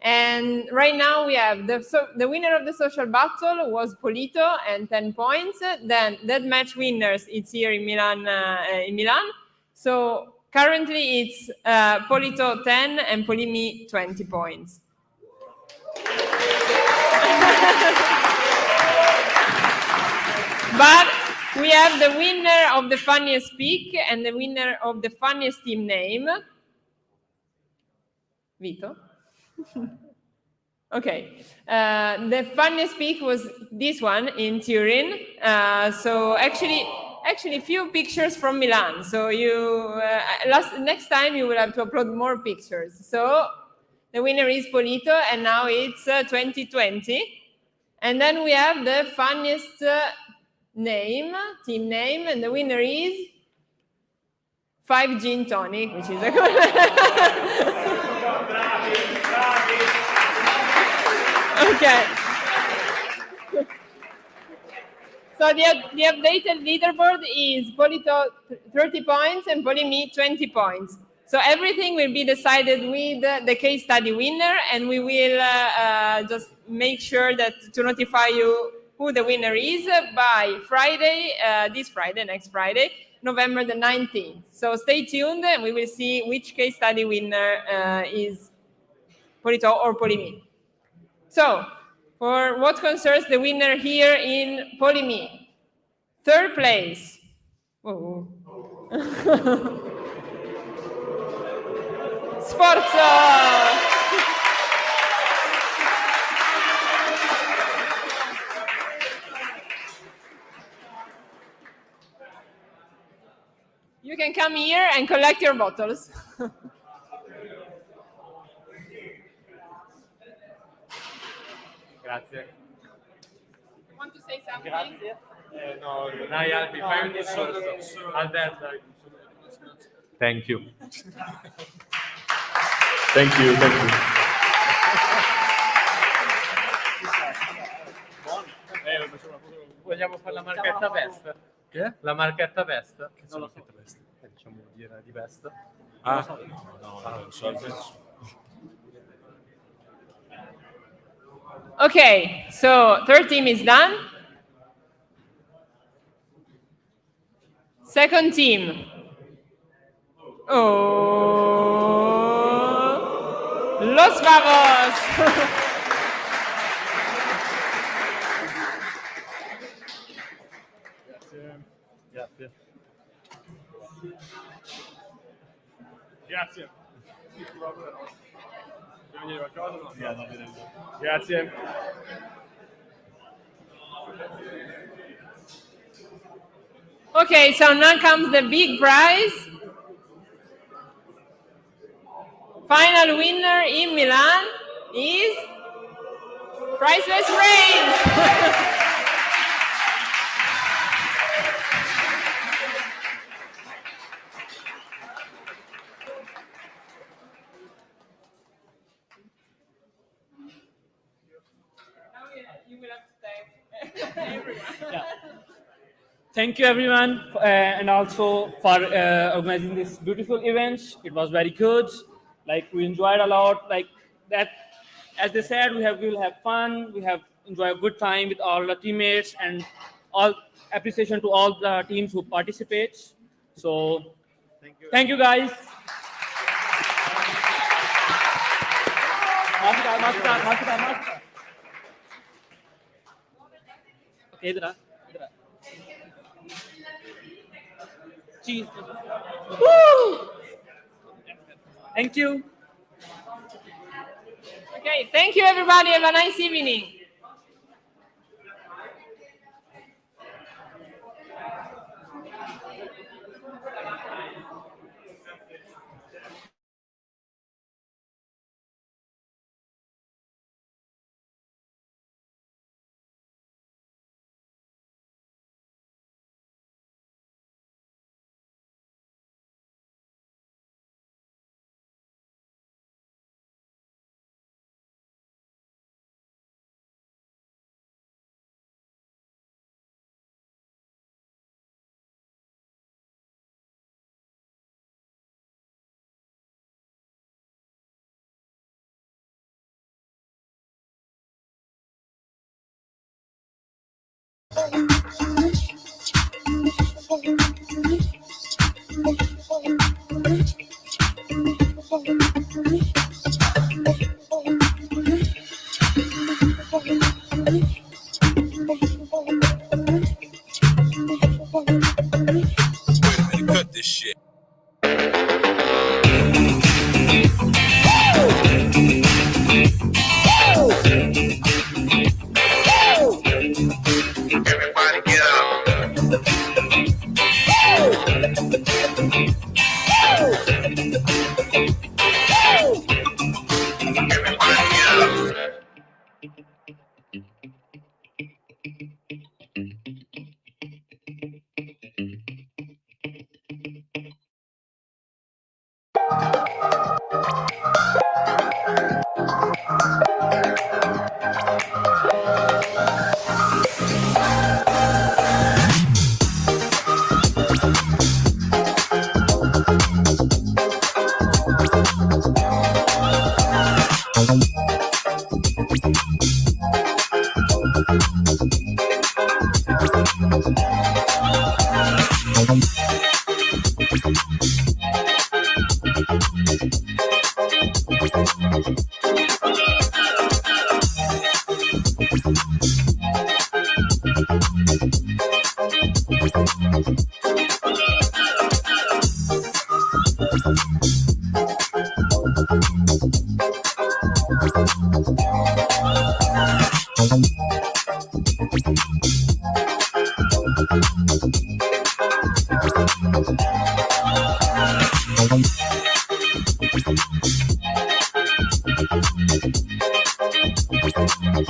And right now we have the winner of the social battle was Polito and 10 points. Then that match winners, it's here in Milan. So currently it's Polito 10 and PoliMi 20 points. But we have the winner of the funniest speak and the winner of the funniest team name. Vito? Okay. The funniest speak was this one in Turin. So actually few pictures from Milan. So you next time you will have to upload more pictures. So the winner is Polito, and now it's 2020. And then we have the funniest team name, and the winner is 5 Gin Tonic, which is a good. Okay. So the updated leaderboard is Polito 30 points and PoliMi 20 points. So everything will be decided with the case study winner, and we will just make sure that to notify you who the winner is by Friday, next Friday, November the 19th. So stay tuned, and we will see which case study winner is Polito or PoliMi. So for what concerns the winner here in PoliMi, third place. Whoa. Sforzo! You can come here and collect your bottles. Grazie. Want to say something? Grazie. No, mi fai un discorso. Alberto. Thank you. Thank you, thank you. Vogliamo fare la marchetta Vest? Che? La marchetta Vest? Che non lo so. Diciamo dire di Vest. Ah, no, non so. Okay, so third team is done. Second team. Oh, Los Vagos. Grazie. Grazie. Grazie. Okay, so now comes the big prize. Final winner in Milan is Priceless Brains. Thank you, everyone, and also for organizing this beautiful event. It was very good. Like, we enjoyed a lot. Like that, as they said, we will have fun. We have enjoyed a good time with all the teammates, and all appreciation to all the teams who participate. So, thank you guys. Master. Okay, idhar. Cheese. Woo! Thank you. Okay, thank you everybody. Have a nice evening. Cut this shit. Everybody get up. Everybody get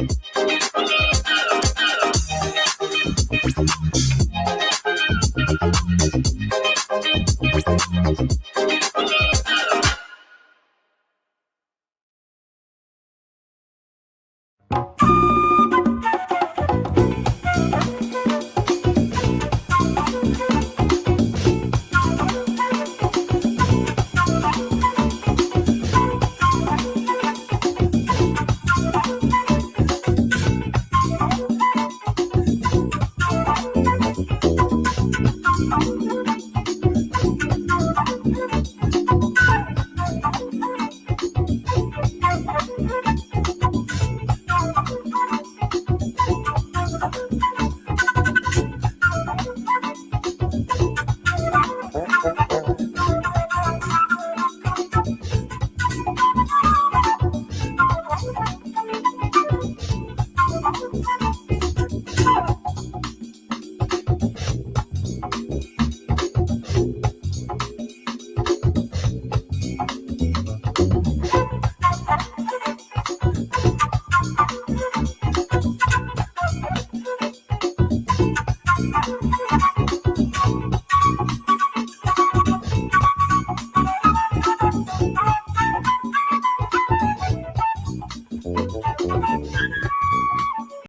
up.